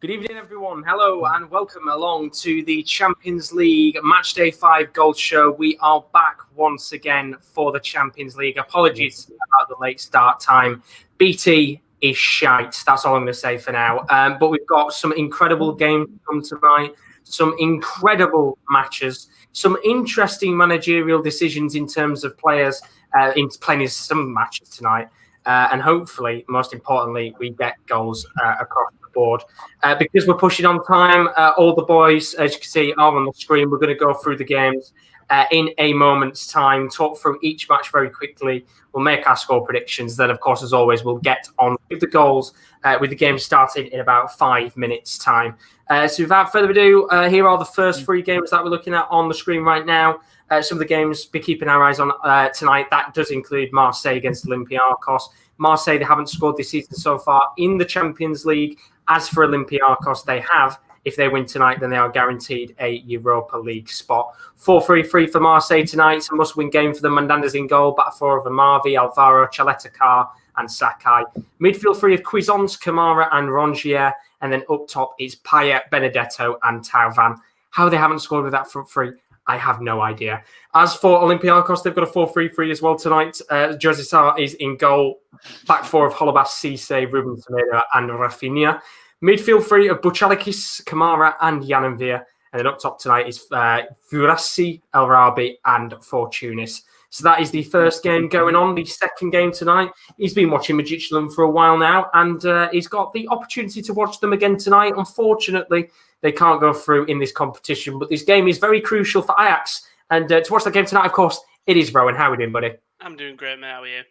Good evening, everyone. Hello and welcome along to the Champions League Matchday 5 Gold Show. We are back once again for the Champions League. Apologies about the late start time. BT is shite. That's all I'm going to say for now. But we've got some incredible games to come tonight, some incredible matches, some interesting managerial decisions in terms of players in playing some matches tonight. And hopefully, most importantly, we get goals across the board. Because we're pushing on time, all the boys, as you can see, are on the screen. We're going to go through the games in a moment's time, talk through each match very quickly. We'll make our score predictions. Then, of course, as always, we'll get on with the goals with the game starting in about 5 minutes' time. So without further ado, here are the first 3 games that we're looking at on the screen right now. Some of the games be keeping our eyes on tonight. That does include Marseille against Olympiacos. Marseille, they haven't scored this season so far in the Champions League. As for Olympiacos, they have. If they win tonight, then they are guaranteed a Europa League spot. 4-3-3 for Marseille tonight. It's a must-win game for them. Mandanda's in goal. Back four of Amavi, Alvaro, Chaleta, and Sakai. Midfield 3 of Cuisance, Kamara, and Rongier. And then up top is Payet, Benedetto, and Tauvan. How they haven't scored with that front three, I have no idea. As for Olympiacos, they've got a 4-3-3 as well tonight. Jose Sarr is in goal. Back four of Holobas, Cisse, Ruben Semedo, and Rafinha. Midfield 3 of Buchalikis, Kamara, and Janenveer. And then up top tonight is Furassi, El Rabi, and Fortunis. So that is the first game going on. The second game tonight, he's been watching Magichalong for a while now, and he's got the opportunity to watch them again tonight. Unfortunately, they can't go through in this competition, but this game is very crucial for Ajax. And to watch that game tonight, of course, it is Rowan. How are we doing, buddy? I'm doing great, mate. How are you?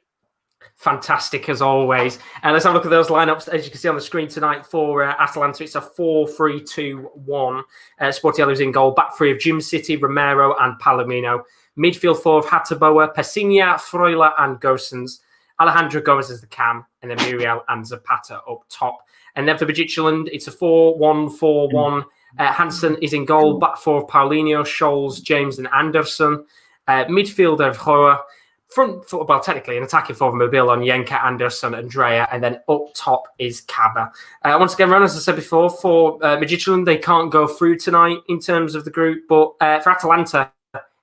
Fantastic, as always. And let's have a look at those lineups. As you can see on the screen tonight for Atalanta, it's a 4-3-2-1. Sportiello's in goal. Back three of Jim City, Romero, and Palomino. Midfield 4 of Hataboa, Pessinha, Freuler, and Gosens. Alejandro Gomez as the cam, and then Muriel and Zapata up top. And then for Magichalong, it's a 4-1-4-1. Hansen is in goal. Back four of Paulinho, Scholes, James, and Anderson. Midfield of Hoa. Front foot, well, technically, an attacking forward, Mobile on Yenka, Anderson, Andrea, and then up top is Kaba. Once again, Ron, as I said before, for Magichalong, they can't go through tonight in terms of the group, but for Atalanta,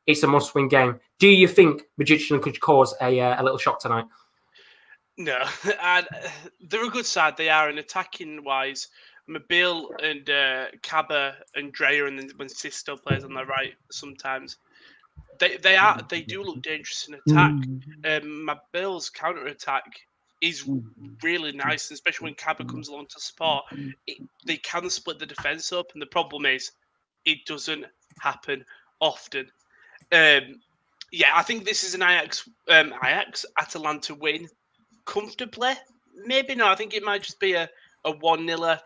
it's a must-win game. Do you think Magichalong could cause a little shock tonight? No, and they're a good side. They are, and attacking-wise, Mobile and Kaba and Drea, and then when Sisto plays on the right sometimes. They do look dangerous in attack. Mobile's counter-attack is really nice, especially when Kaba comes along to support. They can split the defence up, and the problem is it doesn't happen often. I think this is an Atalanta win comfortably. Maybe not. I think it might just be a 1-0,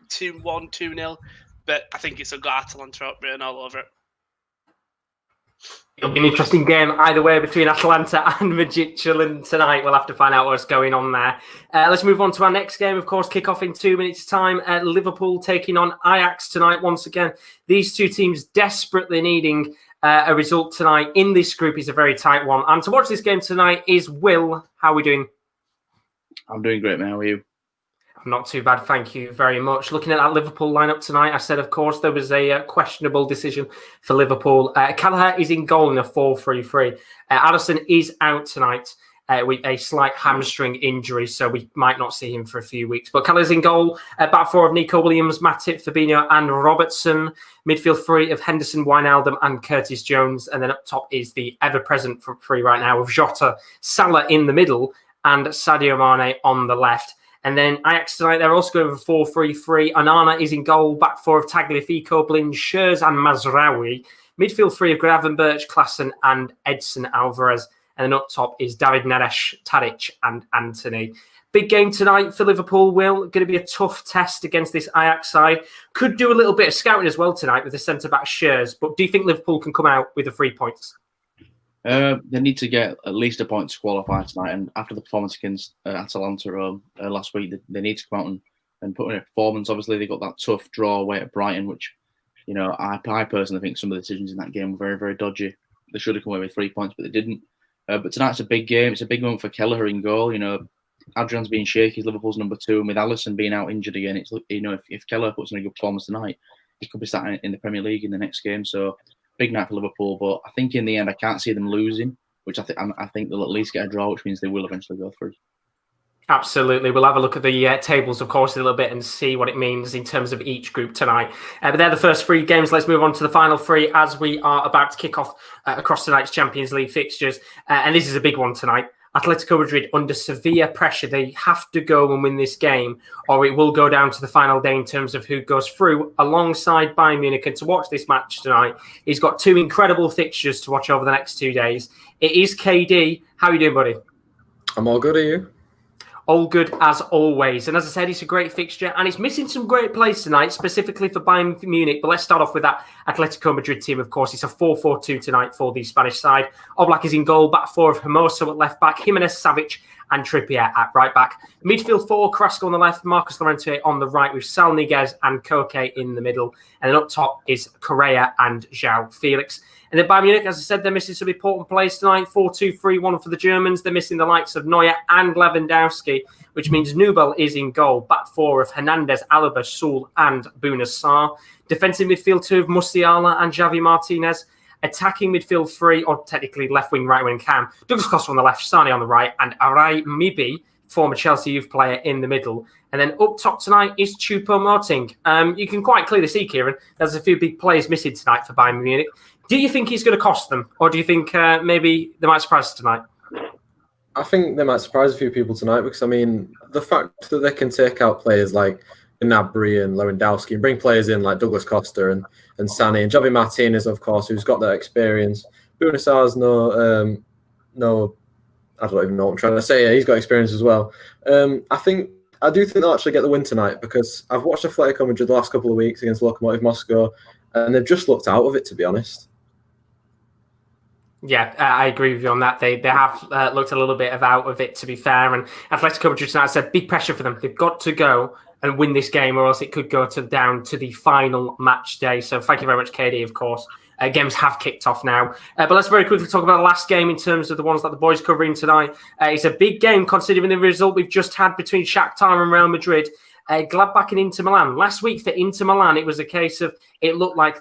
2-1, 2-0. But I think it's got Atalanta written all over it. It'll be an interesting game either way between Atalanta and Magichalong tonight. We'll have to find out what's going on there. Let's move on to our next game, of course, kick off in 2 minutes' time. Liverpool taking on Ajax tonight once again. These two teams desperately needing a result tonight in this group is a very tight one. And to watch this game tonight is Will. How are we doing? I'm doing great, man. How are you? I'm not too bad, thank you very much. Looking at that Liverpool lineup tonight, I said, of course, there was a questionable decision for Liverpool. Kelleher is in goal in a 4-3-3. Addison is out tonight with a slight hamstring injury, so we might not see him for a few weeks. But Kelleher's in goal. Back four of Nico Williams, Matip, Fabinho, and Robertson. Midfield 3 of Henderson, Wijnaldum, and Curtis Jones. And then up top is the ever-present front three right now of Jota, Salah in the middle, and Sadio Mane on the left. And then Ajax tonight, they're also going with a 4-3-3. Onana is in goal. Back four of Tagliafico, Blind, Schurz, and Mazraoui. Midfield 3 of Gravenberch, Klassen, and Edson Alvarez. And then up top is David Neres, Tadic, and Anthony. Big game tonight for Liverpool, Will. Going to be a tough test against this Ajax side. Could do a little bit of scouting as well tonight with the centre-back Schurz. But do you think Liverpool can come out with the 3 points? They need to get at least a point to qualify tonight. And after the performance against Atalanta last week, they need to come out and put in a performance. Obviously, they got that tough draw away at Brighton, which, I personally think some of the decisions in that game were very, very dodgy. They should have come away with 3 points, but they didn't. But tonight's a big game. It's a big moment for Kelleher in goal. Adrian's being shaky, Liverpool's number 2, and with Alisson being out injured again, it's if Keller puts in a good performance tonight, he could be starting in the Premier League in the next game. So big night for Liverpool, but I think in the end I can't see them losing, which I think they'll at least get a draw, which means they will eventually go through. Absolutely. We'll have a look at the tables, of course, in a little bit and see what it means in terms of each group tonight. But they're the first 3 games. Let's move on to the final 3 as we are about to kick off across tonight's Champions League fixtures. And this is a big one tonight. Atletico Madrid under severe pressure. They have to go and win this game, or it will go down to the final day in terms of who goes through alongside Bayern Munich. And to watch this match tonight, he's got 2 incredible fixtures to watch over the next 2 days. It is KD. How are you doing, buddy? I'm all good, are you? All good as always. And as I said, it's a great fixture and it's missing some great plays tonight, specifically for Bayern Munich. But let's start off with that Atletico Madrid team, of course. It's a 4-4-2 tonight for the Spanish side. Oblak is in goal, back 4 of Hermoso at left back, Jimenez, Savic and Trippier at right back. Midfield 4, Carrasco on the left, Marcos Llorente on the right with Sal Niguez and Koke in the middle. And then up top is Correa and João Felix. And then Bayern Munich, as I said, they're missing some important players tonight. 4-2-3-1 for the Germans. They're missing the likes of Neuer and Lewandowski, which means Nubel is in goal. Back 4 of Hernandez, Alaba, Sul and Bouna Sarr. Defensive midfield 2 of Musiala and Javi Martinez. Attacking midfield 3, or technically left wing, right wing Cam. Douglas Costa on the left, Sane on the right, and Aray Mibi, former Chelsea youth player, in the middle. And then up top tonight is Choupo-Moting. You can quite clearly see, Kieran, there's a few big players missing tonight for Bayern Munich. Do you think he's going to cost them? Or do you think maybe they might surprise us tonight? I think they might surprise a few people tonight because, I mean, the fact that they can take out players like Gnabry and Lewandowski and bring players in like Douglas Costa and Sane and Javi Martinez, of course, who's got that experience. Bouna Sarr's no, I don't even know what I'm trying to say. Yeah, he's got experience as well. I do think they'll actually get the win tonight because I've watched Atletico Madrid the last couple of weeks against Lokomotiv Moscow and they've just looked out of it, to be honest. Yeah, I agree with you on that. They have looked a little bit out of it, to be fair. And Atletico Madrid tonight, I said, big pressure for them. They've got to go and win this game, or else it could go down to the final match day. So thank you very much, KD, of course. Games have kicked off now. But let's very quickly talk about the last game in terms of the ones that the boys covering tonight. It's a big game considering the result we've just had between Shakhtar and Real Madrid. Gladbach and Inter Milan. Last week for Inter Milan, it was a case of it looked like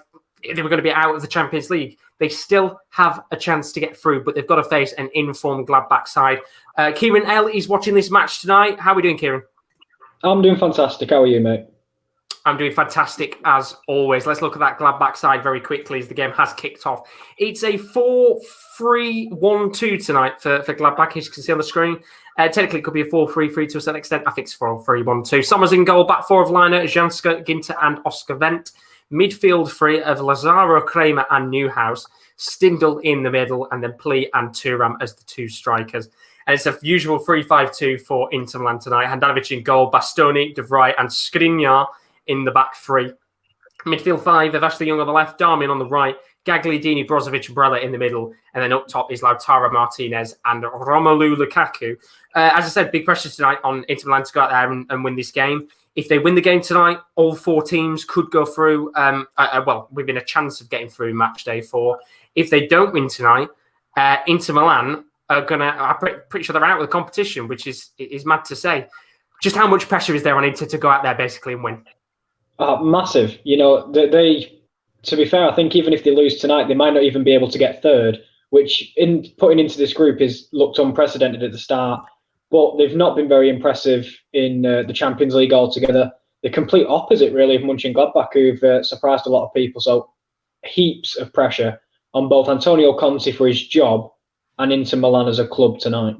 they were going to be out of the Champions League. They still have a chance to get through, but they've got to face an informed Gladbach side. Kieren L is watching this match tonight. How are we doing, Kieren? I'm doing fantastic. How are you, mate? I'm doing fantastic as always. Let's look at that Gladbach side very quickly as the game has kicked off. It's a 4-3-1-2 tonight for Gladbach, as you can see on the screen. Technically, it could be a 4-3-3 to a certain extent. I think it's 4-3-1-2. Sommer's in goal, back 4 of Liner, Janska, Ginter and Oscar Wendt. Midfield 3 of Lazaro, Kramer and Newhouse. Stindl in the middle, and then Plee and Thuram as the 2 strikers. And it's a usual 3-5-2 for Inter Milan tonight. Handanovic in goal, Bastoni, De Vrij and Skriniar in the back 3. Midfield 5 of Ashley Young on the left, Darmian on the right, Gagliardini, Brozovic, Brella in the middle, and then up top is Lautaro Martinez and Romelu Lukaku. As I said, big pressure tonight on Inter Milan to go out there and win this game. If they win the game tonight, all 4 teams could go through, within a chance of getting through match day 4. If they don't win tonight, Inter Milan I'm pretty sure they're out of the competition, which is mad to say. Just how much pressure is there on Inter to go out there basically and win? Massive. You know, they to be fair, I think even if they lose tonight, they might not even be able to get third, which in putting into this group is looked unprecedented at the start. But they've not been very impressive in the Champions League altogether. The complete opposite, really, of Mönchengladbach, who've surprised a lot of people. So heaps of pressure on both Antonio Conte for his job and Inter Milan as a club tonight.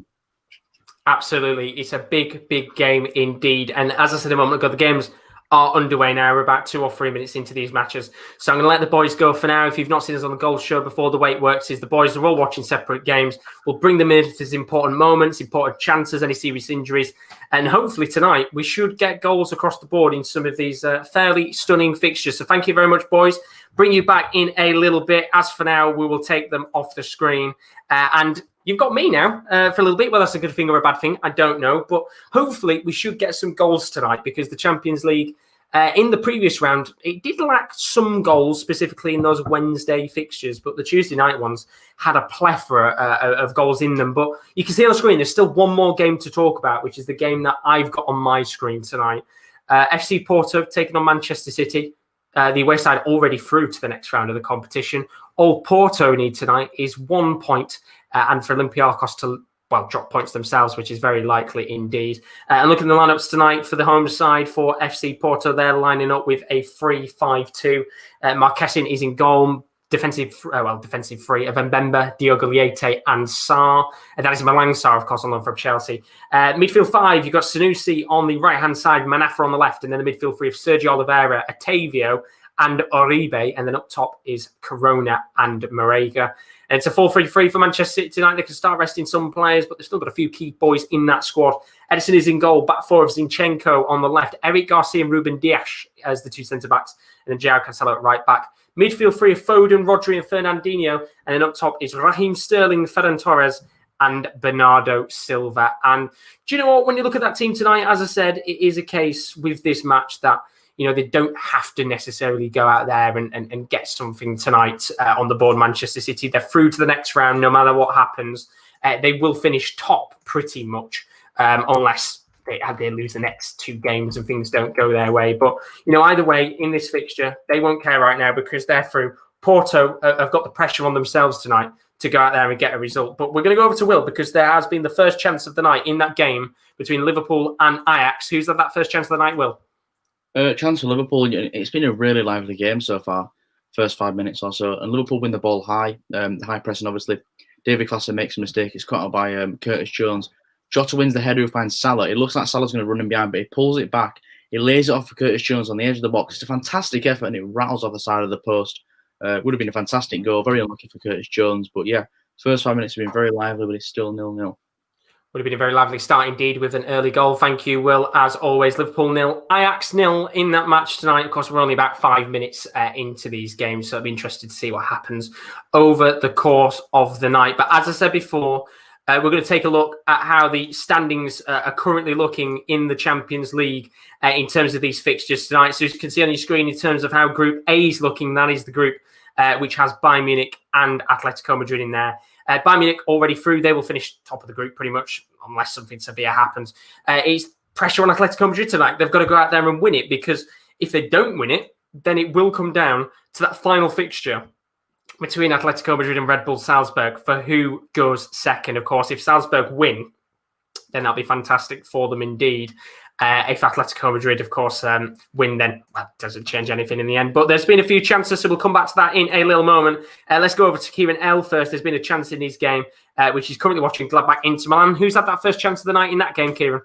Absolutely. It's a big, big game indeed. And as I said a moment ago, the games are underway now. We're about 2 or 3 minutes into these matches. So I'm going to let the boys go for now. If you've not seen us on the Gold Show before, the way it works is the boys are all watching separate games. We'll bring them in if there's important moments, important chances, any serious injuries. And hopefully tonight we should get goals across the board in some of these fairly stunning fixtures. So thank you very much, boys. Bring you back in a little bit. As for now, we will take them off the screen. And you've got me now for a little bit. Well, that's a good thing or a bad thing. I don't know. But hopefully we should get some goals tonight because the Champions League In the previous round, it did lack some goals, specifically in those Wednesday fixtures, but the Tuesday night ones had a plethora of goals in them. But you can see on the screen, there's still one more game to talk about, which is the game that I've got on my screen tonight. FC Porto taking on Manchester City. The away side already through to the next round of the competition. All Porto need tonight is 1 point, and for Olympiacos to drop points themselves, which is very likely indeed. And looking at the lineups tonight for the home side for FC Porto, they're lining up with a 3-5-2. Marquesin is in goal. Defensive free of Mbemba, Diogo Leite and Sarr. And that is Malang Sarr, of course, on loan from Chelsea. Midfield 5, you've got Sanusi on the right-hand side, Manafa on the left, and then the midfield 3 of Sergio Oliveira, Otavio and Oribe. And then up top is Corona and Marega. And it's a 4-3-3 for Manchester City tonight. They can start resting some players, but they've still got a few key boys in that squad. Edison is in goal, back 4 of Zinchenko on the left, Eric Garcia and Ruben Dias as the 2 centre-backs, and then João Cancelo at right back. Midfield 3 of Foden, Rodri and Fernandinho, and then up top is Raheem Sterling, Ferran Torres and Bernardo Silva. And do you know what? When you look at that team tonight, as I said, it is a case with this match that they don't have to necessarily go out there and get something tonight on the board. Manchester City, they're through to the next round no matter what happens. They will finish top pretty much unless they lose the next 2 games and things don't go their way. But, either way, in this fixture, they won't care right now because they're through. Porto have got the pressure on themselves tonight to go out there and get a result. But we're going to go over to Will because there has been the first chance of the night in that game between Liverpool and Ajax. Who's had that first chance of the night, Will? Chance for Liverpool. It's been a really lively game so far, first 5 minutes or so. And Liverpool win the ball high, high pressing, obviously. David Klaassen makes a mistake. It's cut out by Curtis Jones. Jota wins the header who finds Salah. It looks like Salah's going to run him behind, but he pulls it back. He lays it off for Curtis Jones on the edge of the box. It's a fantastic effort, and it rattles off the side of the post. Would have been a fantastic goal. Very unlucky for Curtis Jones. But yeah, first 5 minutes have been very lively, but it's still 0-0. Would have been a very lively start indeed with an early goal. Thank you, Will. As always, Liverpool 0, Ajax 0 in that match tonight. Of course, we're only about 5 minutes into these games, so I'll be interested to see what happens over the course of the night. But as I said before, we're going to take a look at how the standings are currently looking in the Champions League in terms of these fixtures tonight. So as you can see on your screen, in terms of how Group A is looking, that is the group which has Bayern Munich and Atletico Madrid in there. Bayern Munich already through. They will finish top of the group pretty much, unless something severe happens. It's pressure on Atletico Madrid tonight. They've got to go out there and win it, because if they don't win it, then it will come down to that final fixture between Atletico Madrid and Red Bull Salzburg for who goes second. Of course, if Salzburg win, then that'll be fantastic for them indeed. If Atletico Madrid, of course, win, then that doesn't change anything in the end. But there's been a few chances, so we'll come back to that in a little moment. Let's go over to Kieran L first. There's been a chance in his game, which he's currently watching Gladbach Inter Milan. Who's had that first chance of the night in that game, Kieran?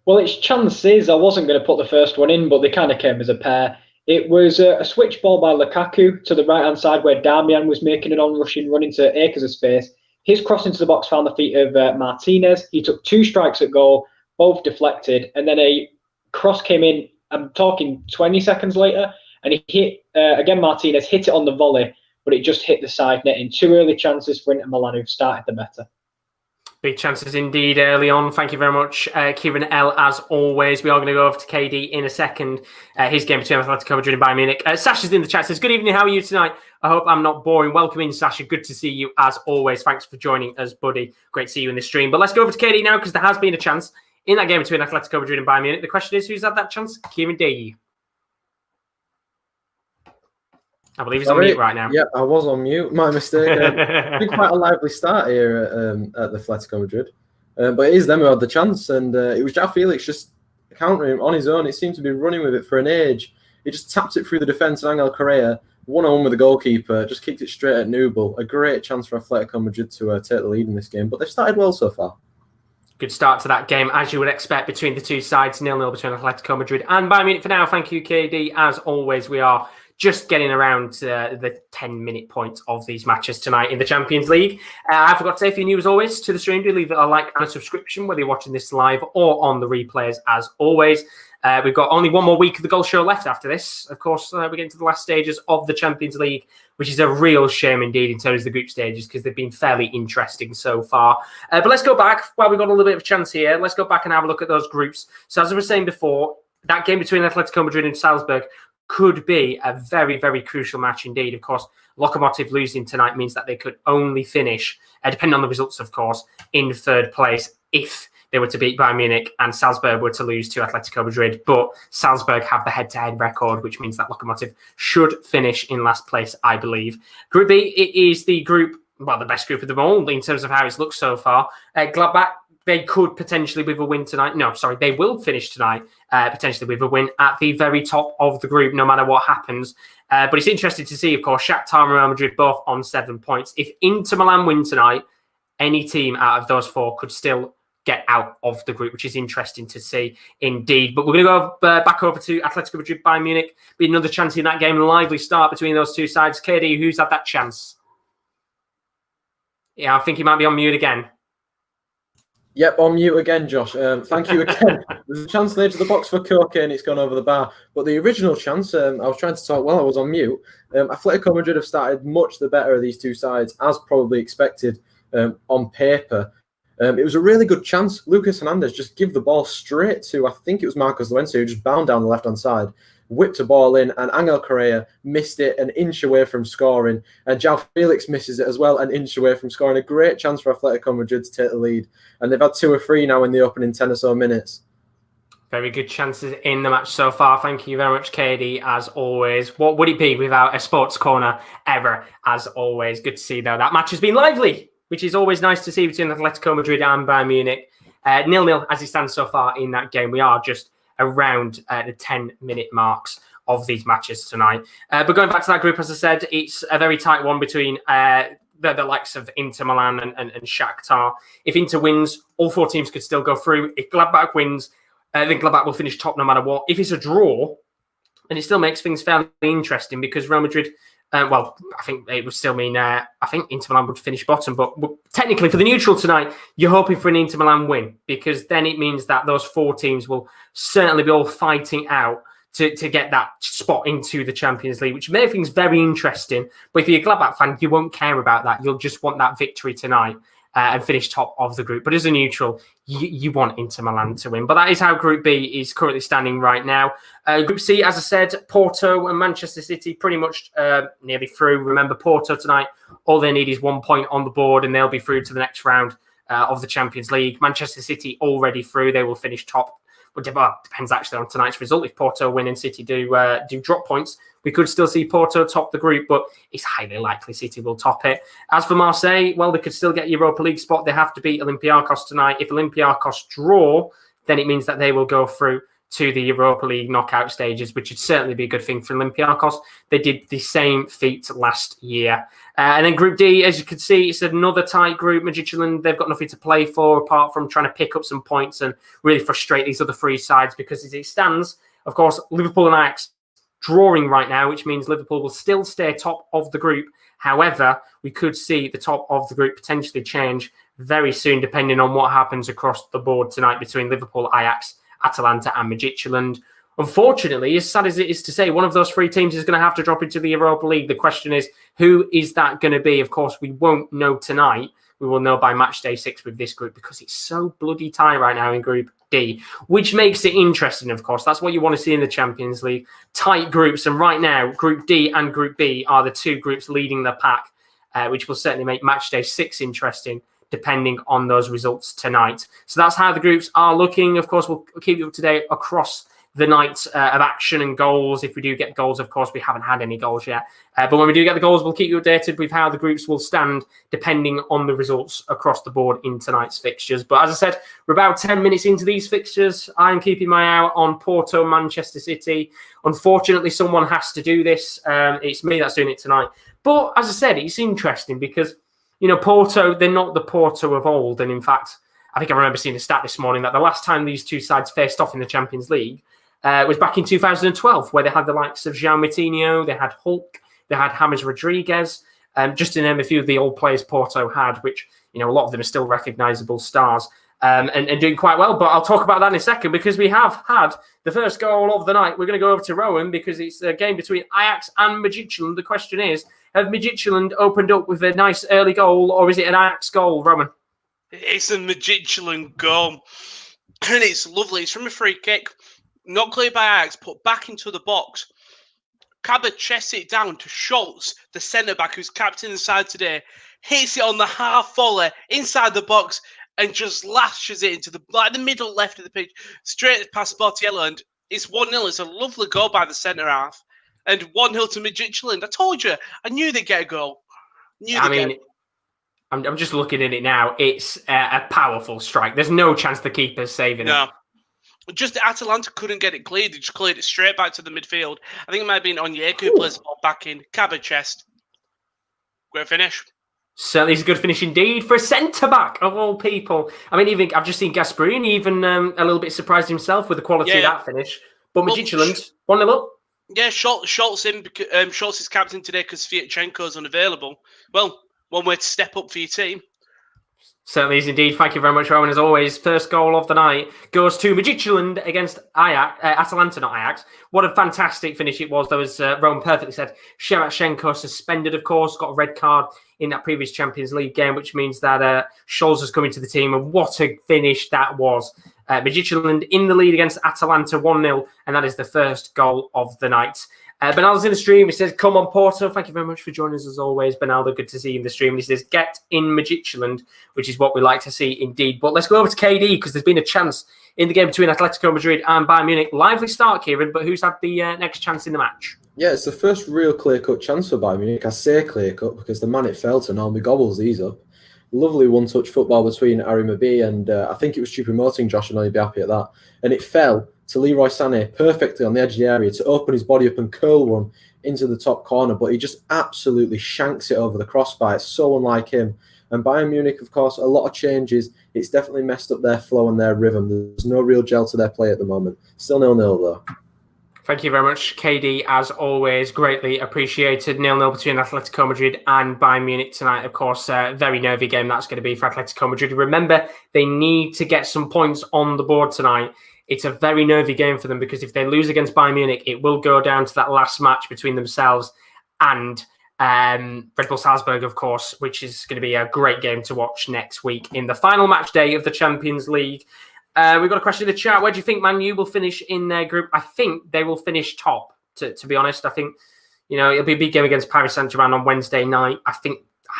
Well, it's chances. I wasn't going to put the first one in, but they kind of came as a pair. It was a switch ball by Lukaku to the right-hand side where Darmian was making an on-rushing run into acres of space. His cross into the box found the feet of Martinez. He took 2 strikes at goal, both deflected, and then a cross came in, I'm talking 20 seconds later, and he hit, again Martinez hit it on the volley, but it just hit the side net in 2 early chances for Inter Milan, who've started the better. Big chances indeed early on. Thank you very much, Kieran L. As always, we are going to go over to KD in a second. His game between Atletico Madrid and Bayern Munich. Sasha's in the chat. Says, good evening. How are you tonight? I hope I'm not boring. Welcome in, Sasha. Good to see you as always. Thanks for joining us, buddy. Great to see you in the stream. But let's go over to KD now, because there has been a chance in that game between Atletico Madrid and Bayern Munich. The question is, who's had that chance? Kieran D. I believe he's on mute right now. Yeah, I was on mute. My mistake. It's been quite a lively start here at the Atletico Madrid. But it is them who had the chance. And it was João Felix just countering on his own. He seemed to be running with it for an age. He just tapped it through the defence, and Angel Correa, 1-on-1 with the goalkeeper, just kicked it straight at Nubel. A great chance for Atletico Madrid to take the lead in this game. But they've started well so far. Good start to that game, as you would expect, between the two sides. 0-0 between Atletico Madrid and Bayern Munich for now. Thank you, KD. As always, we are just getting around the 10-minute point of these matches tonight in the Champions League. I forgot to say, if you're new as always to the stream, do leave a like and a subscription, whether you're watching this live or on the replays as always. We've got only one more week of the goal show left after this. Of course, we're getting to the last stages of the Champions League, which is a real shame indeed in terms of the group stages, because they've been fairly interesting so far. But let's go back, while we've got a little bit of a chance here, let's go back and have a look at those groups. So as I was saying before, that game between Atletico Madrid and Salzburg could be a very, very crucial match indeed. Of course, Lokomotiv losing tonight means that they could only finish, depending on the results, of course, in third place if they were to beat Bayern Munich and Salzburg were to lose to Atletico Madrid. But Salzburg have the head-to-head record, which means that Lokomotiv should finish in last place, I believe. Group B, it is the group, well, the best group of them all in terms of how it's looked so far. Gladbach, they could potentially with a win tonight. No, sorry, they will finish tonight potentially with a win at the very top of the group, no matter what happens. But it's interesting to see, of course, Shakhtar and Real Madrid both on 7 points. If Inter Milan win tonight, any team out of those four could still get out of the group, which is interesting to see indeed. But we're going to go back over to Atletico Madrid, Bayern Munich. Be another chance in that game, a lively start between those two sides. KD, who's had that chance? Yeah, I think he might be on mute again. Yep, on mute again, Josh. Thank you again. There's a chance in the edge of the box for Koke and it's gone over the bar. But the original chance, I was trying to talk while I was on mute. Atletico Madrid have started much the better of these two sides, as probably expected on paper. It was a really good chance. Lucas Hernandez just give the ball straight to, I think it was Marcos Llorente, who just bound down the left-hand side, whipped a ball in, and Angel Correa missed it an inch away from scoring. And João Felix misses it as well, an inch away from scoring. A great chance for Atletico Madrid to take the lead. And they've had 2 or 3 now in the opening 10 or so minutes. Very good chances in the match so far. Thank you very much, KD, as always. What would it be without a sports corner ever, as always? Good to see, though. That match has been lively, which is always nice to see between Atletico Madrid and Bayern Munich. 0-0 as it stands so far in that game. We are just around the 10-minute marks of these matches tonight. But going back to that group, as I said, it's a very tight one between the likes of Inter Milan and Shakhtar. If Inter wins, all 4 teams could still go through. If Gladbach wins, then Gladbach will finish top no matter what. If it's a draw, then it still makes things fairly interesting because Real Madrid, I think it would still mean, I think Inter Milan would finish bottom. But technically, for the neutral tonight, you're hoping for an Inter Milan win because then it means that those 4 teams will certainly be all fighting out to get that spot into the Champions League, which makes things very interesting. But if you're a Gladbach fan, you won't care about that. You'll just want that victory tonight and finish top of the group. But as a neutral, you want Inter Milan to win. But that is how Group B is currently standing right now. Group C, as I said, Porto and Manchester City pretty much nearly through. Remember, Porto tonight, all they need is 1 point on the board and they'll be through to the next round of the Champions League. Manchester City already through. They will finish top. But depends actually on tonight's result. If Porto win and City do drop points, we could still see Porto top the group, but it's highly likely City will top it. As for Marseille, well, they could still get a Europa League spot. They have to beat Olympiacos tonight. If Olympiacos draw, then it means that they will go through to the Europa League knockout stages, which would certainly be a good thing for Olympiacos. They did the same feat last year. And then Group D, as you can see, it's another tight group. Midtjylland, they've got nothing to play for apart from trying to pick up some points and really frustrate these other 3 sides because as it stands, of course, Liverpool and Ajax drawing right now, which means Liverpool will still stay top of the group. However, we could see the top of the group potentially change very soon, depending on what happens across the board tonight between Liverpool, Ajax, Atalanta and Midtjylland. Unfortunately, as sad as it is to say, one of those 3 teams is going to have to drop into the Europa League. The question is, who is that going to be? Of course, we won't know tonight. We will know by match day 6 with this group because it's so bloody tight right now in Group D, which makes it interesting, of course. That's what you want to see in the Champions League. Tight groups. And right now, Group D and Group B are the 2 groups leading the pack, which will certainly make match day 6 interesting, depending on those results tonight. So that's how the groups are looking. Of course, we'll keep you up to date across the night of action and goals. If we do get goals, of course, we haven't had any goals yet. But when we do get the goals, we'll keep you updated with how the groups will stand, depending on the results across the board in tonight's fixtures. But as I said, we're about 10 minutes into these fixtures. I'm keeping my eye out on Porto, Manchester City. Unfortunately, someone has to do this. It's me that's doing it tonight. But as I said, it's interesting because, you know, Porto, they're not the Porto of old. And in fact, I think I remember seeing a stat this morning that the last time these 2 sides faced off in the Champions League was back in 2012, where they had the likes of João Moutinho, they had Hulk, they had James Rodriguez, just to name a few of the old players Porto had, which, you know, a lot of them are still recognisable stars and doing quite well. But I'll talk about that in a second because we have had the first goal of the night. We're going to go over to Rowan because it's a game between Ajax and Midtjylland. The question is, have Midtjylland opened up with a nice early goal or is it an Ajax goal, Rowan? It's a Midtjylland goal and it's lovely. It's from a free kick. not cleared by Ajax, put back into the box. Cabba chests it down to Schultz, the centre-back who's captain inside today, hits it on the half volley inside the box and just lashes it into the middle left of the pitch, straight past Sportiello, and it's 1-0. It's a lovely goal by the centre-half. And 1-0 to Midtjylland. I told you, I knew they'd get a goal. I'm just looking at it now. It's a powerful strike. There's no chance the keeper's saving it. Just Atalanta couldn't get it cleared. They just cleared it straight back to the midfield. I think it might have been Onyeka who plays the ball back in. Cabba chest. Great finish. Certainly is a good finish indeed for a centre-back of all people. I mean, even I've just seen Gasperini even a little bit surprised himself with the quality of that finish. But Midtjylland, 1-0 up. Yeah, Schultz is captain today because Fiatchenko's unavailable. Well, one way to step up for your team. Certainly is indeed. Thank you very much, Rowan. As always, first goal of the night goes to Midtjylland against Atalanta, not Ajax. What a fantastic finish it was. There was, Rowan perfectly said, Shevchenko suspended, of course, got a red card in that previous Champions League game, which means that Scholz has come into the team. And what a finish that was. Midtjylland in the lead against Atalanta 1-0, and that is the first goal of the night. Bernaldo's in the stream. He says, come on, Porto. Thank you very much for joining us as always. Bernaldo, good to see you in the stream. He says, get in Midtjylland, which is what we like to see indeed. But let's go over to KD because there's been a chance in the game between Atletico Madrid and Bayern Munich. Lively start, Kieran, but who's had the next chance in the match? Yeah, it's the first real clear-cut chance for Bayern Munich. I say clear-cut because the man it fell to normally gobbles these up. Lovely one-touch football between Ari Mabi and I think it was Choupo-Moting. Josh will only be happy at that. And it fell to Leroy Sané perfectly on the edge of the area to open his body up and curl one into the top corner. But he just absolutely shanks it over the crossbar. It's so unlike him. And Bayern Munich, of course, a lot of changes. It's definitely messed up their flow and their rhythm. There's no real gel to their play at the moment. Still 0-0 though. Thank you very much, KD, as always. Greatly appreciated. 0-0 between Atletico Madrid and Bayern Munich tonight. Of course, very nervy game that's going to be for Atletico Madrid. Remember, they need to get some points on the board tonight. It's a very nervy game for them because if they lose against Bayern Munich, it will go down to that last match between themselves and Red Bull Salzburg, of course, which is going to be a great game to watch next week in the final match day of the Champions League. We've got a question in the chat. Where do you think Man U will finish in their group? I think they will finish top, to be honest. I think, it'll be a big game against Paris Saint-Germain on Wednesday night. I've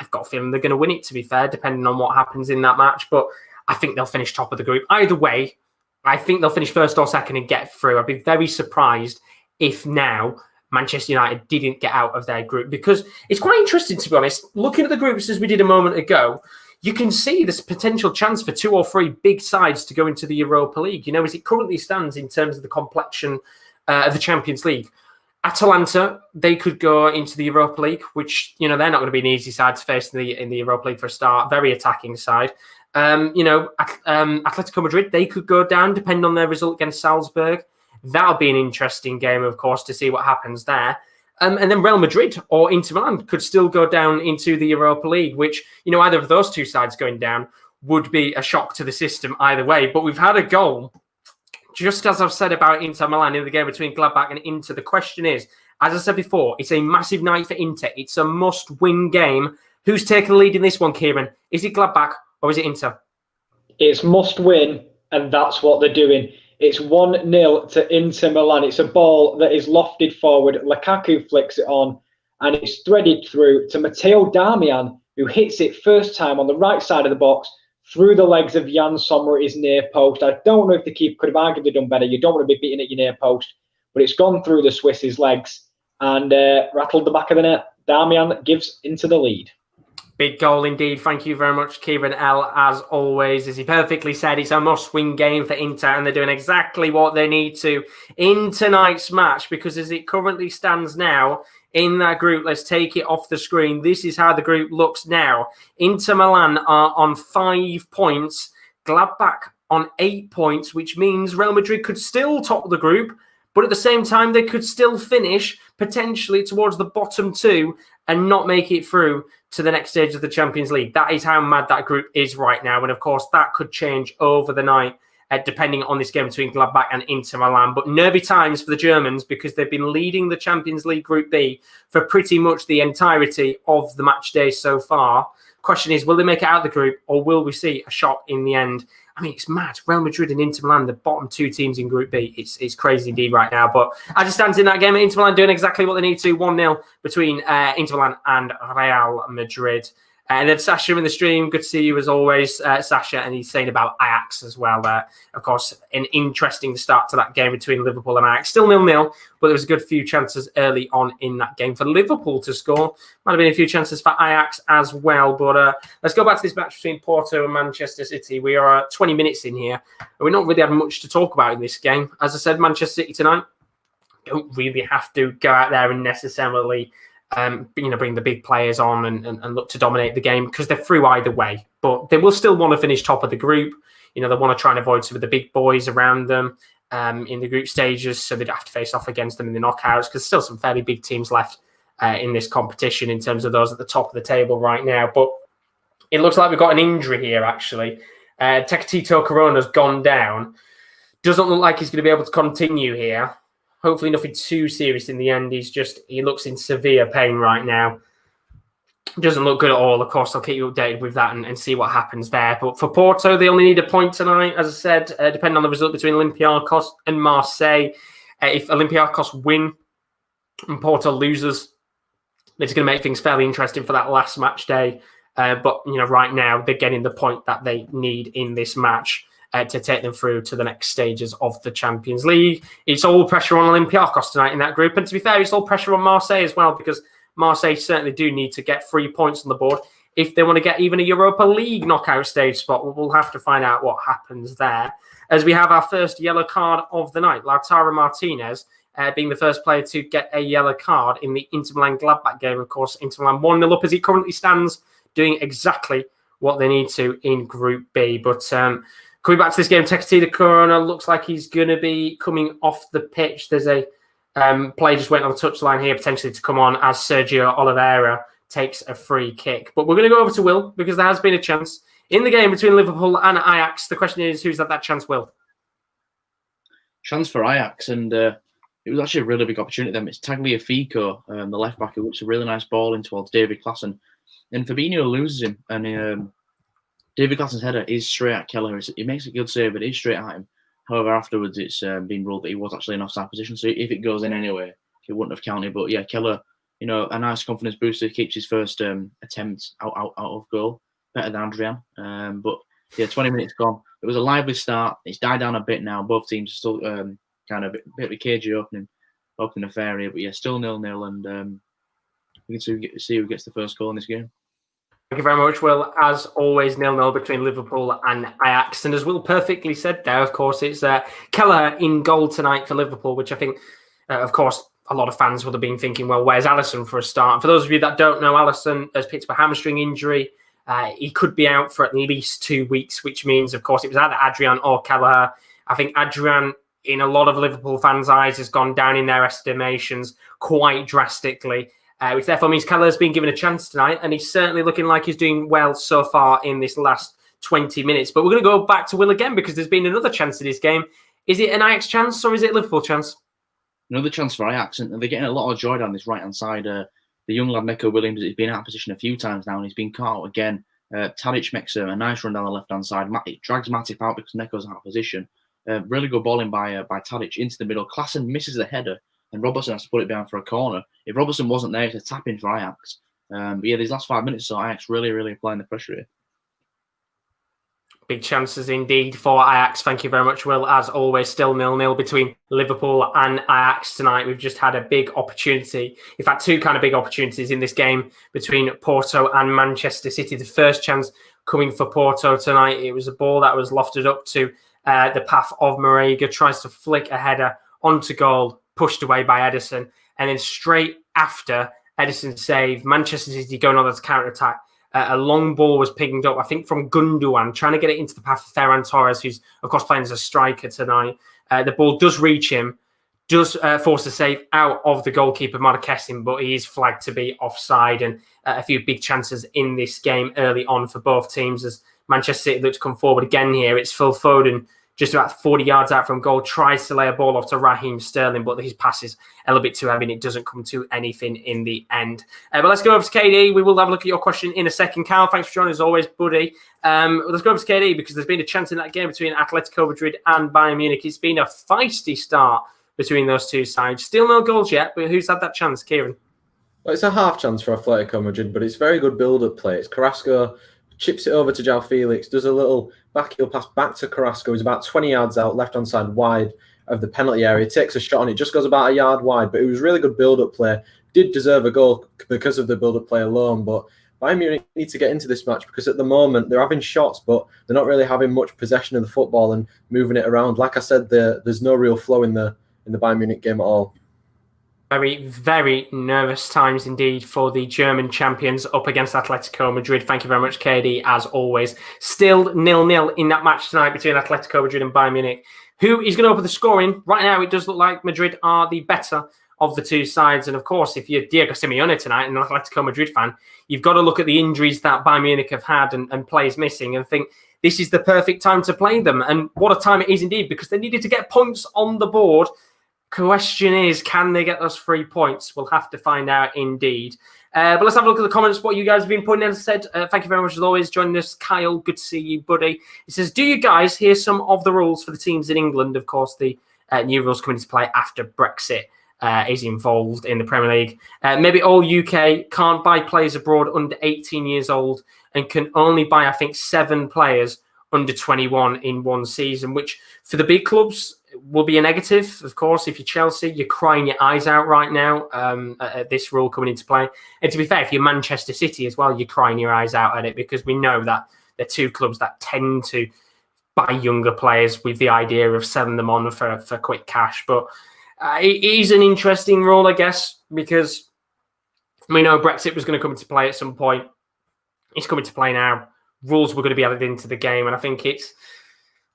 got a feeling they're going to win it, to be fair, depending on what happens in that match. But I think they'll finish top of the group. Either way, I think they'll finish first or second and get through. I'd be very surprised if now Manchester United didn't get out of their group because it's quite interesting, to be honest. Looking at the groups as we did a moment ago, you can see this potential chance for 2 or 3 big sides to go into the Europa League. As it currently stands in terms of the complexion of the Champions League. Atalanta, they could go into the Europa League, which, they're not going to be an easy side to face in the Europa League for a start. Very attacking side. Atletico Madrid, they could go down depending on their result against Salzburg. That'll be an interesting game, of course, to see what happens there. And then Real Madrid or Inter Milan could still go down into the Europa League, which, either of those two sides going down would be a shock to the system either way. But we've had a goal, just as I've said about Inter Milan in the game between Gladbach and Inter. The question is, as I said before, it's a massive night for Inter. It's a must-win game. Who's taking the lead in this one, Kieran? Is it Gladbach or is it Inter? It's must-win, and that's what they're doing. It's 1-0 to Inter Milan. It's a ball that is lofted forward. Lukaku flicks it on, and it's threaded through to Matteo Darmian, who hits it first time on the right side of the box through the legs of Jan Sommer at his near post. I don't know if the keeper could have arguably done better. You don't want to be beating at your near post, but it's gone through the Swiss's legs and rattled the back of the net. Darmian gives Inter the lead. Big goal indeed. Thank you very much, Kieran L. As always, as he perfectly said, it's a must-win game for Inter, and they're doing exactly what they need to in tonight's match, because as it currently stands now in that group, let's take it off the screen. This is how the group looks now. Inter Milan are on 5 points, Gladbach on 8 points, which means Real Madrid could still top the group, but at the same time, they could still finish potentially towards the bottom 2 and not make it through to the next stage of the Champions League. That is how mad that group is right now. And of course, that could change over the night, depending on this game between Gladbach and Inter Milan. But nervy times for the Germans, because they've been leading the Champions League Group B for pretty much the entirety of the match day so far. Question is, will they make it out of the group, or will we see a shock in the end? I mean, it's mad. Real Madrid and Inter Milan, the bottom two teams in Group B. It's crazy indeed right now. But as it stands in that game, Inter Milan doing exactly what they need to. 1-0 between Inter Milan and Real Madrid. And then Sasha in the stream, good to see you as always, Sasha. And he's saying about Ajax as well. Of course, an interesting start to that game between Liverpool and Ajax. Still 0-0, but there was a good few chances early on in that game for Liverpool to score. Might have been a few chances for Ajax as well. But let's go back to this match between Porto and Manchester City. We are 20 minutes in here, and we're not really having much to talk about in this game. As I said, Manchester City tonight don't really have to go out there and necessarily bring the big players on and look to dominate the game because they're through either way. But they will still want to finish top of the group. They want to try and avoid some of the big boys around them in the group stages, so they'd have to face off against them in the knockouts because there's still some fairly big teams left in this competition in terms of those at the top of the table right now. But it looks like we've got an injury here, actually. Tecatito Corona's gone down. Doesn't look like he's going to be able to continue here. Hopefully nothing too serious in the end. He looks in severe pain right now. Doesn't look good at all. Of course, I'll keep you updated with that and see what happens there. But for Porto, they only need a point tonight, as I said, depending on the result between Olympiacos and Marseille. If Olympiacos win and Porto loses, it's going to make things fairly interesting for that last match day. But right now, they're getting the point that they need in this match to take them through to the next stages of the Champions League. It's all pressure on Olympiacos tonight in that group. And to be fair, it's all pressure on Marseille as well, because Marseille certainly do need to get 3 points on the board if they want to get even a Europa League knockout stage spot. We'll have to find out what happens there. As we have our first yellow card of the night, Lautaro Martinez being the first player to get a yellow card in the Inter Milan-Gladbach game. Of course, Inter Milan 1-0 up as it currently stands, doing exactly what they need to in Group B. But coming back to this game, Tecatito Corona looks like he's going to be coming off the pitch. There's a player just went on the touchline here, potentially to come on as Sergio Oliveira takes a free kick. But we're going to go over to Will, because there has been a chance in the game between Liverpool and Ajax. The question is, who's had that chance, Will? Chance for Ajax, and it was actually a really big opportunity for them. It's Tagliafico, the left-back, who whips a really nice ball in towards David Klaassen. And Fabinho loses him, and David Klaassen's header is straight at Keller. He makes a good save, but it is straight at him. However, afterwards, it's been ruled that he was actually in offside position. So if it goes in anyway, it wouldn't have counted. But yeah, Keller, a nice confidence booster, keeps his first attempt out of goal. Better than Adrian. But yeah, 20 minutes gone. It was a lively start. It's died down a bit now. Both teams are still kind of a bit of a cagey opening affair here. But yeah, still 0-0. And we can see who gets the first goal in this game. Thank you very much, Will. As always, 0-0 between Liverpool and Ajax. And as Will perfectly said there, of course, it's Keller in goal tonight for Liverpool, which I think, of course, a lot of fans would have been thinking, well, where's Alisson for a start? And for those of you that don't know, Alisson has picked up a hamstring injury. He could be out for at least 2 weeks, which means, of course, it was either Adrian or Keller. I think Adrian, in a lot of Liverpool fans' eyes, has gone down in their estimations quite drastically. Which therefore means Keller's been given a chance tonight, and he's certainly looking like he's doing well so far in this last 20 minutes. But we're going to go back to Will again, because there's been another chance in this game. Is it an Ajax chance or is it a Liverpool chance? Another chance for Ajax, and they're getting a lot of joy down this right-hand side. The young lad, Neco Williams, has been out of position a few times now, and he's been caught out again. Tadic makes a nice run down the left-hand side. It drags Matip out because Neco's out of position. Really good balling by Tadic into the middle. Klaassen misses the header, and Robertson has to put it down for a corner. If Robertson wasn't there, it's a tap-in for Ajax. But yeah, these last 5 minutes, so Ajax really, really applying the pressure here. Big chances indeed for Ajax. Thank you very much, Will. As always, still 0-0 between Liverpool and Ajax tonight. We've just had a big opportunity. In fact, two kind of big opportunities in this game between Porto and Manchester City. The first chance coming for Porto tonight, it was a ball that was lofted up to the path of Marega, tries to flick a header onto goal, pushed away by Ederson. And then straight after Ederson's save, Manchester City going on as a counter-attack. A long ball was pinged up, I think, from Gundogan, trying to get it into the path of Ferran Torres, who's, of course, playing as a striker tonight. The ball does reach him, does force a save out of the goalkeeper, Marquezin, but he is flagged to be offside. And a few big chances in this game early on for both teams as Manchester City look to come forward again here. It's Phil Foden just about 40 yards out from goal, tries to lay a ball off to Raheem Sterling, but his pass is a little bit too heavy and it doesn't come to anything in the end. But let's go over to KD. We will have a look at your question in a second. Carl, thanks for joining as always, buddy. Let's go over to KD because there's been a chance in that game between Atletico Madrid and Bayern Munich. It's been a feisty start between those two sides. Still no goals yet, but who's had that chance, Kieran? Well, it's a half chance for Atletico Madrid, but it's very good build-up play. It's Carrasco chips it over to João Felix, does a little backheel pass back to Carrasco, who's about 20 yards out, left-hand side wide of the penalty area. He takes a shot and it just goes about a yard wide, but it was really good build-up play. Did deserve a goal because of the build-up play alone, but Bayern Munich need to get into this match because at the moment they're having shots, but they're not really having much possession of the football and moving it around. Like I said, there's no real flow in the Bayern Munich game at all. Very, very nervous times indeed for the German champions up against Atletico Madrid. Thank you very much, KD, as always. Still 0-0 in that match tonight between Atletico Madrid and Bayern Munich. Who is going to open the scoring? Right now, it does look like Madrid are the better of the two sides. And of course, if you're Diego Simeone tonight and an Atletico Madrid fan, you've got to look at the injuries that Bayern Munich have had and players missing and think this is the perfect time to play them. And what a time it is indeed, because they needed to get points on the board. Question is, can they get those 3 points? We'll have to find out indeed. But let's have a look at the comments, what you guys have been putting in. As I said, thank you very much as always. Joining us, Kyle. Good to see you, buddy. He says, do you guys hear some of the rules for the teams in England? Of course, the new rules coming into play after Brexit is involved in the Premier League. Maybe all UK can't buy players abroad under 18 years old and can only buy, I think, 7 players under 21 in one season, which for the big clubs will be a negative. Of course, if you're Chelsea, you're crying your eyes out right now at this rule coming into play. And to be fair, if you're Manchester City as well, you're crying your eyes out at it because we know that they're two clubs that tend to buy younger players with the idea of selling them on for quick cash. But it is an interesting rule, I guess, because we know Brexit was going to come into play at some point. It's coming to play now. Rules were going to be added into the game, and I think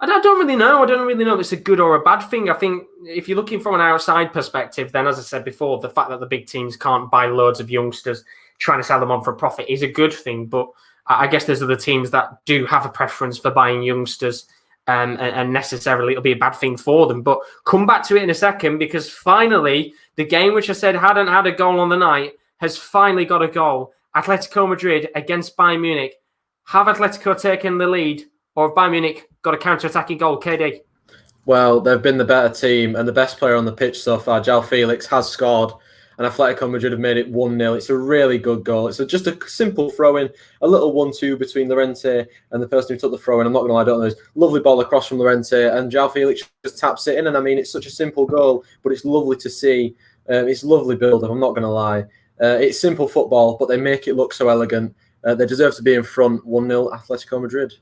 I don't really know. I don't really know if it's a good or a bad thing. I think if you're looking from an outside perspective, then as I said before, the fact that the big teams can't buy loads of youngsters trying to sell them on for a profit is a good thing. But I guess there's other teams that do have a preference for buying youngsters, and necessarily it'll be a bad thing for them. But come back to it in a second, because finally, the game which I said hadn't had a goal on the night has finally got a goal. Atletico Madrid against Bayern Munich. Have Atletico taken the lead, or have Bayern Munich got a counter-attacking goal? KD? Well, they've been the better team and the best player on the pitch so far. João Felix has scored and Atletico Madrid have made it 1-0. It's a really good goal. It's just a simple throw-in, a little 1-2 between Llorente and the person who took the throw-in. I'm not going to lie, I don't know. There's a lovely ball across from Llorente and João Felix just taps it in. And I mean, it's such a simple goal, but it's lovely to see. It's lovely build-up, I'm not going to lie. It's simple football, but they make it look so elegant. They deserve to be in front 1-0 Atletico Madrid.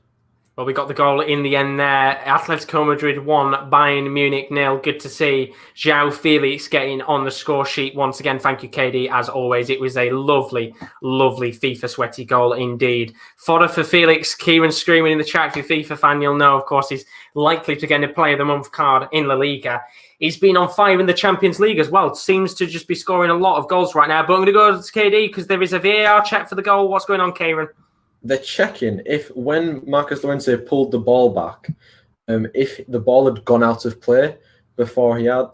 Well, we got the goal in the end there. Atletico Madrid 1, Bayern Munich 0. Good to see João Felix getting on the score sheet once again. Thank you, KD, as always. It was a lovely, lovely FIFA sweaty goal indeed. Fodder for Felix. Kieran screaming in the chat. If you're a FIFA fan, you'll know, of course, he's likely to get a Player of the Month card in La Liga. He's been on fire in the Champions League as well. Seems to just be scoring a lot of goals right now. But I'm going to go to KD because there is a VAR check for the goal. What's going on, Kieran? They're checking if when Marcus Llorente pulled the ball back, if the ball had gone out of play before he had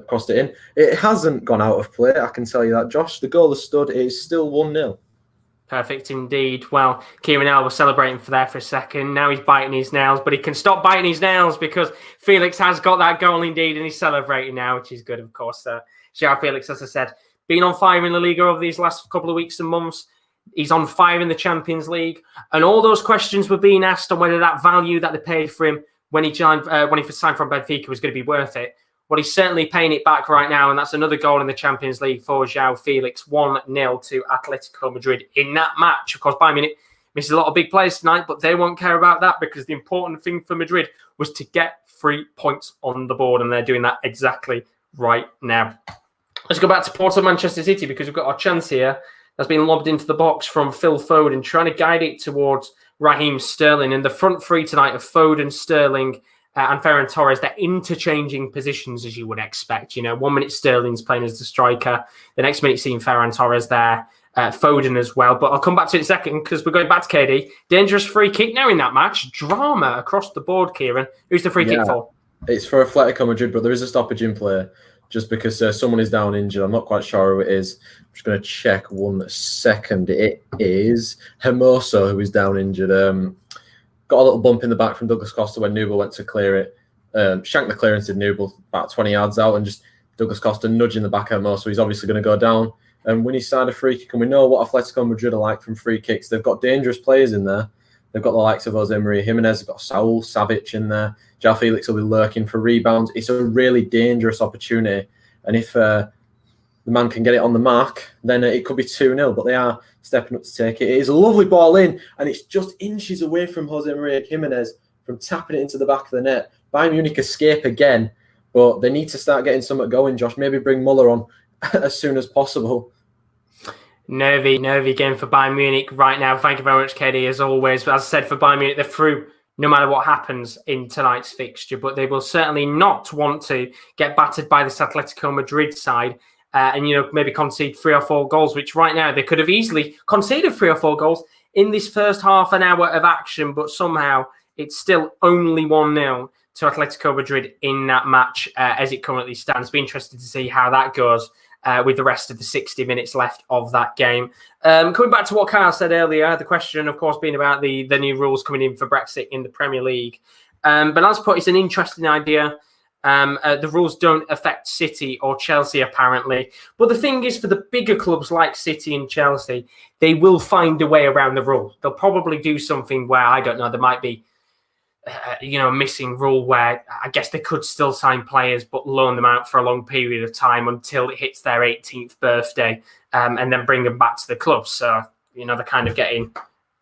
crossed it in. It hasn't gone out of play, I can tell you that, Josh. The goal has stood. It is still 1-0. Perfect indeed. Well, Kieran was celebrating for a second. Now he's biting his nails, but he can stop biting his nails because Felix has got that goal indeed, and he's celebrating now, which is good, of course. João Felix, as I said, been on fire in La Liga over these last couple of weeks and months. He's on fire in the Champions League, and all those questions were being asked on whether that value that they paid for him when he signed from Benfica was going to be worth it. Well, he's certainly paying it back right now, and that's another goal in the Champions League for João Felix, 1-0 to Atletico Madrid in that match. Of course, Bayern Munich misses a lot of big players tonight, but they won't care about that because the important thing for Madrid was to get 3 points on the board, and they're doing that exactly right now. Let's go back to Porto, Manchester City, because we've got our chance here. That's been lobbed into the box from Phil Foden, trying to guide it towards Raheem Sterling. And the front three tonight of Foden, Sterling, and Ferran Torres, they're interchanging positions, as you would expect. 1 minute Sterling's playing as the striker. The next minute, seeing Ferran Torres there Foden as well. But I'll come back to it in a second because we're going back to KD. Dangerous free kick now in that match. Drama across the board, Kieran. Who's the free kick for? It's for Atletico Madrid, but there is a stoppage in play just because someone is down injured. I'm not quite sure who it is. I'm just going to check 1 second. It is Hermoso who is down injured. Got a little bump in the back from Douglas Costa when Nubel went to clear it. Shanked the clearance, did Nubel about 20 yards out, and just Douglas Costa nudging the back of Hermoso. He's obviously going to go down. And when he's signed a free kick, and we know what Atletico Madrid are like from free kicks, they've got dangerous players in there. They've got the likes of Jose Maria Jimenez, they've got Saul Savic in there. João Felix will be lurking for rebounds. It's a really dangerous opportunity. And if the man can get it on the mark, then it could be 2-0. But they are stepping up to take it. It is a lovely ball in, and it's just inches away from Jose Maria Jimenez from tapping it into the back of the net. Bayern Munich escape again, but they need to start getting something going, Josh. Maybe bring Muller on as soon as possible. Nervy game for Bayern Munich right now. Thank you very much, KD, as always. But as I said, for Bayern Munich, they're through no matter what happens in tonight's fixture. But they will certainly not want to get battered by this Atletico Madrid side and, maybe concede 3 or 4 goals, which right now they could have easily conceded 3 or 4 goals in this first half an hour of action. But somehow it's still only 1-0 to Atletico Madrid in that match as it currently stands. Be interested to see how that goes with the rest of the 60 minutes left of that game. Coming back to what Kyle said earlier, the question, of course, being about the new rules coming in for Brexit in the Premier League. But as put, it's an interesting idea. The rules don't affect City or Chelsea, apparently. But the thing is, for the bigger clubs like City and Chelsea, they will find a way around the rule. They'll probably do something where, I don't know, there might be a missing rule where I guess they could still sign players but loan them out for a long period of time until it hits their 18th birthday and then bring them back to the club. So, they're kind of getting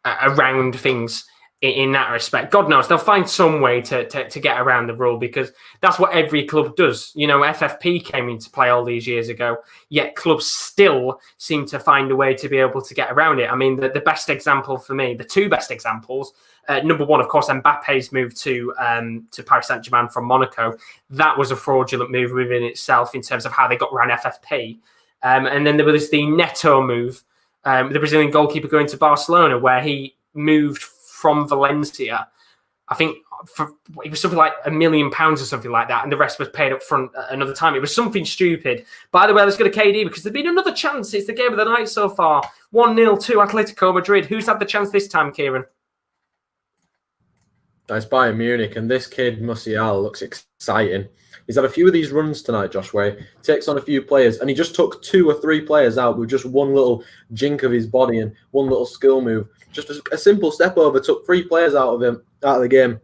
around things in that respect. God knows, they'll find some way to get around the rule because that's what every club does. FFP came into play all these years ago, yet clubs still seem to find a way to be able to get around it. I mean, the best example for me, the 2 best examples, number one, of course, Mbappe's move to Paris Saint-Germain from Monaco. That was a fraudulent move within itself in terms of how they got around FFP. And then there was the Neto move, the Brazilian goalkeeper going to Barcelona, where he moved from Valencia. I think it was something like £1 million or something like that, and the rest was paid up front another time. It was something stupid. By the way, let's go to KD because there's been another chance. It's the game of the night so far. 1-0 to Atletico Madrid. Who's had the chance this time, Kieran? It's Bayern Munich, and this kid, Musial, looks exciting. He's had a few of these runs tonight, Josh, where he takes on a few players, and he just took 2 or 3 players out with just one little jink of his body and one little skill move. Just a simple step over, took 3 players out of the game.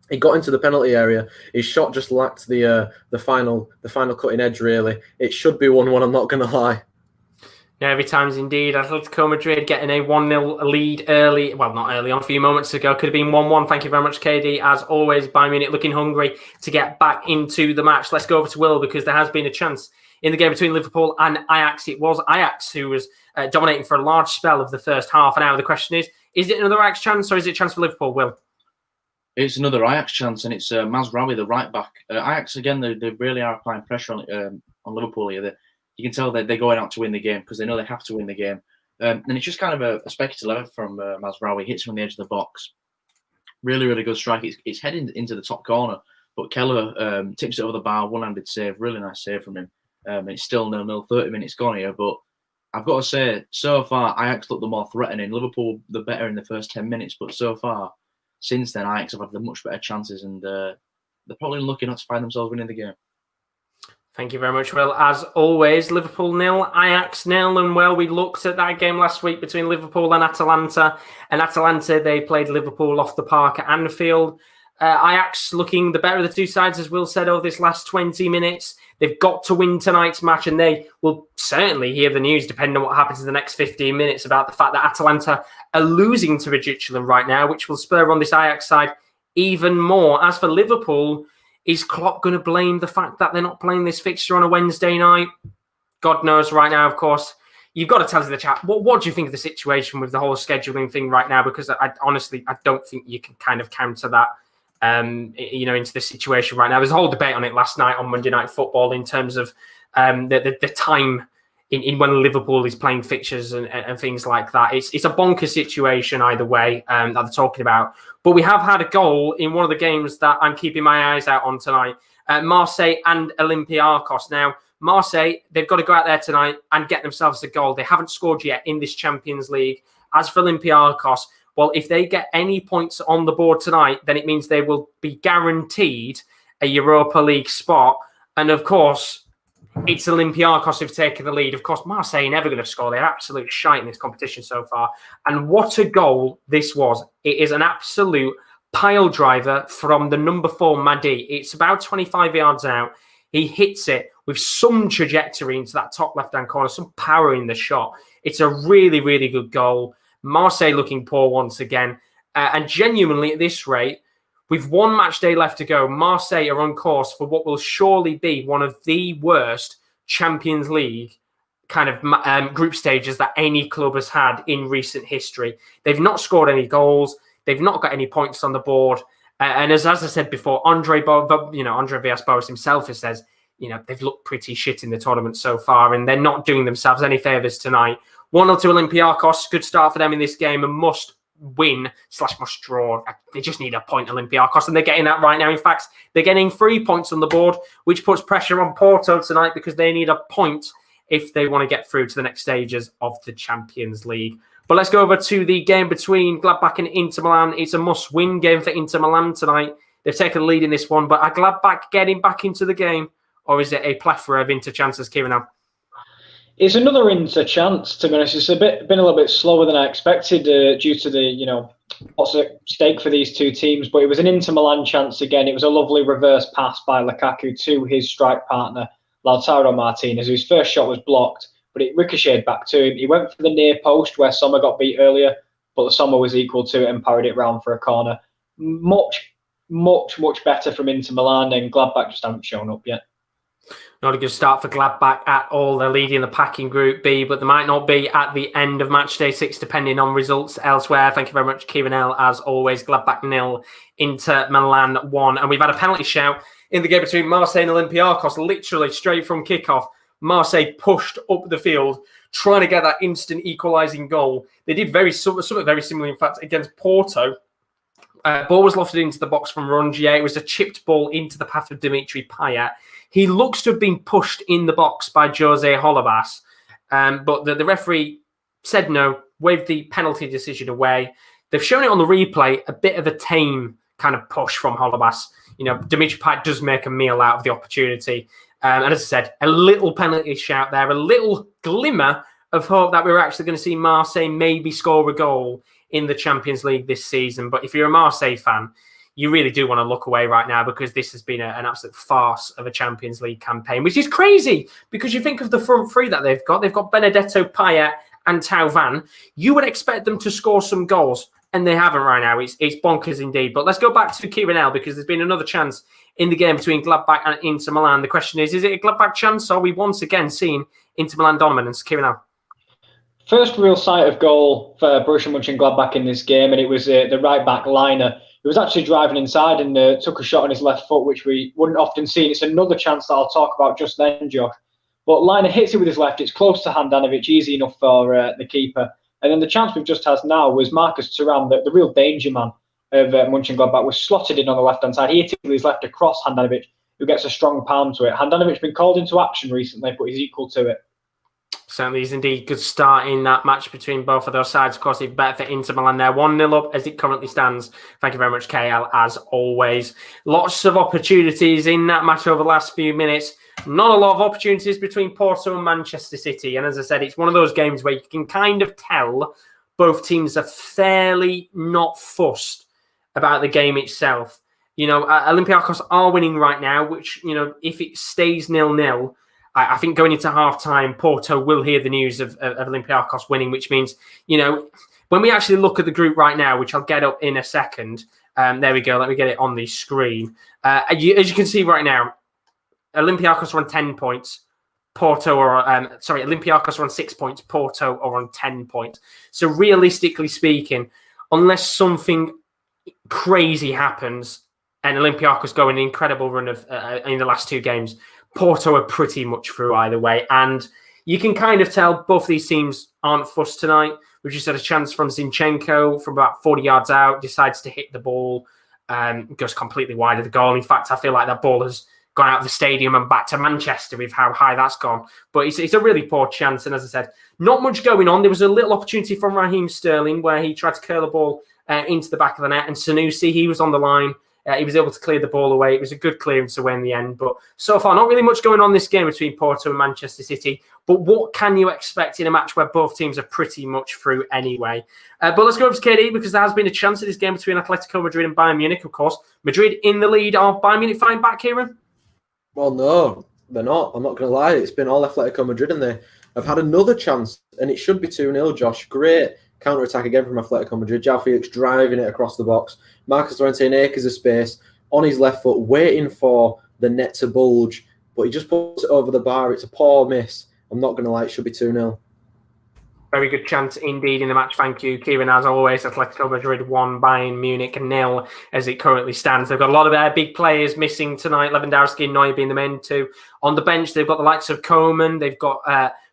He got into the penalty area. His shot just lacked the final cutting edge, really. It should be 1-1, I'm not going to lie. Every time's indeed. Atletico Madrid getting a 1-0 lead early. Well, not early on, a few moments ago. Could have been 1-1. Thank you very much, KD. As always, Bayern Munich looking hungry to get back into the match. Let's go over to Will because there has been a chance in the game between Liverpool and Ajax. It was Ajax who was dominating for a large spell of the first half. And now the question is it another Ajax chance or is it a chance for Liverpool, Will? It's another Ajax chance, and it's Mazraoui, the right back. Ajax, again, they really are applying pressure on Liverpool here. You can tell that they're going out to win the game because they know they have to win the game. And it's just kind of a spectacle effort from Mazraoui. Hits him on the edge of the box. Really, really good strike. It's heading into the top corner, but Keller tips it over the bar. One-handed save. Really nice save from him. It's still 0-0, 30 minutes gone here. But I've got to say, so far, Ajax looked the more threatening. Liverpool, the better in the first 10 minutes. But so far, since then, Ajax have had the much better chances. And they're probably lucky not to find themselves winning the game. Thank you very much, Will. As always, Liverpool 0, Ajax 0. And well, we looked at that game last week between Liverpool and Atalanta. And Atalanta, they played Liverpool off the park at Anfield. Ajax looking the better of the 2 sides, as Will said, over this last 20 minutes. They've got to win tonight's match, and they will certainly hear the news, depending on what happens in the next 15 minutes, about the fact that Atalanta are losing to Watchalongs right now, which will spur on this Ajax side even more. As for Liverpool, is Klopp going to blame the fact that they're not playing this fixture on a Wednesday night? God knows right now, of course. You've got to tell us in the chat, what do you think of the situation with the whole scheduling thing right now? Because honestly, I don't think you can kind of counter that, into the situation right now. There's a whole debate on it last night on Monday Night Football in terms of the time in when Liverpool is playing fixtures and things like that. It's a bonkers situation either way that they're talking about. But we have had a goal in one of the games that I'm keeping my eyes out on tonight. Marseille and Olympiacos. Now, Marseille, they've got to go out there tonight and get themselves a goal. They haven't scored yet in this Champions League. As for Olympiacos, well, if they get any points on the board tonight, then it means they will be guaranteed a Europa League spot. And of course, it's Olympiacos who've taken the lead. Of course, Marseille are never going to score. They're absolute shite in this competition so far. And what a goal this was. It is an absolute pile driver from the number 4, Madi. It's about 25 yards out. He hits it with some trajectory into that top left-hand corner, some power in the shot. It's a really, really good goal. Marseille looking poor once again. And genuinely, at this rate, with one match day left to go, Marseille are on course for what will surely be one of the worst Champions League kind of group stages that any club has had in recent history. They've not scored any goals. They've not got any points on the board. And as I said before, Andre Villas-Boas himself has said, they've looked pretty shit in the tournament so far, and they're not doing themselves any favours tonight. 1-0 to Olympiacos, good start for them in this game, and must win / must draw. They just need a point, Olympiacos, and they're getting that right now. In fact, they're getting 3 points on the board, which puts pressure on Porto tonight because they need a point if they want to get through to the next stages of the Champions League. But let's go over to the game between Gladbach and Inter Milan. It's a must-win game for Inter Milan tonight. They've taken the lead in this one, but are Gladbach getting back into the game, or is it a plethora of Inter chances, Kieran? It's another Inter chance, to be honest. It's been a little bit slower than I expected due to the, what's at stake for these two teams. But it was an Inter Milan chance again. It was a lovely reverse pass by Lukaku to his strike partner, Lautaro Martinez, whose first shot was blocked, but it ricocheted back to him. He went for the near post where Sommer got beat earlier, but Sommer was equal to it and parried it round for a corner. Much better from Inter Milan, and Gladbach just haven't shown up yet. Not a good start for Gladbach at all. They're leading the pack in Group B, but they might not be at the end of match day 6, depending on results elsewhere. Thank you very much, Kieran L. As always, Gladbach 0, Inter Milan 1. And we've had a penalty shout in the game between Marseille and Olympiacos, literally straight from kickoff. Marseille pushed up the field, trying to get that instant equalising goal. They did something very similar, in fact, against Porto. Ball was lofted into the box from Rongier. It was a chipped ball into the path of Dimitri Payet. He looks to have been pushed in the box by Jose Holebas, but the referee said no, waved the penalty decision away. They've shown it on the replay, a bit of a tame kind of push from Holebas. Dimitri Payet does make a meal out of the opportunity. And as I said, a little penalty shout there, a little glimmer of hope that we were actually going to see Marseille maybe score a goal in the Champions League this season. But if you're a Marseille fan, you really do want to look away right now because this has been an absolute farce of a Champions League campaign, which is crazy because you think of the front three that they've got. They've got Benedetto, Payet and Thauvin. You would expect them to score some goals, and they haven't right now. It's bonkers indeed. But let's go back to Kieran L because there's been another chance in the game between Gladbach and Inter Milan. The question is it a Gladbach chance, or are we once again seeing Inter Milan dominance? Kieran L. First real sight of goal for Borussia Mönchengladbach in this game, and it was the right-back Liner. He was actually driving inside and took a shot on his left foot, which we wouldn't often see. It's another chance that I'll talk about just then, Josh. But Liner hits it with his left. It's close to Handanovic, easy enough for the keeper. And then the chance we've just had now was Marcus Thuram, the real danger man of Mönchengladbach, was slotted in on the left-hand side. He hit it with his left across Handanovic, who gets a strong palm to it. Handanovic's been called into action recently, but he's equal to it. Certainly is indeed good start in that match between both of those sides. Of course, it's better for Inter Milan there. 1-0 up as it currently stands. Thank you very much, KL, as always. Lots of opportunities in that match over the last few minutes. Not a lot of opportunities between Porto and Manchester City. And as I said, it's one of those games where you can kind of tell both teams are fairly not fussed about the game itself. Olympiacos are winning right now, which, if it stays 0-0, I think going into half-time, Porto will hear the news of Olympiacos winning, which means, when we actually look at the group right now, which I'll get up in a second, there we go, let me get it on the screen. As you can see right now, Olympiacos are on 10 points. Olympiacos are on 6 points. Porto are on 10 points. So realistically speaking, unless something crazy happens and Olympiacos go an incredible run of in the last two games, Porto are pretty much through either way. And, you can kind of tell both these teams aren't fussed tonight. We've just had a chance from Zinchenko from about 40 yards out, decides to hit the ball, goes completely wide of the goal. In fact, I feel like that ball has gone out of the stadium and back to Manchester with how high that's gone. But it's a really poor chance. And as I said, not much going on. There was a little opportunity from Raheem Sterling where he tried to curl the ball into the back of the net. And Sanusi, he was on the line. He was able to clear the ball away. It was a good clearance away in the end. But so far, not really much going on this game between Porto and Manchester City. But what can you expect in a match where both teams are pretty much through anyway? But let's go over to KD, because there has been a chance of this game between Atletico Madrid and Bayern Munich, of course. Madrid in the lead. Are Bayern Munich fighting back, Kieran? Well, no, they're not. I'm not going to lie. It's been all Atletico Madrid, and they have had another chance, and it should be 2-0, Josh. Great counter-attack again from Atletico Madrid. João Felix driving it across the box. Marcus Llorente in acres of space on his left foot, waiting for the net to bulge, but he just puts it over the bar. It's a poor miss. I'm not going to lie. It should be 2-0. Very good chance indeed in the match. Thank you, Kieran. As always, Atletico Madrid 1, Bayern Munich 0 as it currently stands. They've got a lot of big players missing tonight. Lewandowski and Neuer being the main two. On the bench, they've got the likes of Koeman. They've got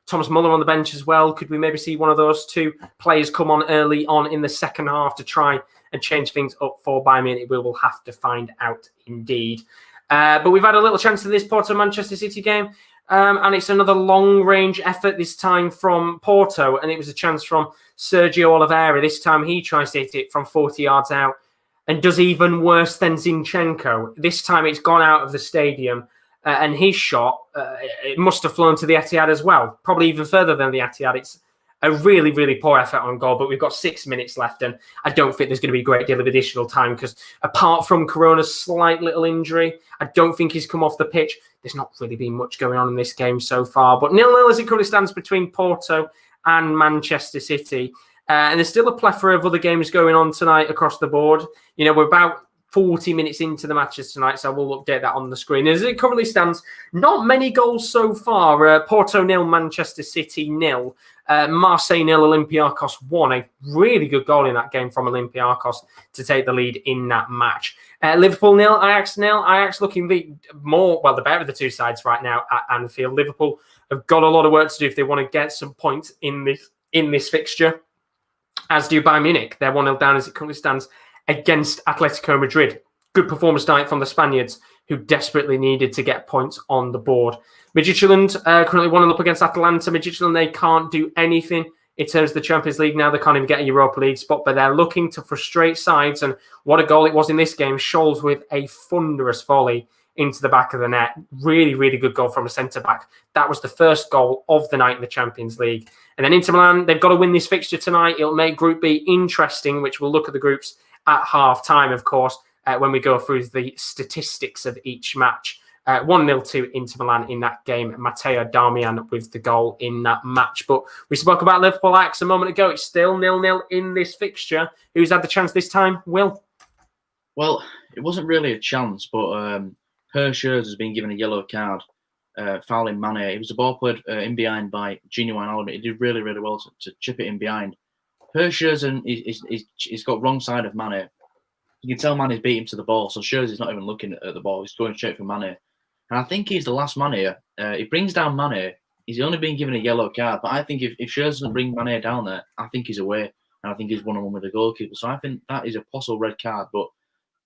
Thomas Muller on the bench as well. Could we maybe see one of those two players come on early on in the second half to try and change things up for Bayern Munich? We will have to find out indeed. But we've had a little chance of this Porto-Manchester City game. And it's another long-range effort, this time from Porto. And it was a chance from Sergio Oliveira. This time he tries to hit it from 40 yards out and does even worse than Zinchenko. This time it's gone out of the stadium. And his shot, it must have flown to the Etihad as well. Probably even further than the Etihad. It's a really, really poor effort on goal. But we've got 6 minutes left. And I don't think there's going to be a great deal of additional time. Because apart from Corona's slight little injury, I don't think he's come off the pitch. There's not really been much going on in this game so far. But 0-0 as it currently stands between Porto and Manchester City. And there's still a plethora of other games going on tonight across the board. You know, we're about 40 minutes into the matches tonight, so we'll update that on the screen. As it currently stands, not many goals so far. Porto 0, Manchester City 0. Marseille 0, Olympiacos 1. A really good goal in that game from Olympiacos to take the lead in that match. Liverpool 0, Ajax 0. Ajax looking the better of the two sides right now at Anfield. Liverpool have got a lot of work to do if they want to get some points in this fixture, as do Bayern Munich. They're 1-0 down as it currently stands against Atletico Madrid. Good performance tonight from the Spaniards, who desperately needed to get points on the board. Midtjylland currently 1-0 up against Atalanta. Midtjylland, they can't do anything in terms of the Champions League now. They can't even get a Europa League spot, but they're looking to frustrate sides. And what a goal it was in this game. Scholes with a thunderous volley into the back of the net. Really, really good goal from a centre-back. That was the first goal of the night in the Champions League. And then Inter Milan, they've got to win this fixture tonight. It'll make Group B interesting, which we'll look at the groups at half-time, of course, when we go through the statistics of each match. 1-0 to Inter Milan in that game. Matteo Darmian with the goal in that match. But we spoke about Liverpool Ajax a moment ago. It's still 0-0 in this fixture. Who's had the chance this time? Will? Well, it wasn't really a chance, but Per Scherz has been given a yellow card, fouling Mane. It was a ball played in behind by Gini Wijnaldum. He did really, really well to chip it in behind. Per Scherz he's got wrong side of Mane. You can tell Mane's beat him to the ball, so Scherz is not even looking at the ball. He's going straight for Mane. And I think he's the last man here. He brings down Mane. He's only been given a yellow card, but I think if Scherz doesn't bring Mane down there, I think he's away. And I think he's 1-on-1 with the goalkeeper. So I think that is a possible red card, but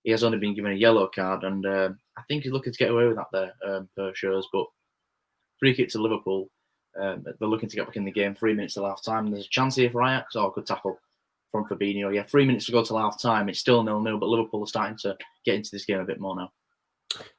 he has only been given a yellow card. And I think he's looking to get away with that there, Per Scherz. But free kick to Liverpool. They're looking to get back in the game. 3 minutes till half-time. There's a chance here for Ajax. Oh, good tackle from Fabinho. Yeah, 3 minutes to go till half-time. It's still 0-0, but Liverpool are starting to get into this game a bit more now.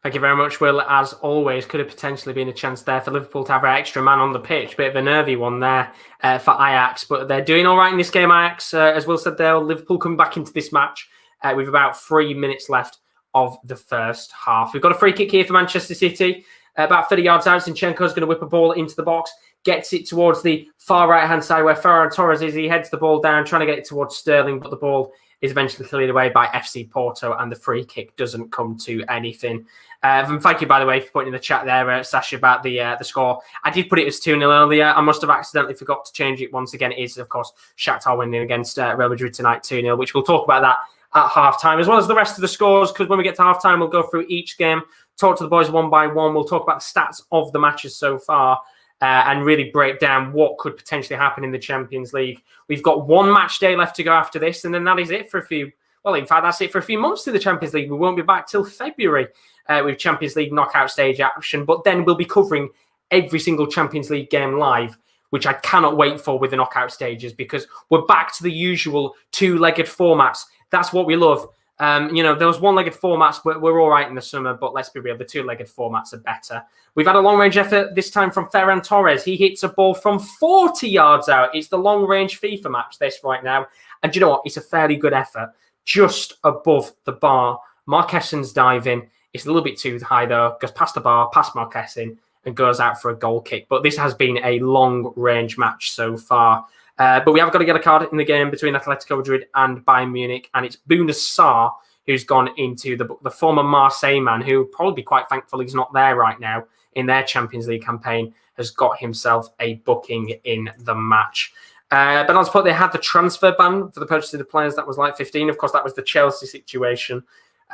Thank you very much, Will. As always, could have potentially been a chance there for Liverpool to have an extra man on the pitch. Bit of a nervy one there for Ajax, but they're doing all right in this game, Ajax. As Will said there, Liverpool coming back into this match with about 3 minutes left of the first half. We've got a free kick here for Manchester City. About 30 yards out, Zinchenko's going to whip a ball into the box, gets it towards the far right-hand side where Ferran Torres is. He heads the ball down, trying to get it towards Sterling, but the ball is eventually cleared away by FC Porto, and the free kick doesn't come to anything. And thank you, by the way, for putting in the chat there, Sasha, about the score. I did put it as 2-0 earlier. I must have accidentally forgot to change it once again. It is, of course, Shakhtar winning against Real Madrid tonight, 2-0, which we'll talk about that at half-time, as well as the rest of the scores, because when we get to half-time, we'll go through each game, talk to the boys one by one. We'll talk about the stats of the matches so far. and really break down what could potentially happen in the Champions League. We've got one match day left to go after this, and then that is it for a few. Well, in fact, that's it for a few months to the Champions League. We won't be back till February with Champions League knockout stage action, but then we'll be covering every single Champions League game live, which I cannot wait for with the knockout stages, because we're back to the usual two-legged formats. That's what we love. Those one-legged formats, we're all right in the summer, but let's be real, the two-legged formats are better. We've had a long-range effort this time from Ferran Torres. He hits a ball from 40 yards out. It's the long-range FIFA match, this right now. And do you know what? It's a fairly good effort. Just above the bar. Marquesen's diving. It's a little bit too high, though. Goes past the bar, past Marquesen, and goes out for a goal kick. But this has been a long-range match so far. But we have got to get a card in the game between Atletico Madrid and Bayern Munich, and it's Bouna Sarr who's gone into the former Marseille man, who will probably be quite thankful he's not there right now in their Champions League campaign, has got himself a booking in the match. But on spot, they had the transfer ban for the purchase of the players. That was like 15. Of course, that was the Chelsea situation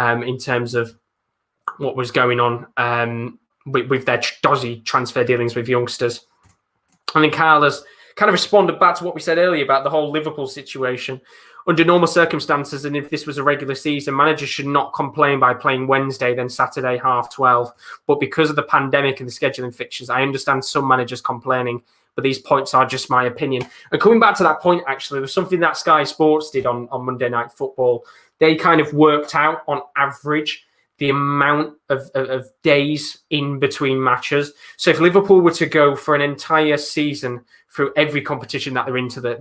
in terms of what was going on with their dodgy transfer dealings with youngsters. And then Carl has kind of responded back to what we said earlier about the whole Liverpool situation. Under normal circumstances, and if this was a regular season, managers should not complain by playing Wednesday, then Saturday, 12:30. But because of the pandemic and the scheduling fixtures, I understand some managers complaining, but these points are just my opinion. And coming back to that point, actually, there was something that Sky Sports did on Monday Night Football. They kind of worked out on average the amount of days in between matches. So if Liverpool were to go for an entire season through every competition that they're into the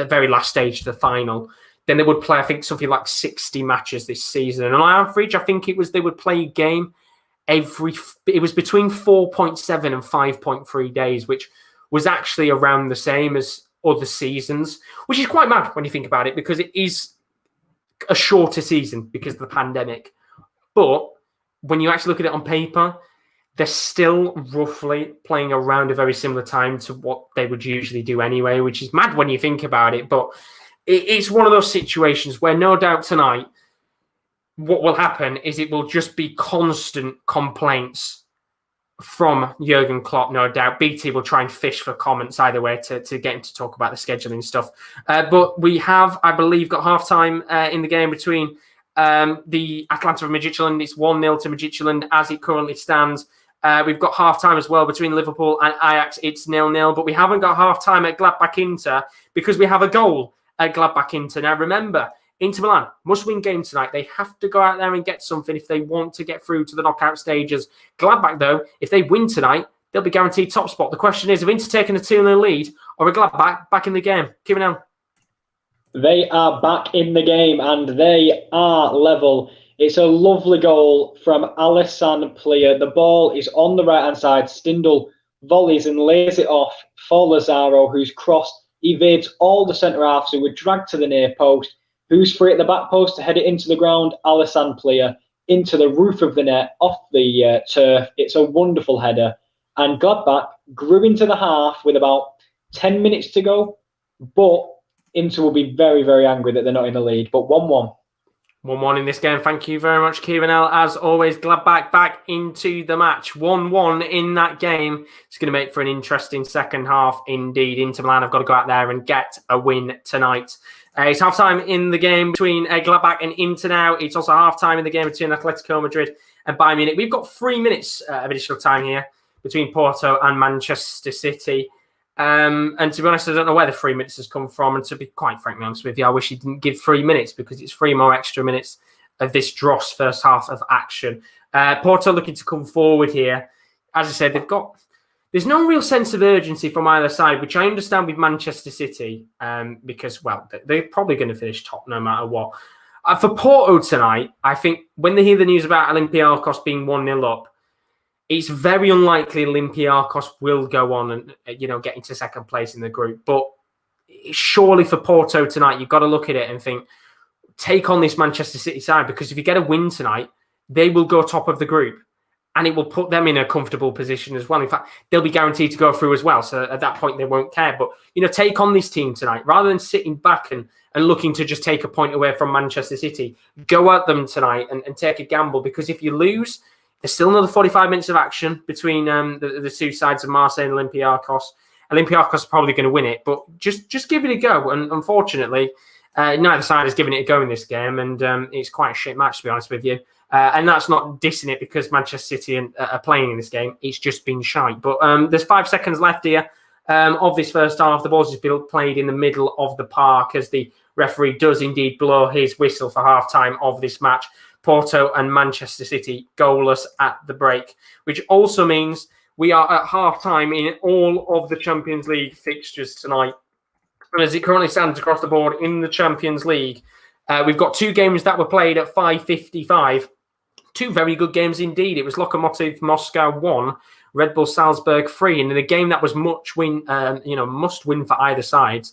very last stage, the final, then they would play, I think, something like 60 matches this season. And on average, I think they would play a game it was between 4.7 and 5.3 days, which was actually around the same as other seasons, which is quite mad when you think about it, because it is a shorter season because of the pandemic. But when you actually look at it on paper, they're still roughly playing around a very similar time to what they would usually do anyway, which is mad when you think about it. But it's one of those situations where no doubt tonight, what will happen is it will just be constant complaints from Jurgen Klopp, no doubt. BT will try and fish for comments either way to get him to talk about the scheduling stuff. But we have, I believe, got half-time in the game between the Atlanta and Midtjylland. It's 1-0 to Midtjylland as it currently stands. We've got half-time as well between Liverpool and Ajax. It's 0-0, but we haven't got half-time at Gladbach-Inter because we have a goal at Gladbach-Inter. Now, remember, Inter Milan must-win game tonight. They have to go out there and get something if they want to get through to the knockout stages. Gladbach, though, if they win tonight, they'll be guaranteed top spot. The question is, have Inter taken a 2-0 lead or are Gladbach back in the game? Kieran. They are back in the game and they are level. It's a lovely goal from Alassane Plea. The ball is on the right-hand side. Stindl volleys and lays it off for Lazaro, who's crossed, evades all the centre-halves who were dragged to the near post. Who's free at the back post to head it into the ground? Alassane Plea into the roof of the net, off the turf. It's a wonderful header. And Gladbach grew into the half with about 10 minutes to go. But Inter will be very, very angry that they're not in the lead. But 1-1. 1-1 in this game. Thank you very much, Kieran. As always, Gladbach back into the match. 1-1 in that game. It's going to make for an interesting second half indeed. Inter Milan have got to go out there and get a win tonight. It's half-time in the game between Gladbach and Inter now. It's also half-time in the game between Atletico Madrid and Bayern Munich. We've got 3 minutes of additional time here between Porto and Manchester City. And to be honest, I don't know where the 3 minutes has come from. And to be quite frankly honest with you, I wish he didn't give 3 minutes because it's 3 more extra minutes of this dross first half of action. Porto looking to come forward here. As I said, there's no real sense of urgency from either side, which I understand with Manchester City because, well, they're probably going to finish top no matter what. For Porto tonight, I think when they hear the news about Olympiacos being 1-0 up, it's very unlikely Olympiacos will go on and get into second place in the group. But surely for Porto tonight, you've got to look at it and think, take on this Manchester City side, because if you get a win tonight, they will go top of the group. And it will put them in a comfortable position as well. In fact, they'll be guaranteed to go through as well. So at that point, they won't care. But, take on this team tonight. Rather than sitting back and looking to just take a point away from Manchester City, go at them tonight and take a gamble. Because if you lose, There's still another 45 minutes of action between the two sides of Marseille and Olympiacos. Olympiacos is probably going to win it, but just give it a go. And unfortunately, neither side has given it a go in this game, and it's quite a shit match, to be honest with you. And that's not dissing it because Manchester City are playing in this game. It's just been shite. But there's 5 seconds left here of this first half. The ball's just been played in the middle of the park as the referee does indeed blow his whistle for half-time of this match. Porto and Manchester City goalless at the break, which also means we are at half-time in all of the Champions League fixtures tonight. And as it currently stands across the board in the Champions League, we've got 2 games that were played at 5:55. 2 very good games indeed. It was Lokomotiv Moscow 1, Red Bull Salzburg 3, and in a game that was must win for either side.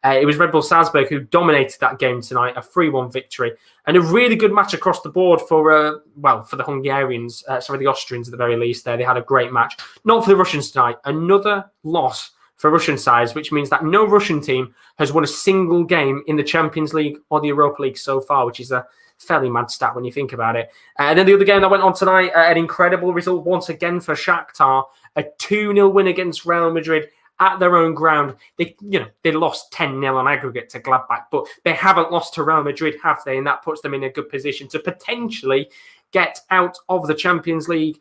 It was Red Bull Salzburg who dominated that game tonight, a 3-1 victory, and a really good match across the board for the Hungarians, the Austrians at the very least. They had a great match. Not for the Russians tonight. Another loss for Russian sides, which means that no Russian team has won a single game in the Champions League or the Europa League so far, which is a fairly mad stat when you think about it. And then the other game that went on tonight, an incredible result once again for Shakhtar, a 2-0 win against Real Madrid at their own ground. They lost 10-0 on aggregate to Gladbach, but they haven't lost to Real Madrid, have they? And that puts them in a good position to potentially get out of the Champions League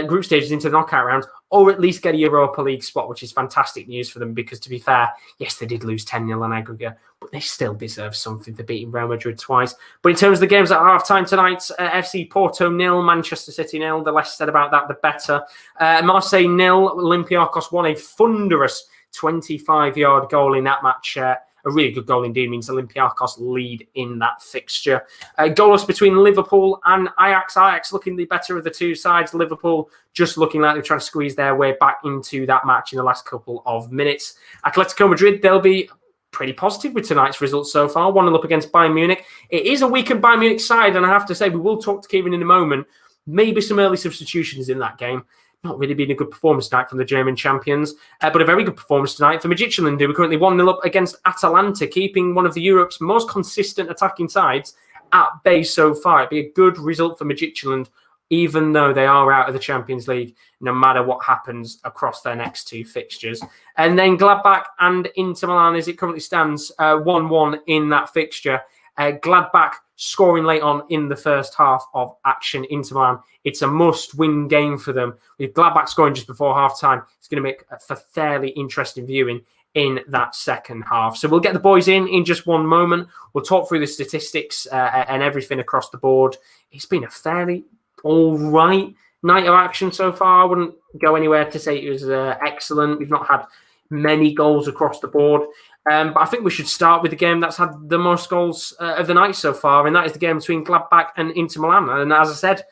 group stages into the knockout rounds, or at least get a Europa League spot, which is fantastic news for them because, to be fair, yes, they did lose 10-0 on aggregate, but they still deserve something for beating Real Madrid twice. But in terms of the games at half-time tonight, FC Porto 0, Manchester City 0. The less said about that, the better. Marseille 0, Olympiacos won a thunderous 25-yard goal in that match. A really good goal indeed means Olympiacos lead in that fixture. Goalless between Liverpool and Ajax. Ajax looking the better of the two sides. Liverpool just looking like they're trying to squeeze their way back into that match in the last couple of minutes. Atletico Madrid, they'll be pretty positive with tonight's results so far. 1-0 up against Bayern Munich. It is a weakened Bayern Munich side, and I have to say, we will talk to Kieren in a moment. Maybe some early substitutions in that game. Not really been a good performance tonight from the German champions, but a very good performance tonight for Midtjylland, who are currently 1-0 up against Atalanta, keeping one of the Europe's most consistent attacking sides at bay so far. It'd be a good result for Midtjylland, even though they are out of the Champions League, no matter what happens across their next 2 fixtures. And then Gladbach and Inter Milan, as it currently stands, 1-1 in that fixture. Gladbach scoring late on in the first half of action. Inter Milan, it's a must-win game for them. With Gladbach scoring just before half-time, it's going to make for fairly interesting viewing in that second half. So we'll get the boys in just one moment. We'll talk through the statistics and everything across the board. It's been a fairly all right night of action so far. I wouldn't go anywhere to say it was excellent. We've not had many goals across the board. But I think we should start with the game that's had the most goals of the night so far, and that is the game between Gladbach and Inter Milan. And as I said,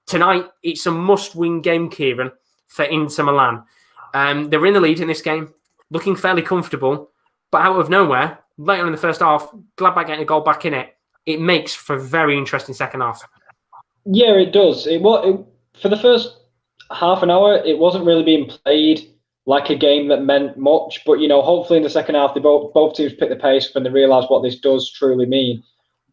tonight it's a must-win game, Kieren, for Inter Milan. They're in the lead in this game, looking fairly comfortable, but out of nowhere, later in the first half, Gladbach getting a goal back in it. It makes for a very interesting second half. Yeah, it does. For the first half an hour, it wasn't really being played like a game that meant much, but hopefully in the second half, they both teams pick the pace when they realise what this does truly mean.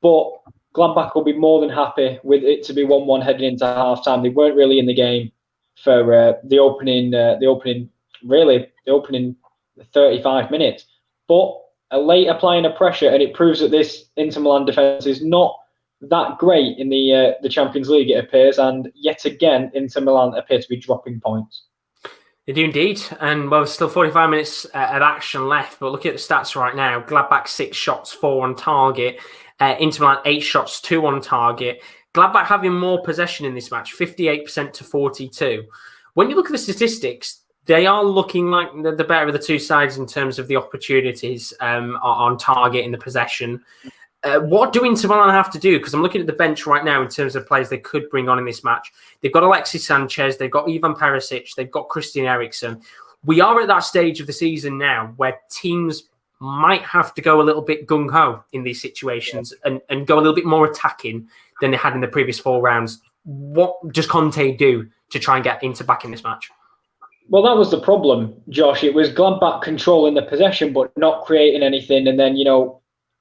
But Gladbach will be more than happy with it to be 1-1 heading into half time. They weren't really in the game for the opening 35 minutes, but a late applying of pressure, and it proves that this Inter Milan defence is not that great in the Champions League, it appears, and yet again Inter Milan appear to be dropping points. They do indeed, and there's still 45 minutes of action left, but look at the stats right now. Gladbach 6 shots, 4 on target. Inter Milan 8 shots, 2 on target. Gladbach having more possession in this match, 58% to 42%. When you look at the statistics, they are looking like the better of the two sides in terms of the opportunities on target in the possession. What do Inter Milan have to do? Because I'm looking at the bench right now in terms of players they could bring on in this match. They've got Alexis Sanchez, they've got Ivan Perisic, they've got Christian Eriksen. We are at that stage of the season now where teams might have to go a little bit gung-ho in these situations and go a little bit more attacking than they had in the previous 4 rounds. What does Conte do to try and get Inter back in this match? Well, that was the problem, Josh. It was Gladbach controlling the possession but not creating anything, and then,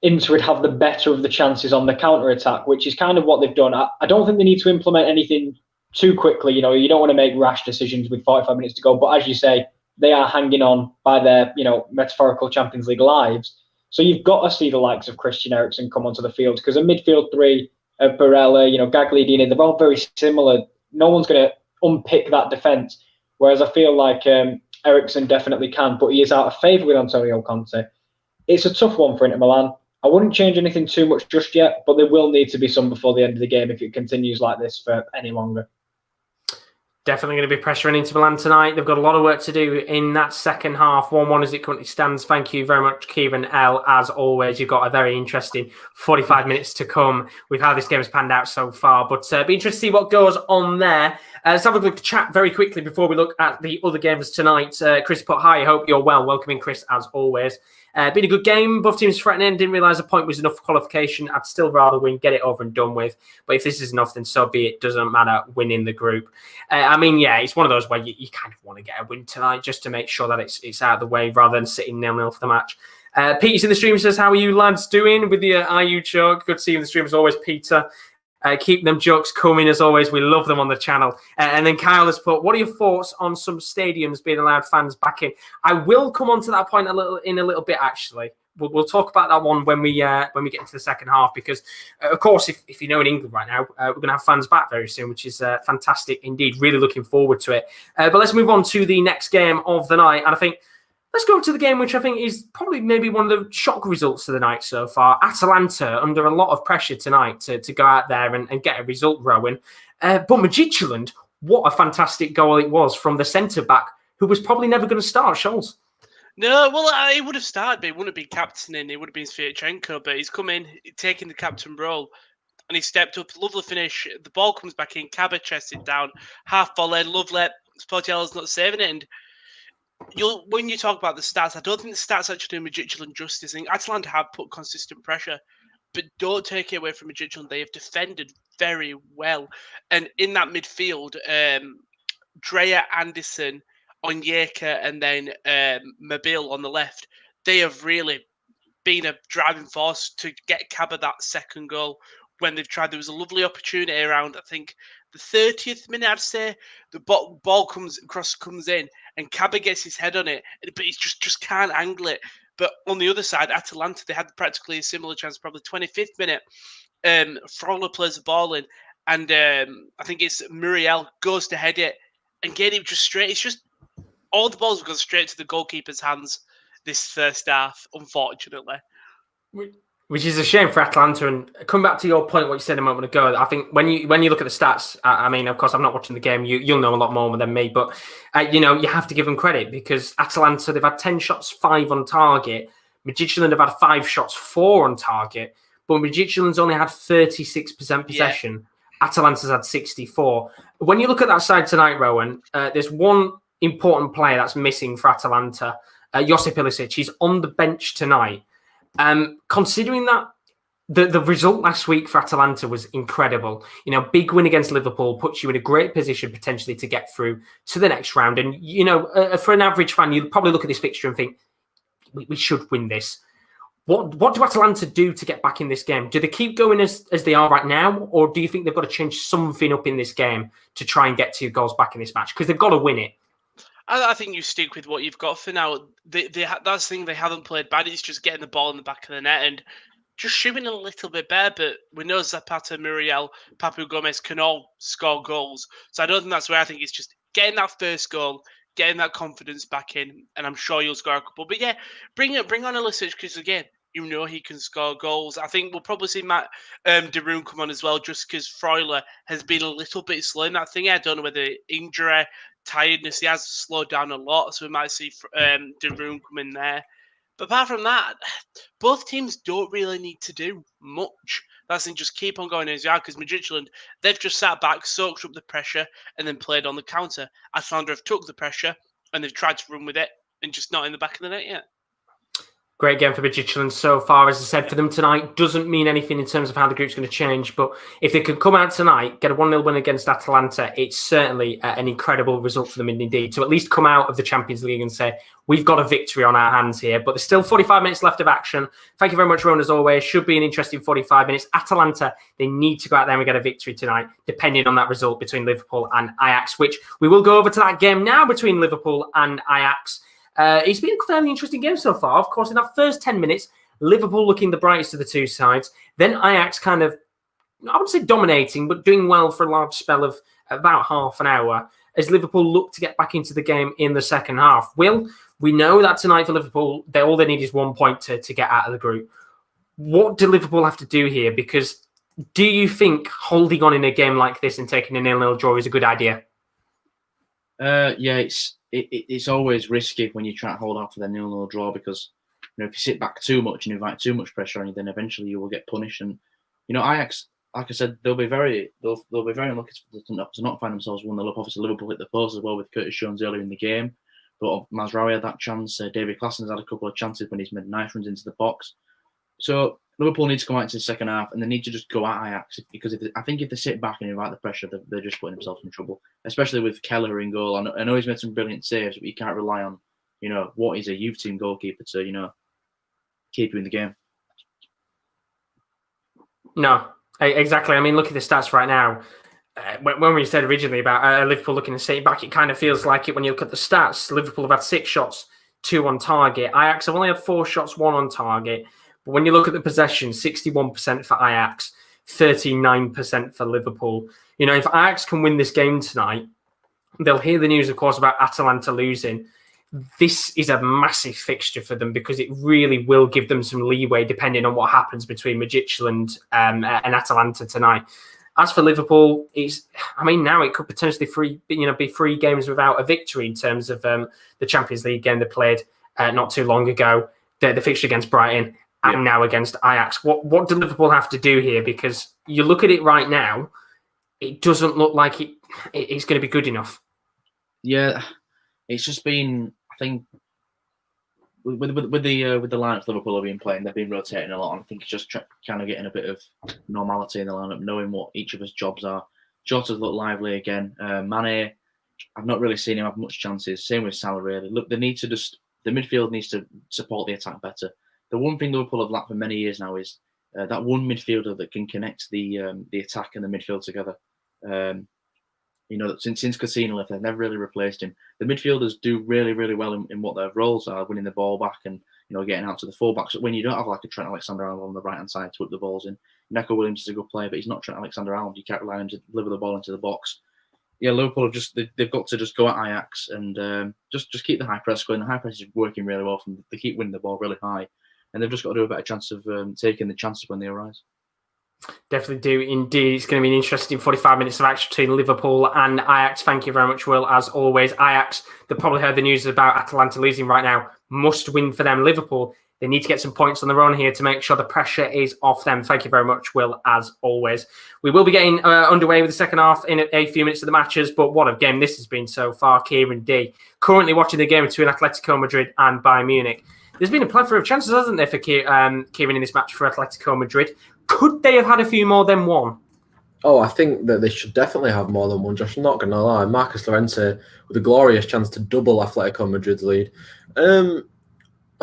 Inter would have the better of the chances on the counter-attack, which is kind of what they've done. I don't think they need to implement anything too quickly. You don't want to make rash decisions with 45 minutes to go. But as you say, they are hanging on by their, metaphorical Champions League lives. So you've got to see the likes of Christian Eriksen come onto the field, because a midfield three of Barella, Gagliardini, they're all very similar. No one's going to unpick that defence. Whereas I feel like Eriksen definitely can, but he is out of favour with Antonio Conte. It's a tough one for Inter Milan. I wouldn't change anything too much just yet, but there will need to be some before the end of the game if it continues like this for any longer. Definitely going to be pressure on Inter Milan tonight. They've got a lot of work to do in that second half. 1-1 as it currently stands. Thank you very much, Kieran L. As always, you've got a very interesting 45 minutes to come with how this game has panned out so far. But be interested to see what goes on there. Let's have a look at the chat very quickly before we look at the other games tonight. Chris put, hi, I hope you're well. Welcoming Chris, as always. Been a good game. Both teams threatening. Didn't realise a point was enough for qualification. I'd still rather win, get it over and done with. But if this is enough, then so be it. Doesn't matter winning the group. It's one of those where you kind of want to get a win tonight just to make sure that it's out of the way rather than sitting 0-0 for the match. Peter's in the stream, says, how are you lads doing with the IU joke? Good to see you in the stream as always, Peter. Keep them jokes coming as always. We love them on the channel. And then Kyle has put, what are your thoughts on some stadiums being allowed fans back in? I will come on to that point in a little bit, actually. We'll talk about that one when we get into the second half, because, of course, if in England right now, we're going to have fans back very soon, which is fantastic indeed. Really looking forward to it. But let's move on to the next game of the night. And I think let's go to the game which I think is probably maybe one of the shock results of the night so far. Atalanta under a lot of pressure tonight to go out there and get a result, Rowan. But Midtjylland, what a fantastic goal it was from the centre-back, who was probably never going to start, Scholes. No, well, he would have started, but he wouldn't have been captaining. It would have been Sviatchenko, but he's come in, taking the captain role, and he stepped up. Lovely finish. The ball comes back in. Cabba chested down. Half volley. Lovely. Sportiello's not saving it. And when you talk about the stats, I don't think the stats actually do Midtjylland justice. I think Atalanta have put consistent pressure, but don't take it away from Midtjylland. They have defended very well. And in that midfield, Dreyer, Anderson, Onyeka, and then Mobile on the left, they have really been a driving force to get Cabba that second goal when they've tried. There was a lovely opportunity around, I think, the 30th minute, I'd say. The ball comes in, and Cabba gets his head on it, but he just can't angle it. But on the other side, Atalanta, they had practically a similar chance, probably 25th minute. Frollo plays the ball in, and I think it's Muriel goes to head it and get it just straight. It's just all the balls have gone straight to the goalkeeper's hands this first half, unfortunately. Which is a shame for Atalanta. And come back to your point, what you said a moment ago, I think when you look at the stats, I mean, of course, I'm not watching the game. You'll know a lot more than me, but you have to give them credit, because Atalanta, they've had 10 shots, 5 on target. Midtjylland have had 5 shots, 4 on target, but Midtjylland's only had 36% possession. Yeah. Atalanta's had 64. When you look at that side tonight, Rowan, there's one important player that's missing for Atalanta. Josip Ilicic, he's on the bench tonight. Considering that the result last week for Atalanta was incredible, big win against Liverpool puts you in a great position potentially to get through to the next round. And, for an average fan, you'd probably look at this fixture and think, we should win this. What do Atalanta do to get back in this game? Do they keep going as they are right now? Or do you think they've got to change something up in this game to try and get 2 goals back in this match? Because they've got to win it. I think you stick with what you've got for now. That's the thing, they haven't played bad. It's just getting the ball in the back of the net and just shooting a little bit better. But we know Zapata, Muriel, Papu Gomez can all score goals. So I don't think that's where. I think it's just getting that first goal, getting that confidence back in, and I'm sure you'll score a couple. But yeah, bring on Ilicic, because again, he can score goals. I think we'll probably see Matt De Roon come on as well, just because Freuler has been a little bit slow in that thing. I don't know whether injury, tiredness, he has slowed down a lot, so we might see De Roon come in there. But apart from that, both teams don't really need to do much. That's in just keep on going as you are, because Midtjylland, they've just sat back, soaked up the pressure, and then played on the counter. Atalanta have took the pressure, and they've tried to run with it, and just not in the back of the net yet. Great game for Watchalongs so far. As I said, for them tonight, doesn't mean anything in terms of how the group's going to change. But if they can come out tonight, get a 1-0 win against Atalanta, it's certainly an incredible result for them indeed. To at least come out of the Champions League and say, we've got a victory on our hands here. But there's still 45 minutes left of action. Thank you very much, Rowan, as always. Should be an interesting 45 minutes. Atalanta, they need to go out there and get a victory tonight, depending on that result between Liverpool and Ajax, which we will go over to that game now between Liverpool and Ajax. It's been a fairly interesting game so far. Of course, in that first 10 minutes, Liverpool looking the brightest of the two sides. Then Ajax kind of, I wouldn't say dominating, but doing well for a large spell of about half an hour as Liverpool look to get back into the game in the second half. Will, we know that tonight for Liverpool, all they need is 1 point to get out of the group. What do Liverpool have to do here? Because do you think holding on in a game like this and taking a 0-0 draw is a good idea? Yeah, it's always risky when you try to hold out for the 0-0 draw because if you sit back too much and invite too much pressure on you, then eventually you will get punished. And Ajax, like I said, they'll be very unlucky to not find themselves 1-0 up. Obviously, Liverpool hit the post as well with Curtis Jones earlier in the game, but Mazraoui had that chance. David Klaassen's had a couple of chances when he's made nice runs into the box. So Liverpool need to come out into the second half and they need to just go at Ajax because I think if they sit back and invite the pressure, they're just putting themselves in trouble, especially with Keller in goal. I know he's made some brilliant saves, but you can't rely on, what is a youth team goalkeeper to, keep you in the game. No, exactly. I mean, look at the stats right now. When we said originally about Liverpool looking to sit back, it kind of feels like it when you look at the stats. Liverpool have had 6 shots, 2 on target. Ajax have only had 4 shots, 1 on target. But when you look at the possession, 61% for Ajax, 39% for Liverpool. If Ajax can win this game tonight, they'll hear the news, of course, about Atalanta losing. This is a massive fixture for them because it really will give them some leeway depending on what happens between Midtjylland and Atalanta tonight. As for Liverpool, now it could potentially be 3 games without a victory in terms of the Champions League game they played not too long ago, the fixture against Brighton. And now against Ajax. What do Liverpool have to do here? Because you look at it right now, it doesn't look like it's going to be good enough. Yeah, it's just been, I think, with the lineups Liverpool have been playing, they've been rotating a lot. And I think it's just kind of getting a bit of normality in the lineup, knowing what each of us jobs are. Jota's looked lively again. Mane, I've not really seen him have much chances. Same with Salah, really. Look, the midfield needs to support the attack better. The one thing Liverpool have lacked for many years now is that one midfielder that can connect the attack and the midfield together. Since Coutinho left, they've never really replaced him. The midfielders do really, really well in what their roles are, winning the ball back and getting out to the fullbacks. So when you don't have like a Trent Alexander-Arnold on the right hand side to whip the balls in, Neco Williams is a good player, but he's not Trent Alexander-Arnold. You can't rely on him to deliver the ball into the box. Yeah, Liverpool have they've got to just go at Ajax and just keep the high press going. The high press is working really well for them. They keep winning the ball really high. And they've just got to do a better chance of taking the chances when they arise. Definitely do indeed. It's going to be an interesting 45 minutes of action between Liverpool and Ajax. Thank you very much, Will. As always, Ajax, they probably heard the news about Atalanta losing right now. Must win for them. Liverpool, they need to get some points on their own here to make sure the pressure is off them. Thank you very much, Will, as always. We will be getting underway with the second half in a few minutes of the matches, but what a game this has been so far. Kieran D, currently watching the game between Atletico Madrid and Bayern Munich. There's been a plethora of chances, hasn't there, for Kieran in this match for Atletico Madrid? Could they have had a few more than one? Oh, I think that they should definitely have more than one, Josh. I'm not going to lie. Marcus Llorente with a glorious chance to double Atletico Madrid's lead. I'm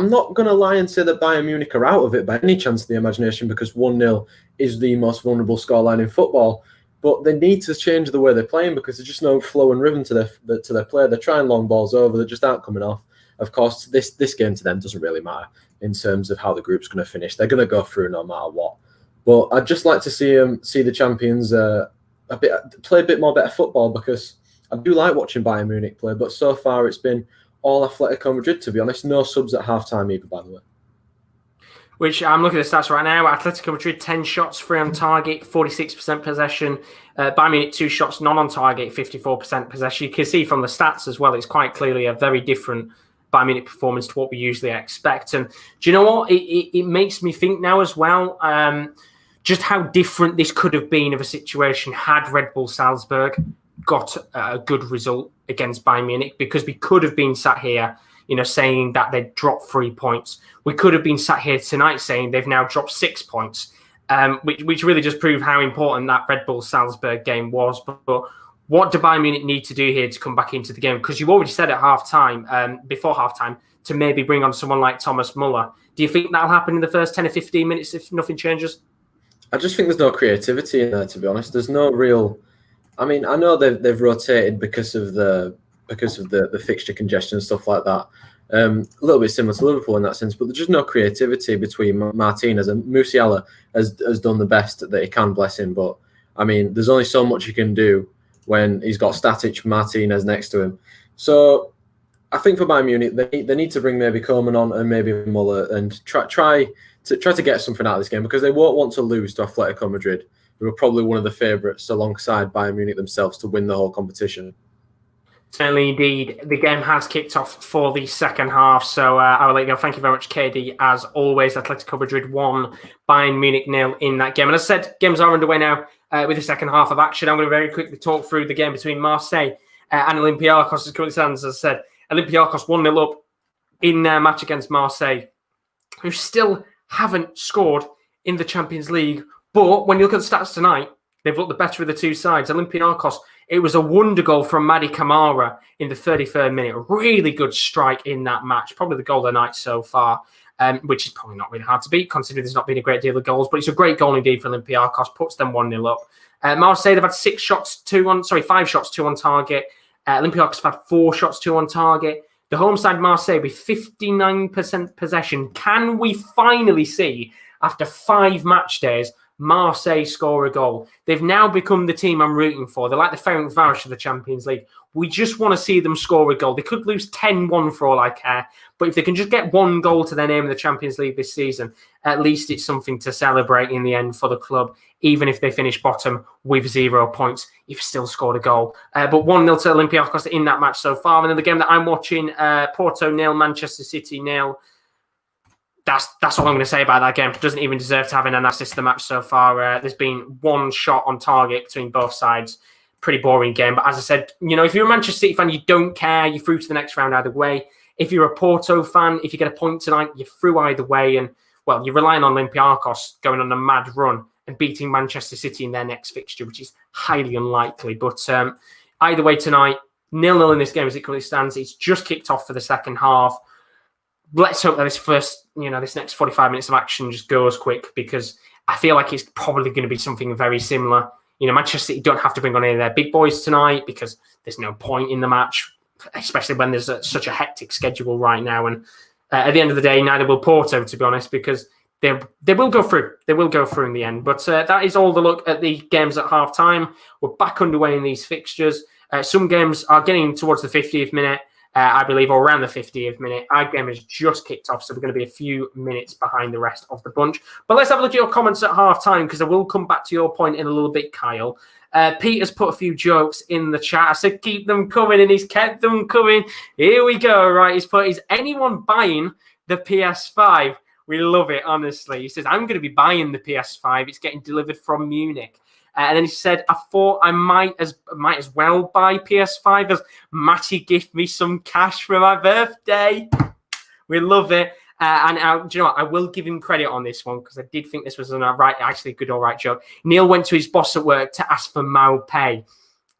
not going to lie and say that Bayern Munich are out of it by any chance of the imagination because 1-0 is the most vulnerable scoreline in football. But they need to change the way they're playing because there's just no flow and rhythm to their play. They're trying long balls over. They just aren't coming off. Of course, this game to them doesn't really matter in terms of how the group's going to finish. They're going to go through no matter what. But I'd just like to see the champions play a bit more better football because I do like watching Bayern Munich play. But so far, it's been all Atletico Madrid, to be honest. No subs at half-time either, by the way. Which I'm looking at the stats right now. Atletico Madrid, 10 shots, 3 on target, 46% possession. Bayern Munich, 2 shots, none on target, 54% possession. You can see from the stats as well, it's quite clearly a very different Bayern Munich performance to what we usually expect. And do you know what? It makes me think now as well, just how different this could have been of a situation had Red Bull Salzburg got a good result against Bayern Munich, because we could have been sat here saying that they dropped 3 points. We could have been sat here tonight saying they've now dropped 6 points, which really just prove how important that Red Bull Salzburg game was. But what do Bayern Munich need to do here to come back into the game? Because you already said at before halftime, to maybe bring on someone like Thomas Muller. Do you think that'll happen in the first 10 or 15 minutes if nothing changes? I just think there's no creativity in there, to be honest. There's no real. I mean, I know they've rotated because of the fixture congestion and stuff like that. A little bit similar to Liverpool in that sense, but there's just no creativity between Martinez and Musiala has done the best that he can, bless him. But I mean, there's only so much you can do when he's got Static Martinez next to him. So I think for Bayern Munich, they need to bring maybe Coleman on and maybe Muller and try to get something out of this game, because they won't want to lose to Atletico Madrid, who are probably one of the favourites alongside Bayern Munich themselves to win the whole competition. Certainly, indeed. The game has kicked off for the second half, so I will let you go. Thank you very much, KD. As always, Atletico Madrid 1, Bayern Munich 0 in that game. And as I said, games are underway now with the second half of action. I'm going to very quickly talk through the game between Marseille and Olympiacos. As currently stands, as I said, Olympiacos 1-0 up in their match against Marseille, who still haven't scored in the Champions League. But when you look at the stats tonight, they've looked the better of the two sides. Olympiacos, it was a wonder goal from Mady Camara in the 33rd minute. A really good strike in that match. Probably the goal of the night so far, which is probably not really hard to beat, considering there's not been a great deal of goals. But it's a great goal indeed for Olympiacos. Puts them 1-0 up. Marseille, they've had 5 shots, 2 on target. Olympiacos have had 4 shots, 2 on target. The home side, Marseille, with 59% possession. Can we finally see, after 5 match days, Marseille score a goal? They've now become the team I'm rooting for. They're like the Ferencváros of the Champions League. We just want to see them score a goal. They could lose 10-1 for all I care, but if they can just get 1 goal to their name in the Champions League this season, at least it's something to celebrate in the end for the club. Even if they finish bottom with 0 points, you've still scored a goal. But 1-0 to Olympiacos in that match so far. And then the game that I'm watching, Porto 0, Manchester City 0. That's all I'm going to say about that game. It doesn't even deserve to have an analysis of the match so far. There's been 1 shot on target between both sides. Pretty boring game. But as I said, if you're a Manchester City fan, you don't care. You're through to the next round either way. If you're a Porto fan, if you get a point tonight, you're through either way. And, well, you're relying on Olympiacos going on a mad run and beating Manchester City in their next fixture, which is highly unlikely. But either way tonight, 0-0 in this game as it currently stands. It's just kicked off for the second half. Let's hope that this next 45 minutes of action just goes quick, because I feel like it's probably going to be something very similar. Manchester City don't have to bring on any of their big boys tonight because there's no point in the match, especially when there's such a hectic schedule right now. And at the end of the day, neither will Porto, to be honest, because they will go through. They will go through in the end. But that is all the look at the games at half-time. We're back underway in these fixtures. Some games are getting towards the 50th minute. I believe, or around the 50th minute. Our game has just kicked off, so we're going to be a few minutes behind the rest of the bunch. But let's have a look at your comments at half-time, because I will come back to your point in a little bit, Kyle. Peter's put a few jokes in the chat. I said, keep them coming, and he's kept them coming. Here we go, right? He's put, is anyone buying the PS5? We love it, honestly. He says, I'm going to be buying the PS5. It's getting delivered from Munich. And then he said, I thought I might as well buy PS5 as Matty gift me some cash for my birthday. We love it. And do you know what? I will give him credit on this one, because I did think this was a good all right joke. Neil went to his boss at work to ask for Mau pay.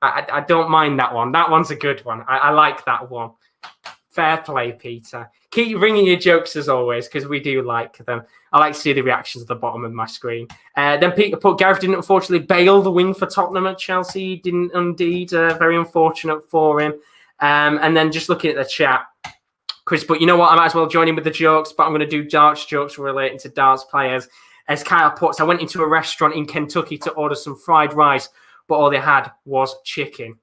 I don't mind that one. That one's a good one. I like that one. Fair play, Peter. Keep ringing your jokes as always, because we do like them. I like to see the reactions at the bottom of my screen. Then Peter put, Gareth didn't unfortunately bail the wing for Tottenham at Chelsea. He didn't indeed. Very unfortunate for him. And then just looking at the chat, Chris, but you know what? I might as well join in with the jokes, but I'm going to do darts jokes relating to darts players. As Kyle puts, I went into a restaurant in Kentucky to order some fried rice, but all they had was chicken.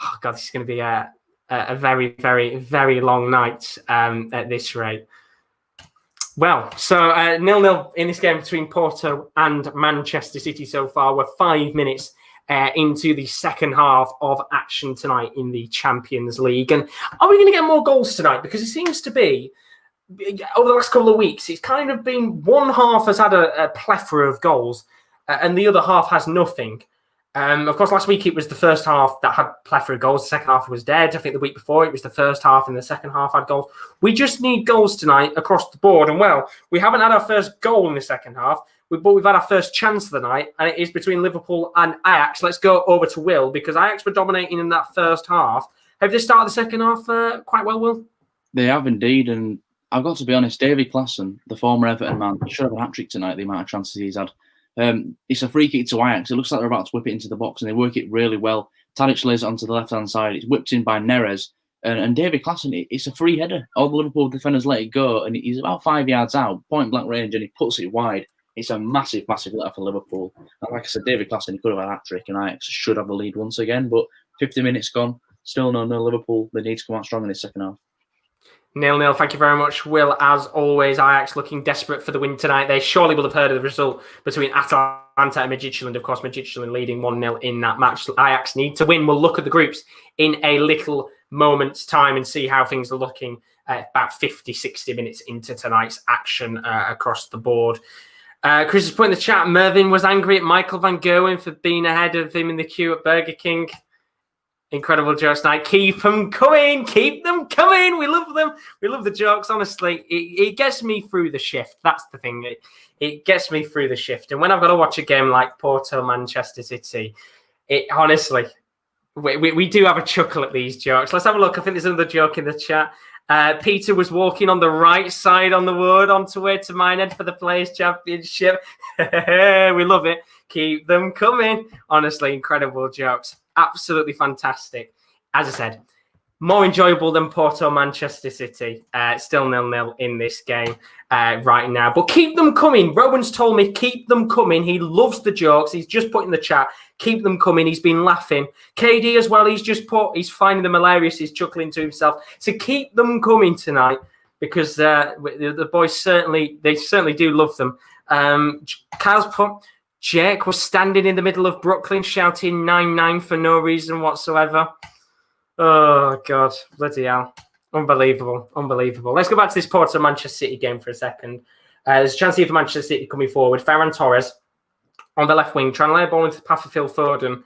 Oh, God, this is going to be a very, very, very long night at this rate. Well, so 0-0 in this game between Porto and Manchester City so far. We're 5 minutes into the second half of action tonight in the Champions League. And are we going to get more goals tonight? Because it seems to be, over the last couple of weeks, it's kind of been one half has had a plethora of goals and the other half has nothing. Of course, last week it was the first half that had plethora of goals. The second half was dead. I think the week before it was the first half and the second half had goals. We just need goals tonight across the board. And well, we haven't had our first goal in the second half, but we've had our first chance of the night, and it is between Liverpool and Ajax. Let's go over to Will, because Ajax were dominating in that first half. Have they started the second half quite well, Will? They have indeed, and I've got to be honest, Davy Klaassen, the former Everton man, should have a hat-trick tonight, the amount of chances he's had. It's a free kick to Ajax. It looks like they're about to whip it into the box, and they work it really well. Tadic lays it onto the left-hand side. It's whipped in by Neres. And Davy Klaassen, it's a free header. All the Liverpool defenders let it go, and he's about 5 yards out, point-blank range, and he puts it wide. It's a massive, massive letter for Liverpool. And like I said, Davy Klaassen, he could have had a hat-trick, and Ajax should have the lead once again. But 50 minutes gone, still no Liverpool. They need to come out strong in the second half. 0-0. Thank you very much, Will. As always, Ajax looking desperate for the win tonight. They surely will have heard of the result between Atalanta and Midtjylland. Of course, Midtjylland leading 1-0 in that match. Ajax need to win. We'll look at the groups in a little moment's time and see how things are looking about 50, 60 minutes into tonight's action across the board. Chris has put in the chat, Mervyn was angry at Michael van Gerwen for being ahead of him in the queue at Burger King. Incredible jokes tonight. Keep them coming. Keep them coming. We love them. We love the jokes. Honestly, it gets me through the shift. That's the thing. It gets me through the shift. And when I've got to watch a game like Porto, Manchester City, it honestly, we do have a chuckle at these jokes. Let's have a look. I think there's another joke in the chat. Peter was walking on the right side on the road onto way to Minehead for the Players' Championship. We love it. Keep them coming. Honestly, incredible jokes. Absolutely fantastic. As I said, more enjoyable than Porto Manchester City. Still 0-0 in this game right now. But keep them coming. Rowan's told me keep them coming. He loves the jokes. He's just put in the chat. Keep them coming. He's been laughing. KD as well. He's finding them hilarious. He's chuckling to himself. So keep them coming tonight, because the boys certainly do love them. Kyle's put, Jake was standing in the middle of Brooklyn shouting 9-9 for no reason whatsoever. Oh, God. Bloody hell. Unbelievable. Let's go back to this Porto Manchester City game for a second. There's a chance here for Manchester City coming forward. Ferran Torres on the left wing, trying to lay a ball into the path of Phil Foden.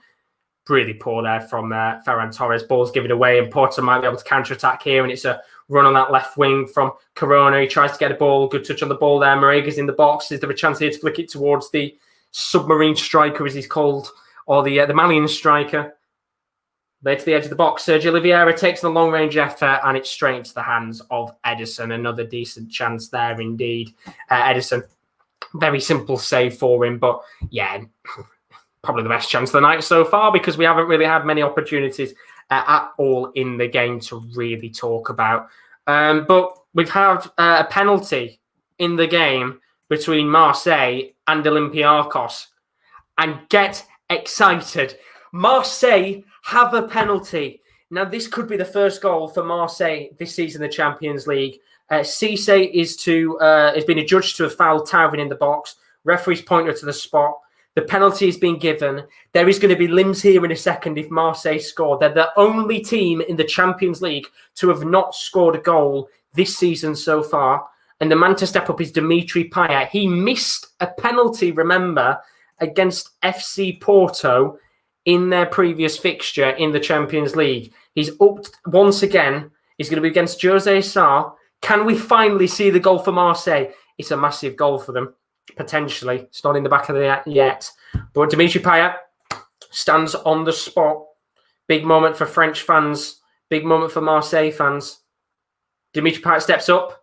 Really poor there from Ferran Torres. Ball's given away, and Porto might be able to counter-attack here, and it's a run on that left wing from Corona. He tries to get a ball. Good touch on the ball there. Maraga's in the box. Is there a chance here to flick it towards the submarine striker, as he's called, or the Malian striker? There to the edge of the box. Sergio Oliveira takes the long-range effort, and it's straight into the hands of Ederson. Another decent chance there indeed. Ederson, very simple save for him, but yeah, probably the best chance of the night so far, because we haven't really had many opportunities at all in the game to really talk about. But we've had a penalty in the game between Marseille and Olympiacos. And get excited. Marseille have a penalty. Now, this could be the first goal for Marseille this season in the Champions League. Cisse has been adjudged to have fouled Tauvin in the box. Referee's pointed to the spot. The penalty has been given. There is going to be limbs here in a second if Marseille score. They're the only team in the Champions League to have not scored a goal this season so far. And the man to step up is Dimitri Payet. He missed a penalty, remember, against FC Porto in their previous fixture in the Champions League. He's up once again. He's going to be against Jose Sarr. Can we finally see the goal for Marseille? It's a massive goal for them, potentially. It's not in the back of the net yet. But Dimitri Payet stands on the spot. Big moment for French fans. Big moment for Marseille fans. Dimitri Payet steps up.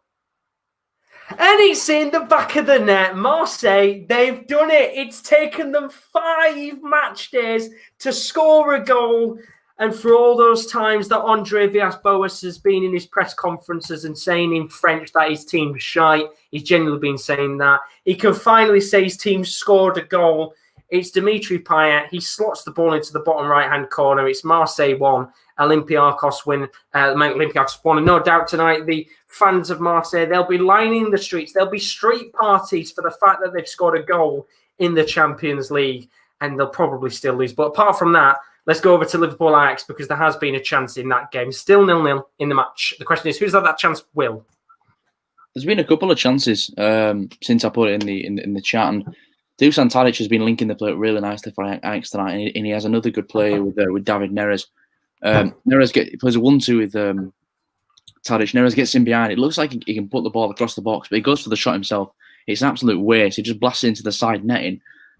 And it's in the back of the net. Marseille, they've done it. It's taken them 5 match days to score a goal. And for all those times that Andre Villas-Boas has been in his press conferences and saying in French that his team's shite, he's genuinely been saying that. He can finally say his team scored a goal. It's Dimitri Payet. He slots the ball into the bottom right-hand corner. It's Marseille 1, Olympiacos win. Olympiacos won. And no doubt tonight, the fans of Marseille, they'll be lining the streets. There'll be street parties for the fact that they've scored a goal in the Champions League, and they'll probably still lose. But apart from that, let's go over to Liverpool Ajax, because there has been a chance in that game. Still 0-0 in the match. The question is, who's had that chance? Will? There's been a couple of chances since I put it in the chat, and Dusan Tadic has been linking the play really nicely for Ajax tonight, and he has another good play with David Neres. Neres plays a 1-2 with Tadic. Neres gets in behind. It looks like he can put the ball across the box, but he goes for the shot himself. It's an absolute waste. He just blasts it into the side netting.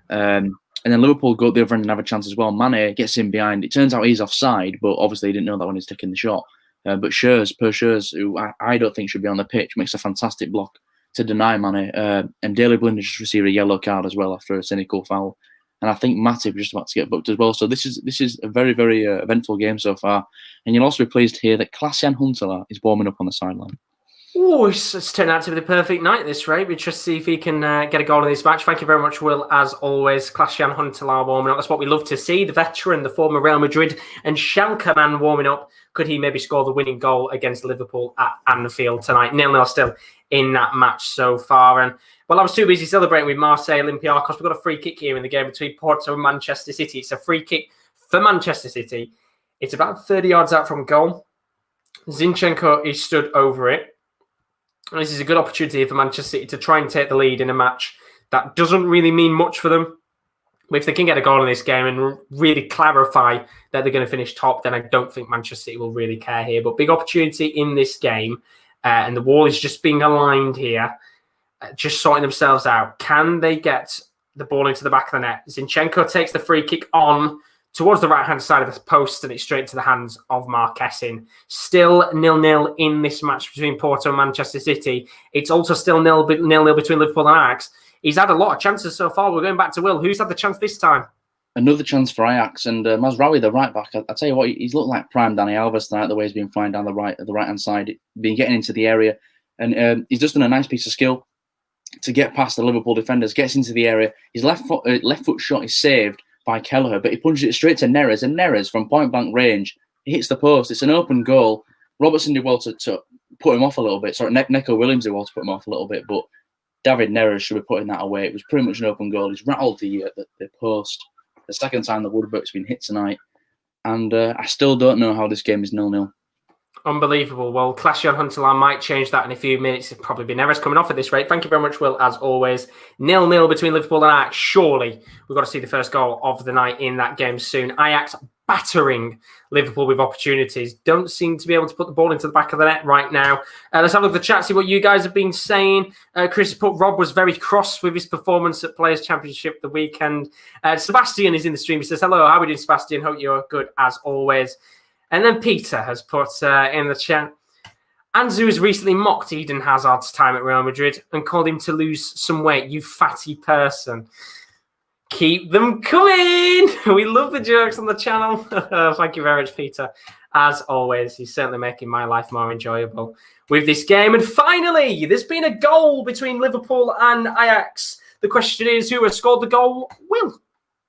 And then Liverpool go up the other end and have a chance as well. Mane gets in behind. It turns out he's offside, but obviously he didn't know that when he's taking the shot. But Schürrle, who I don't think should be on the pitch, makes a fantastic block to deny Mane. And Daley Blinder just received a yellow card as well after a cynical foul. And I think Matip is just about to get booked as well. So this is a very, very eventful game so far. And you'll also be pleased to hear that Klaas-Jan Huntelaar is warming up on the sideline. Oh, it's turned out to be the perfect night, this, right? We just see if he can get a goal in this match. Thank you very much, Will, as always. Klaas-Jan Huntelaar warming up. That's what we love to see. The veteran, the former Real Madrid and Schalke man warming up. Could he maybe score the winning goal against Liverpool at Anfield tonight? 0-0 still in that match so far. And well, I was too busy celebrating with Marseille Olympiacos. We've got a free kick here in the game between Porto and Manchester City. It's a free kick for Manchester City. It's about 30 yards out from goal. Zinchenko is stood over it. And this is a good opportunity for Manchester City to try and take the lead in a match that doesn't really mean much for them. If they can get a goal in this game and really clarify that they're going to finish top, then I don't think Manchester City will really care here. But big opportunity in this game. And the wall is just being aligned here, just sorting themselves out. Can they get the ball into the back of the net? Zinchenko takes the free kick on towards the right-hand side of the post, and it's straight into the hands of Mark Essin. Still 0-0 in this match between Porto and Manchester City. It's also still 0-0 between Liverpool and Ajax. He's had a lot of chances so far. We're going back to Will. Who's had the chance this time? Another chance for Ajax, and Mazraoui, the right back. I tell you what, he's looked like prime Dani Alves tonight. The way he's been flying down the right-hand side, been getting into the area, and he's just done a nice piece of skill to get past the Liverpool defenders. Gets into the area. His left foot shot is saved by Kelleher, but he punches it straight to Neres, and Neres from point blank range, he hits the post. It's an open goal. Robertson did well to put him off a little bit. Sorry, Neco Williams did well to put him off a little bit, but David Neres should be putting that away. It was pretty much an open goal. He's rattled the post. The second time the Woodwork's been hit tonight, and I still don't know how this game is 0-0. Unbelievable. Well, Klaas-Jan Huntelaar might change that in a few minutes. It'll probably be Neres coming off at this rate. Thank you very much, Will, as always. 0-0 between Liverpool and Ajax. Surely we've got to see the first goal of the night in that game soon. Ajax battering Liverpool with opportunities. Don't seem to be able to put the ball into the back of the net right now. Let's have a look at the chat, see what you guys have been saying. Chris put Rob was very cross with his performance at Players' Championship the weekend. Sebastian is in the stream. He says, hello, how are we doing, Sebastian? Hope you're good as always. And then Peter has put in the chat, Anzu has recently mocked Eden Hazard's time at Real Madrid and called him to lose some weight, you fatty person. Keep them coming. We love the jokes on the channel. Thank you very much, Peter. As always, he's certainly making my life more enjoyable with this game. And finally, there's been a goal between Liverpool and Ajax. The question is, who has scored the goal? Will.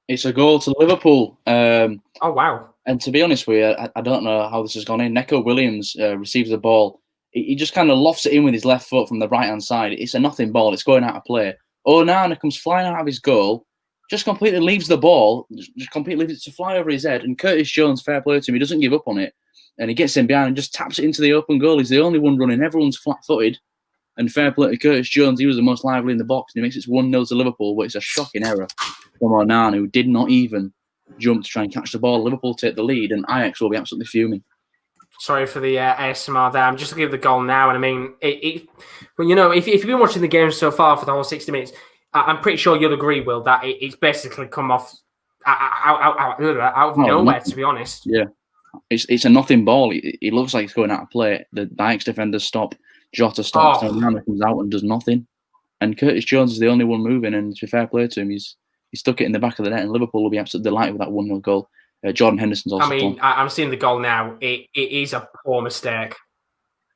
It's a goal to Liverpool. Oh, wow. And to be honest with you, I don't know how this has gone in. Neco Williams receives the ball. He just kind of lofts it in with his left foot from the right-hand side. It's a nothing ball. It's going out of play. Onana comes flying out of his goal, just completely leaves the ball, just completely leaves it to fly over his head. And Curtis Jones, fair play to him, he doesn't give up on it. And he gets in behind and just taps it into the open goal. He's the only one running. Everyone's flat-footed. And fair play to Curtis Jones, he was the most lively in the box. And he makes it 1-0 to Liverpool, but it's a shocking error from Onana, who did not even jump to try and catch the ball. Liverpool take the lead, and Ajax will be absolutely fuming. Sorry for the ASMR there. I'm just looking at the goal now, and I mean, well, you know, if you've been watching the game so far for the whole 60 minutes, I'm pretty sure you'll agree, Will, that it's basically come off out of nowhere, to be honest. Yeah, it's a nothing ball. It looks like it's going out of play. The Ajax defenders stop, Jota stops, and Onana comes out and does nothing. And Curtis Jones is the only one moving, and to be fair play to him, he stuck it in the back of the net, and Liverpool will be absolutely delighted with that 1-0 goal. Jordan Henderson's also. I mean, I'm seeing the goal now. It is a poor mistake.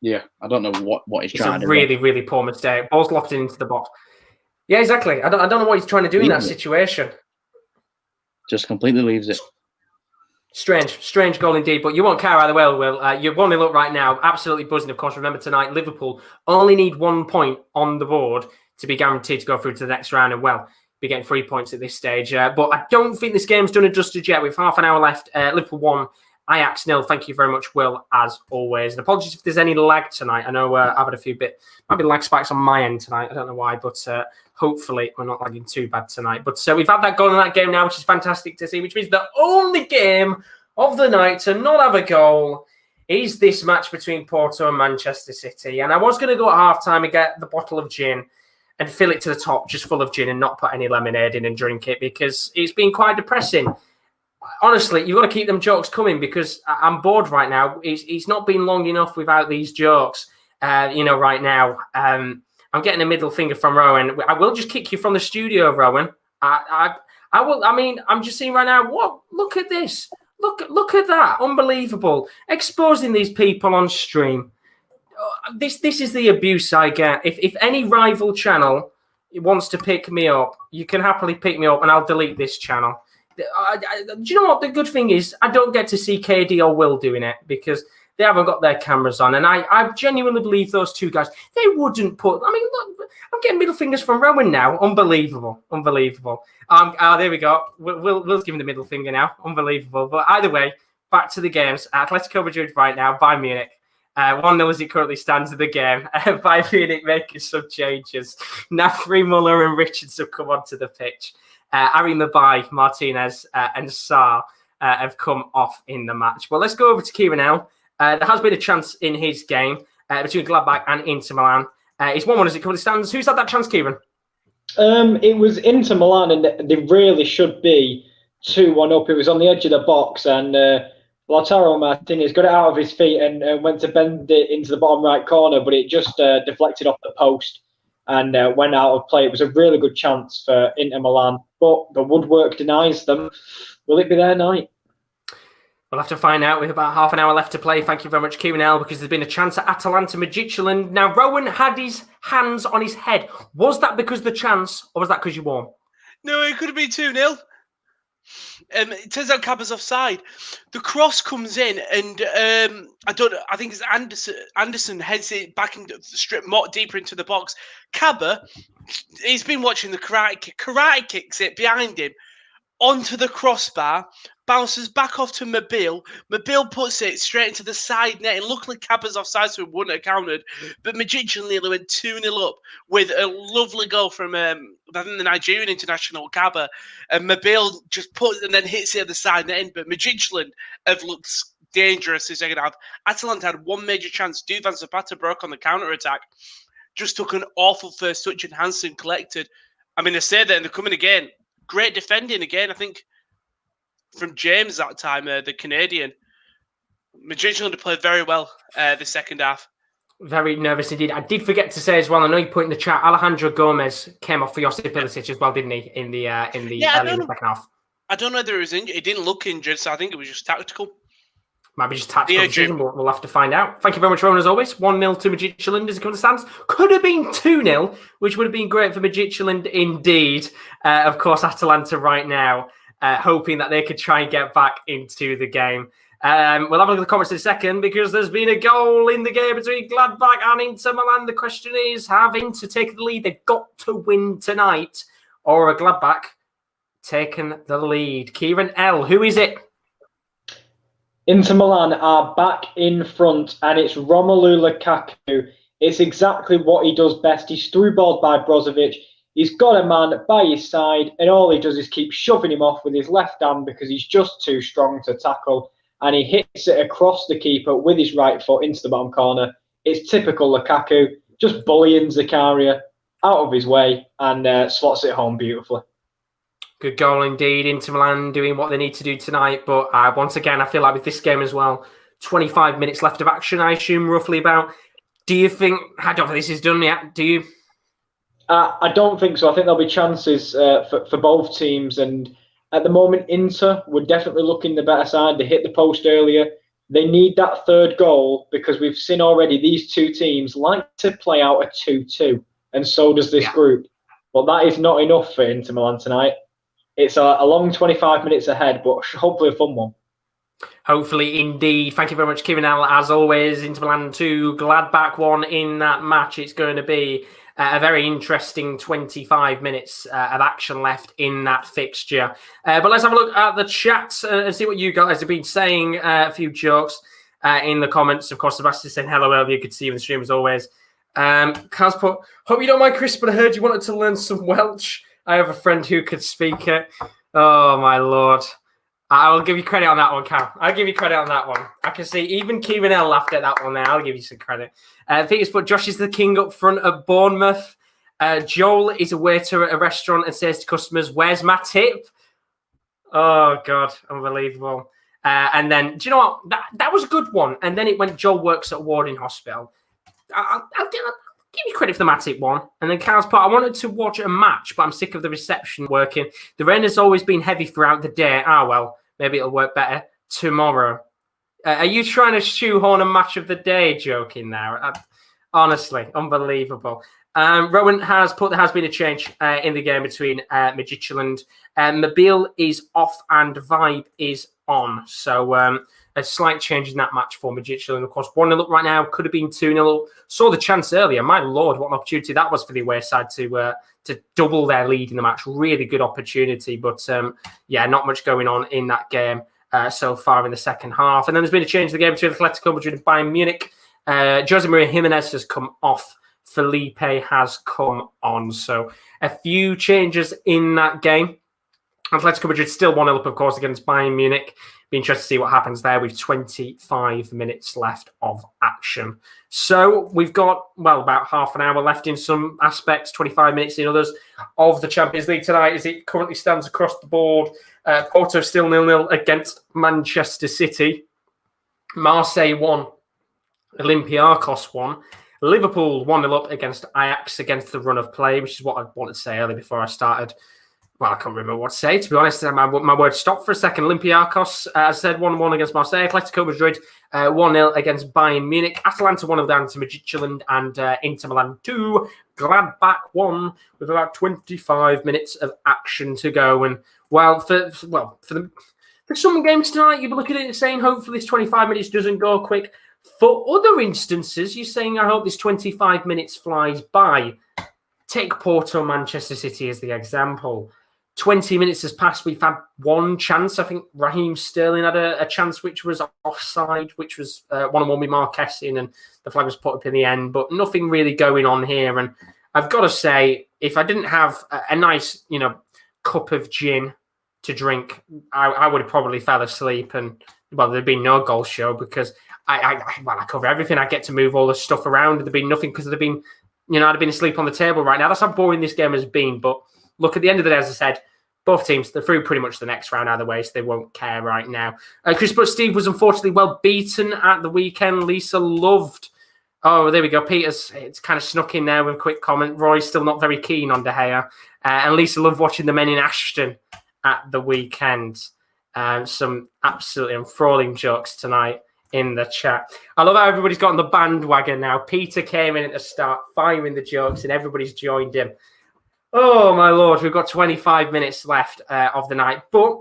Yeah, I don't know what he's trying to do. It's a really, really poor mistake. Ball's lofted into the box. Yeah, exactly. I don't know what he's trying to do in that situation. Just completely leaves it. Strange goal indeed. But you won't care either way, Will. You're 1-0 up right now. Absolutely buzzing. Of course, remember tonight, Liverpool only need 1 point on the board to be guaranteed to go through to the next round. And well, be getting 3 points at this stage. But I don't think this game's done it justice yet. With half an hour left, Liverpool 1, Ajax 0. Thank you very much, Will, as always. And apologies if there's any lag tonight. I know I've had a few might be lag spikes on my end tonight. I don't know why, but hopefully we're not lagging too bad tonight. But we've had that goal in that game now, which is fantastic to see, which means the only game of the night to not have a goal is this match between Porto and Manchester City. And I was going to go at halftime and get the bottle of gin and fill it to the top, just full of gin, and not put any lemonade in and drink it, because it's been quite depressing. Honestly, you've got to keep them jokes coming, because I'm bored right now. It's not been long enough without these jokes, right now. I'm getting a middle finger from Rowan. I will just kick you from the studio, Rowan. I will. I mean, I'm just seeing right now, what? Look at this. Look at that. Unbelievable. Exposing these people on stream. This is the abuse I get. If any rival channel wants to pick me up, you can happily pick me up and I'll delete this channel. Do you know what? The good thing is I don't get to see KD or Will doing it, because they haven't got their cameras on. And I genuinely believe those two guys, they wouldn't put... I mean, look, I'm getting middle fingers from Rowan now. Unbelievable. There we go. Will's giving the middle finger now. Unbelievable. But either way, back to the games. Atletico Madrid right now, Bayern Munich. 1-0 as it currently stands in the game. Bayern Munich making some changes. Nafri, Muller and Richards have come onto the pitch. Ari Mabai, Martinez and Sarr have come off in the match. Well, let's go over to Kieran now. There has been a chance in his game between Gladbach and Inter Milan. It's 1-1 as it currently stands. Who's had that chance, Kieran? It was Inter Milan, and they really should be 2-1 up. It was on the edge of the box, and Lautaro Martinez got it out of his feet and went to bend it into the bottom right corner, but it just deflected off the post and went out of play. It was a really good chance for Inter Milan, but the woodwork denies them. Will it be their night? We'll have to find out with about half an hour left to play. Thank you very much, Kieran, because there's been a chance at Atalanta Midtjylland. Now, Rowan had his hands on his head. Was that because of the chance, or was that because you won? No, it could have been 2-0. It turns out Cabba's offside. The cross comes in, and I think it's Anderson heads it back and strip more deeper into the box. Cabba, he's been watching the karate kicks it behind him onto the crossbar, bounces back off to Mobile. Mobile puts it straight into the side net, and luckily Cabba's offside, so it wouldn't have counted. But Midtjylland nearly went 2-0 up with a lovely goal from I think the Nigerian international Cabba. And Mobile just puts and then hits it at the side net. But Midtjylland have looked dangerous this second half. Atalanta had one major chance. Duvan Zapata broke on the counter-attack. Just took an awful first touch, and Hansen collected. I mean, I say that, and they're coming again. Great defending again, I think, from James that time, the Canadian. Midtjylland played very well the second half. Very nervous indeed. I did forget to say as well, I know you put in the chat, Alejandro Gomez came off for Josip Ilicic as well, didn't he, in the second half? I don't know whether it was injured. It didn't look injured, so I think it was just tactical. Might be just tactical decision, but we'll have to find out. Thank you very much, Rowan, as always. 1-0 to Midtjylland as it comes to stands. Could have been 2-0, which would have been great for Midtjylland indeed. Of course, Atalanta right now, hoping that they could try and get back into the game. We'll have a look at the comments in a second, because there's been a goal in the game between Gladbach and Inter Milan. The question is, have Inter taken the lead? They've got to win tonight, or are Gladbach taken the lead? Kieran L., who is it? Inter Milan are back in front, and it's Romelu Lukaku. It's exactly what he does best. He's through-balled by Brozovic. He's got a man by his side, and all he does is keep shoving him off with his left hand because he's just too strong to tackle. And he hits it across the keeper with his right foot into the bottom corner. It's typical Lukaku, just bullying Zakaria out of his way and slots it home beautifully. Good goal indeed. Inter Milan doing what they need to do tonight. But once again, I feel like with this game as well, 25 minutes left of action, I assume, roughly about. Do you think... I don't think this is done yet. Do you? I don't think so. I think there'll be chances for both teams. And at the moment, Inter were definitely looking the better side. They hit the post earlier. They need that third goal, because we've seen already these two teams like to play out a 2-2. And so does this group. But that is not enough for Inter Milan tonight. It's a long 25 minutes ahead, but hopefully a fun one. Hopefully, indeed. Thank you very much, Kieran. As always, Inter Milan 2, Gladbach 1 in that match. It's going to be a very interesting 25 minutes of action left in that fixture. But let's have a look at the chat and see what you guys have been saying. A few jokes in the comments. Of course, Sebastian saying hello earlier. Good to see you in the stream as always. Carl's put, hope you don't mind, Chris, but I heard you wanted to learn some Welsh. I have a friend who could speak it. Oh, my Lord. I'll give you credit on that one, Cal. I'll give you credit on that one. I can see even Kieran laughed at that one there. I'll give you some credit. Peter's put, Josh is the king up front at Bournemouth. Joel is a waiter at a restaurant and says to customers, where's my tip? Oh, God. Unbelievable. And then, do you know what? That was a good one. And then it went, Joel works at Warding Hospital. I'll give you credit for the Matip one. And then Carl's put, I wanted to watch a match, but I'm sick of the reception working. The rain has always been heavy throughout the day. Well, maybe it'll work better tomorrow. Are you trying to shoehorn a match of the day joke in there? Honestly, unbelievable. Rowan has put, there has been a change in the game between Midtjylland. Mobile is off and Vibe is on. So a slight change in that match for Midtjylland. Of course, 1-0 up right now. Could have been 2-0. Saw the chance earlier. My Lord, what an opportunity that was for the away side to double their lead in the match. Really good opportunity. But, yeah, not much going on in that game so far in the second half. And then there's been a change in the game between Atletico Madrid and Bayern Munich. Jose Maria Jimenez has come off. Felipe has come on. So a few changes in that game. Atletico Madrid still 1-0 up, of course, against Bayern Munich. Be interested to see what happens there with 25 minutes left of action. So we've got, well, about half an hour left in some aspects, 25 minutes in others of the Champions League tonight as it currently stands across the board. Porto still 0-0 against Manchester City. Marseille 1. Olympiacos 1. Liverpool 1-0 up against Ajax against the run of play, which is what I wanted to say earlier before I started. Well, I can't remember what to say, to be honest. My word stopped for a second. Olympiacos, as I said, 1-1 against Marseille. Atletico Madrid, 1-0 against Bayern Munich. Atalanta 1-0 down to Midtjylland and Inter Milan 2. Gladbach 1 with about 25 minutes of action to go. And, well, for some games tonight, you'll be looking at it saying, hopefully this 25 minutes doesn't go quick. For other instances, you're saying, I hope this 25 minutes flies by. Take Porto, Manchester City as the example. 20 minutes has passed. We've had one chance. I think Raheem Sterling had a chance which was offside, which was 1-1 with Marquez in, and the flag was put up in the end. But nothing really going on here. And I've got to say, if I didn't have a nice, cup of gin to drink, I would have probably fell asleep. And, well, there'd been no goal show because I cover everything. I get to move all the stuff around. There'd been nothing because I'd have been asleep on the table right now. That's how boring this game has been. But look, at the end of the day, as I said, both teams, they're through pretty much the next round either way, so they won't care right now. Chris, but Steve was unfortunately well beaten at the weekend. Lisa loved. Oh, there we go. Peter's, it's kind of snuck in there with a quick comment. Roy's still not very keen on De Gea. And Lisa loved watching the men in Ashton at the weekend. Some absolutely enthralling jokes tonight in the chat. I love how everybody's got on the bandwagon now. Peter came in at the start, firing the jokes, and everybody's joined him. Oh, my Lord, we've got 25 minutes left of the night. But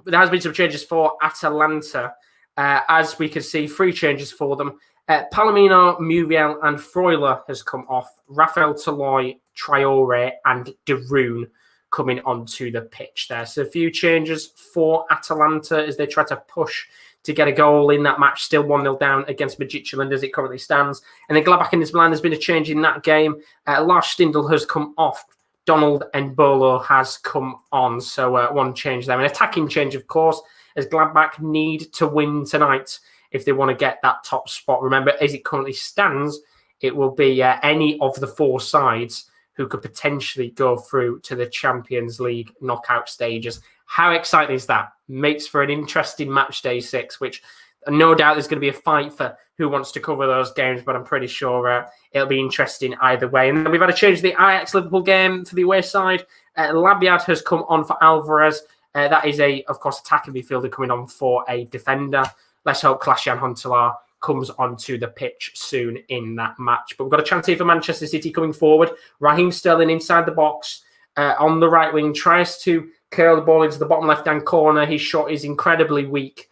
there has been some changes for Atalanta. As we can see, 3 changes for them. Palomino, Muriel, and Freuler has come off. Raphael Toloi, Traore, and De Roon coming onto the pitch there. So a few changes for Atalanta as they try to push to get a goal in that match. Still 1-0 down against Midtjylland as it currently stands. And then Gladbach and Milan, there's been a change in that game. Lars Stindl has come off. Donald and Bolo has come on. So one change there. An attacking change, of course, as Gladbach need to win tonight if they want to get that top spot. Remember, as it currently stands, it will be any of the 4 sides who could potentially go through to the Champions League knockout stages. How exciting is that? Makes for an interesting match day 6, which no doubt there's going to be a fight for who wants to cover those games, but I'm pretty sure it'll be interesting either way. And then we've had a change to the Ajax-Liverpool game for the away side. Labiad has come on for Alvarez. That is of course, attacking midfielder coming on for a defender. Let's hope Klasjan Huntelaar comes onto the pitch soon in that match. But we've got a chance here for Manchester City coming forward. Raheem Sterling inside the box on the right wing, tries to curl the ball into the bottom left-hand corner. His shot is incredibly weak.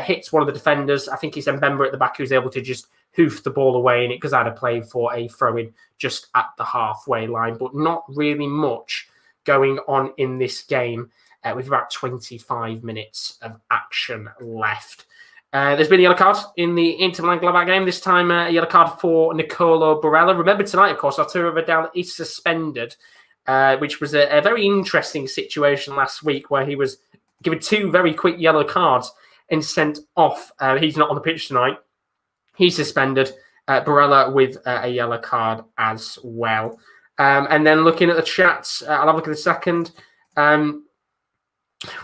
Hits one of the defenders. I think it's Mbemba at the back who's able to just hoof the ball away, and it goes out of play for a throw-in just at the halfway line. But not really much going on in this game with about 25 minutes of action left. There's been a yellow card in the Inter Milan-Gladbach game. This time, a yellow card for Nicolo Barella. Remember tonight, of course, Arturo Vidal is suspended, which was a very interesting situation last week where he was given 2 very quick yellow cards and sent off. He's not on the pitch tonight. He's suspended. Barella with a yellow card as well. And then looking at the chats, I'll have a look at the second.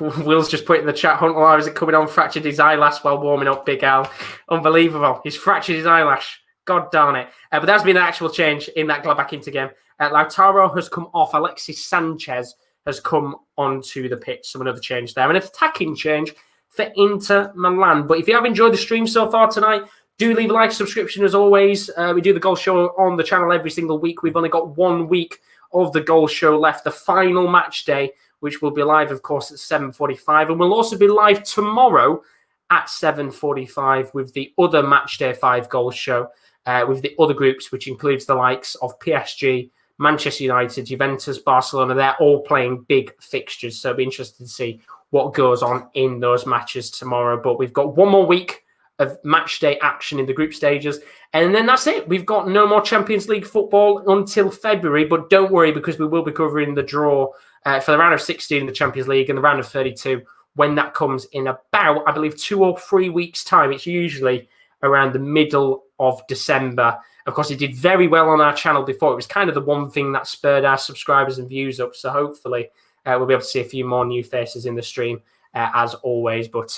Will's just put in the chat, Huntelaar, is it coming on? Fractured his eyelash while warming up, Big Al. Unbelievable. He's fractured his eyelash. God darn it. But there's been an actual change in that Gladbach Inter game. Lautaro has come off. Alexis Sanchez has come onto the pitch. So another change there. And an attacking change for Inter Milan. But if you have enjoyed the stream so far tonight, do leave a like, subscription as always. We do the goal show on the channel every single week. We've only got 1 week of the goal show left. The final match day, which will be live, of course, at 7:45. And we'll also be live tomorrow at 7:45 with the other Matchday 5 goal show, with the other groups, which includes the likes of PSG, Manchester United, Juventus, Barcelona. They're all playing big fixtures. So it'll be interesting to see what goes on in those matches tomorrow. But we've got 1 more week of Matchday action in the group stages. And then that's it. We've got no more Champions League football until February. But don't worry, because we will be covering the draw for the round of 16 in the Champions League and the round of 32 when that comes in about, I believe, 2 or 3 weeks' time. It's usually around the middle of December. Of course, it did very well on our channel before. It was kind of the one thing that spurred our subscribers and views up. So hopefully we'll be able to see a few more new faces in the stream as always. But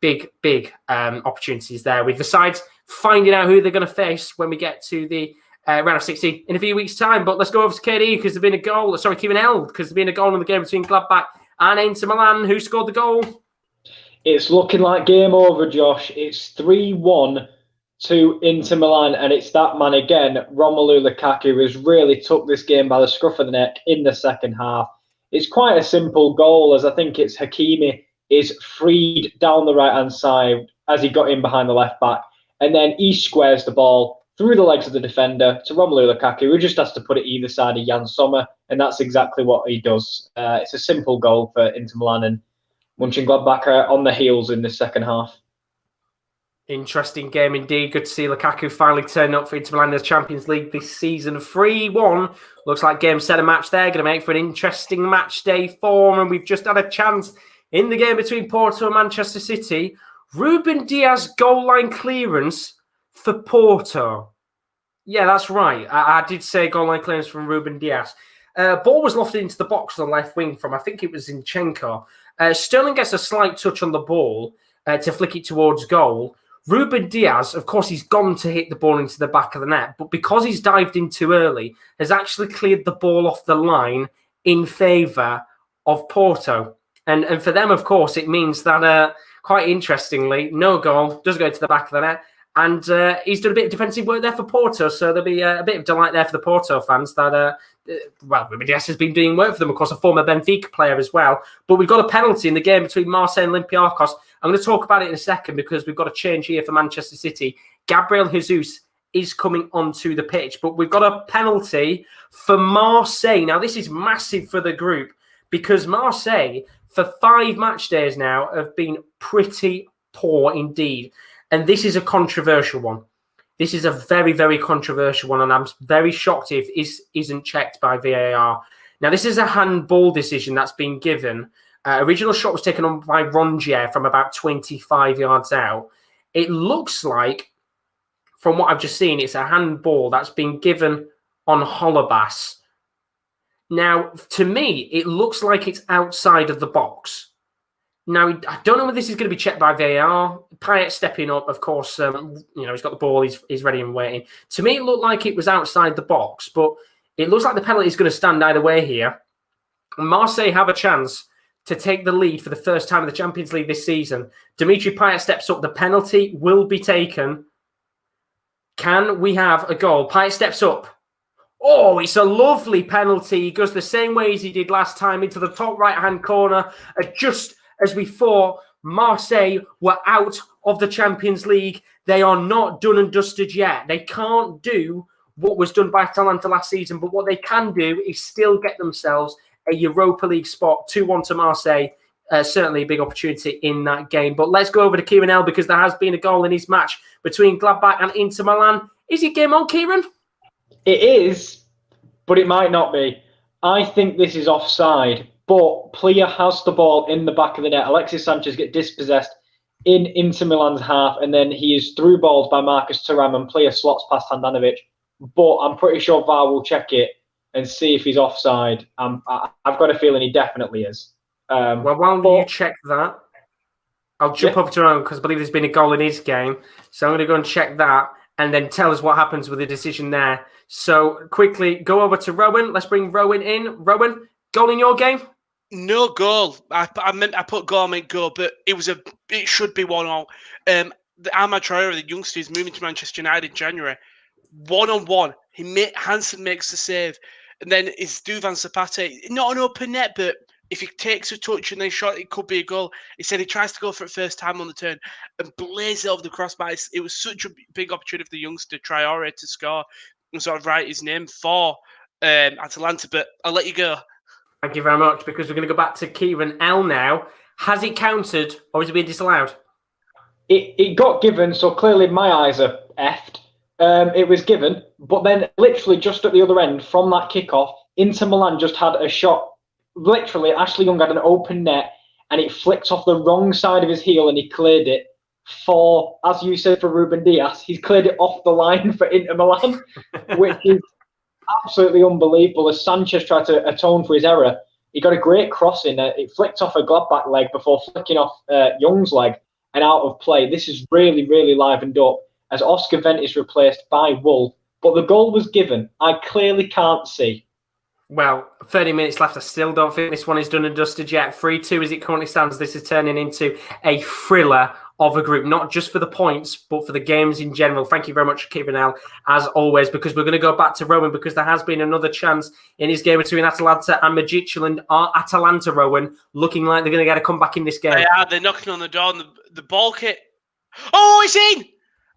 big opportunities there with the sides finding out who they're going to face when we get to the round of 16 in a few weeks' time. But let's go over to KD because there's been a goal. Sorry, Kieran L, because there's been a goal in the game between Gladbach and Inter Milan. Who scored the goal? It's looking like game over, Josh. It's 3-1 to Inter Milan, and it's that man again, Romelu Lukaku, who has really took this game by the scruff of the neck in the second half. It's quite a simple goal, as I think it's Hakimi is freed down the right-hand side as he got in behind the left back, and then he squares the ball through the legs of the defender to Romelu Lukaku, who just has to put it either side of Jan Sommer, and that's exactly what he does. It's a simple goal for Inter Milan, and Mönchengladbach are on the heels in the second half. Interesting game indeed. Good to see Lukaku finally turn up for Inter Milan in the Champions League this season. 3-1. Looks like game, set, and match there. Going to make for an interesting match day form. And we've just had a chance in the game between Porto and Manchester City. Ruben Dias goal line clearance for Porto. Yeah, that's right. I did say goal line clearance from Ruben Dias. Ball was lofted into the box on the left wing from, I think it was Zinchenko. Sterling gets a slight touch on the ball to flick it towards goal. Ruben Dias, of course, he's gone to hit the ball into the back of the net, but because he's dived in too early, has actually cleared the ball off the line in favour of Porto. And for them, of course, it means that, quite interestingly, no goal, does go to the back of the net, and he's done a bit of defensive work there for Porto, so there'll be a bit of delight there for the Porto fans that, Ruben Dias has been doing work for them, of course, a former Benfica player as well. But we've got a penalty in the game between Marseille and Olympiacos. I'm going to talk about it in a second because we've got a change here for Manchester City. Gabriel Jesus is coming onto the pitch, but we've got a penalty for Marseille. Now, this is massive for the group because Marseille, for 5 match days now, have been pretty poor indeed. And this is a controversial one. This is a very, very controversial one, and I'm very shocked if this isn't checked by VAR. Now, this is a handball decision that's been given. Original shot was taken on by Rongier from about 25 yards out. It looks like, from what I've just seen, it's a handball that's been given on Holebas. Now, to me, it looks like it's outside of the box. Now, I don't know whether this is going to be checked by VAR. Payet stepping up, of course, he's got the ball, he's ready and waiting. To me, it looked like it was outside the box, but it looks like the penalty is going to stand either way here. Marseille have a chance to take the lead for the first time in the Champions League this season. Dimitri Payet steps up. The penalty will be taken. Can we have a goal? Payet steps up. Oh, it's a lovely penalty. He goes the same way as he did last time into the top right-hand corner. Just as we thought, Marseille were out of the Champions League. They are not done and dusted yet. They can't do what was done by Atalanta last season, but what they can do is still get themselves a Europa League spot, 2-1 to Marseille certainly a big opportunity in that game. But let's go over to Kieran L, because there has been a goal in his match between Gladbach and Inter Milan. Is it game on, Kieran? It is, but it might not be. I think this is offside, but Plea has the ball in the back of the net. Alexis Sanchez gets dispossessed in Inter Milan's half, and then he is through balls by Marcus Thuram, and Plea slots past Handanovic. But I'm pretty sure VAR will check it and see if he's offside. I've got a feeling he definitely is. Well, while you check that, I'll jump over to Rowan, because I believe there's been a goal in his game. So I'm going to go and check that and then tell us what happens with the decision there. So quickly, go over to Rowan. Let's bring Rowan in. Rowan, goal in your game? No goal. I put goal, I meant goal, but it should be 1-0. Ahmad Traore, the youngster, is moving to Manchester United in January. 1-on-1. Hansen makes the save. And then it's Duvan Zapata. Not an open net, but if he takes a touch and then shot, it could be a goal. He said he tries to go for it first time on the turn and blaze it over the crossbar. It was such a big opportunity for the youngster Traore to score and sort of write his name for Atalanta. But I'll let you go. Thank you very much, because we're going to go back to Kieran L now. Has it counted, or is it being disallowed? It got given, so clearly my eyes are effed. It was given, but then literally just at the other end from that kickoff, Inter Milan just had a shot. Literally, Ashley Young had an open net, and it flicked off the wrong side of his heel, and he cleared it for, as you said, for Ruben Dias. He's cleared it off the line for Inter Milan, which is absolutely unbelievable. As Sanchez tried to atone for his error, he got a great cross in. It flicked off a Gladbach leg before flicking off Young's leg and out of play. This is really, really livened up as Oscar Wendt is replaced by Wool. But the goal was given. I clearly can't see. Well, 30 minutes left. I still don't think this one is done and dusted yet. 3-2 as it currently stands. This is turning into a thriller of a group, not just for the points, but for the games in general. Thank you very much, Kieran L, as always, because we're going to go back to Rowan, because there has been another chance in his game between Atalanta and Midtjylland. Are Atalanta, Rowan, looking like they're going to get a comeback in this game? They're knocking on the door, and the ball kick. Oh, it's in!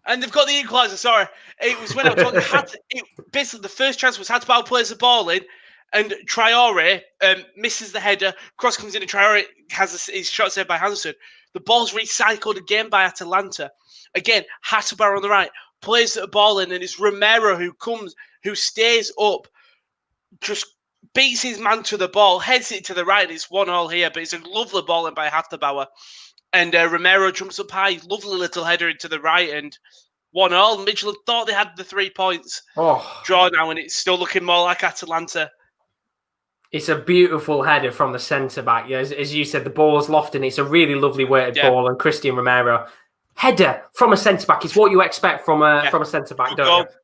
And they've got the equaliser, sorry. It was when I was talking, basically the first chance was Hattabau plays the ball in, and Traore misses the header. Cross comes in, and Traore has his shot saved by Hansen. The ball's recycled again by Atalanta. Again, Hattabau on the right plays the ball in, and it's Romero who stays up, just beats his man to the ball, heads it to the right. It's 1-1 here, but it's a lovely ball in by Hattabauer. And Romero jumps up high, lovely little header into the right, and 1-1. Midtjylland thought they had the 3 points. Draw now, and it's still looking more like Atalanta. It's a beautiful header from the centre-back. Yeah, as you said, the ball's lofted. It's a really lovely weighted ball. And Christian Romero, header from a centre-back. It's what you expect from a centre-back, don't you?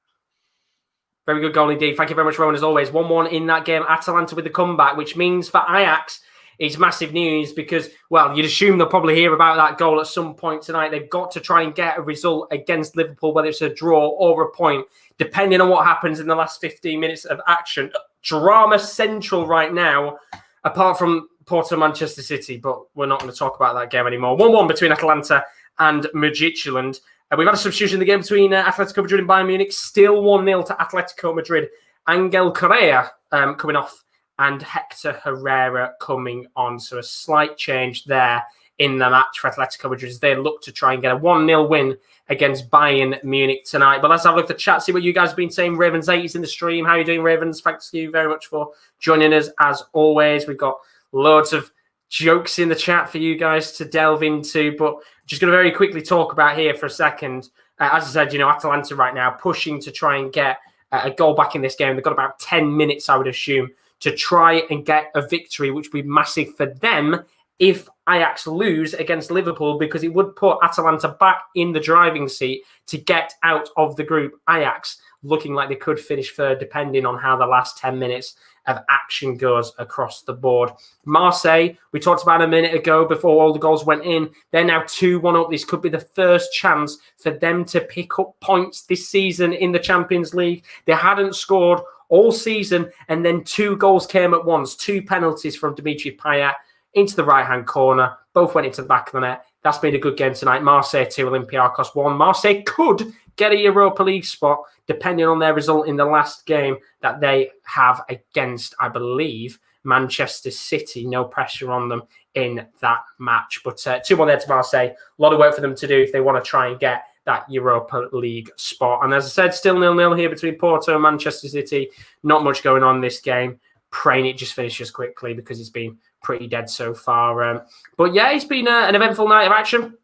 Very good goal indeed. Thank you very much, Rowan, as always. 1-1 in that game. Atalanta with the comeback, which means for Ajax, it's massive news because, well, you'd assume they'll probably hear about that goal at some point tonight. They've got to try and get a result against Liverpool, whether it's a draw or a point, depending on what happens in the last 15 minutes of action. Drama central right now, apart from Porto Manchester City, but we're not going to talk about that game anymore. 1-1 between Atalanta and Midtjylland. We've had a substitution in the game between Atletico Madrid and Bayern Munich, still 1-0 to Atletico Madrid. Angel Correa coming off and Hector Herrera coming on. So a slight change there in the match for Atletico Madrid as they look to try and get a 1-0 win against Bayern Munich tonight. But let's have a look at the chat, see what you guys have been saying. Ravens 8 is in the stream. How are you doing, Ravens? Thanks to you very much for joining us as always. We've got loads of jokes in the chat for you guys to delve into, but just going to very quickly talk about here for a second. As I said, Atalanta right now pushing to try and get a goal back in this game. They've got about 10 minutes, I would assume, to try and get a victory, which would be massive for them if Ajax lose against Liverpool, because it would put Atalanta back in the driving seat to get out of the group. Ajax looking like they could finish third, depending on how the last 10 minutes of action goes across the board. Marseille, we talked about a minute ago before all the goals went in. They're now 2-1 up. This could be the first chance for them to pick up points this season in the Champions League. They hadn't scored all season, and then 2 goals came at once. 2 penalties from Dimitri Payet into the right-hand corner. Both went into the back of the net. That's been a good game tonight. Marseille 2, Olympiacos 1. Marseille could get a Europa League spot, depending on their result in the last game that they have against, I believe, Manchester City. No pressure on them in that match. But 2-1 there to Marseille. A lot of work for them to do if they want to try and get that Europa League spot. And as I said, still 0-0 here between Porto and Manchester City. Not much going on in this game. Praying it just finishes quickly because it's been pretty dead so far. But yeah, it's been an eventful night of action,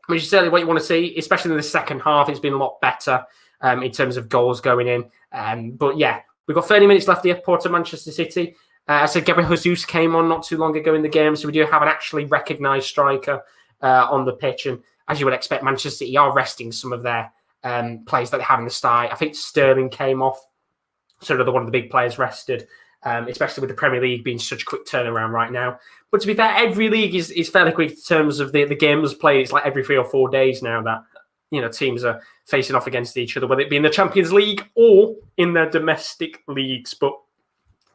which is certainly what you want to see, especially in the second half. It's been a lot better in terms of goals going in. But yeah, we've got 30 minutes left here, Porto, Manchester City. I said Gabriel Jesus came on not too long ago in the game, so we do have an actually recognised striker on the pitch. And as you would expect, Manchester City are resting some of their players that they have in the side. I think Sterling came off, so another one of the big players rested, especially with the Premier League being such a quick turnaround right now. But to be fair, every league is fairly quick in terms of the games played. It's like every 3 or 4 days now that teams are facing off against each other, whether it be in the Champions League or in their domestic leagues. But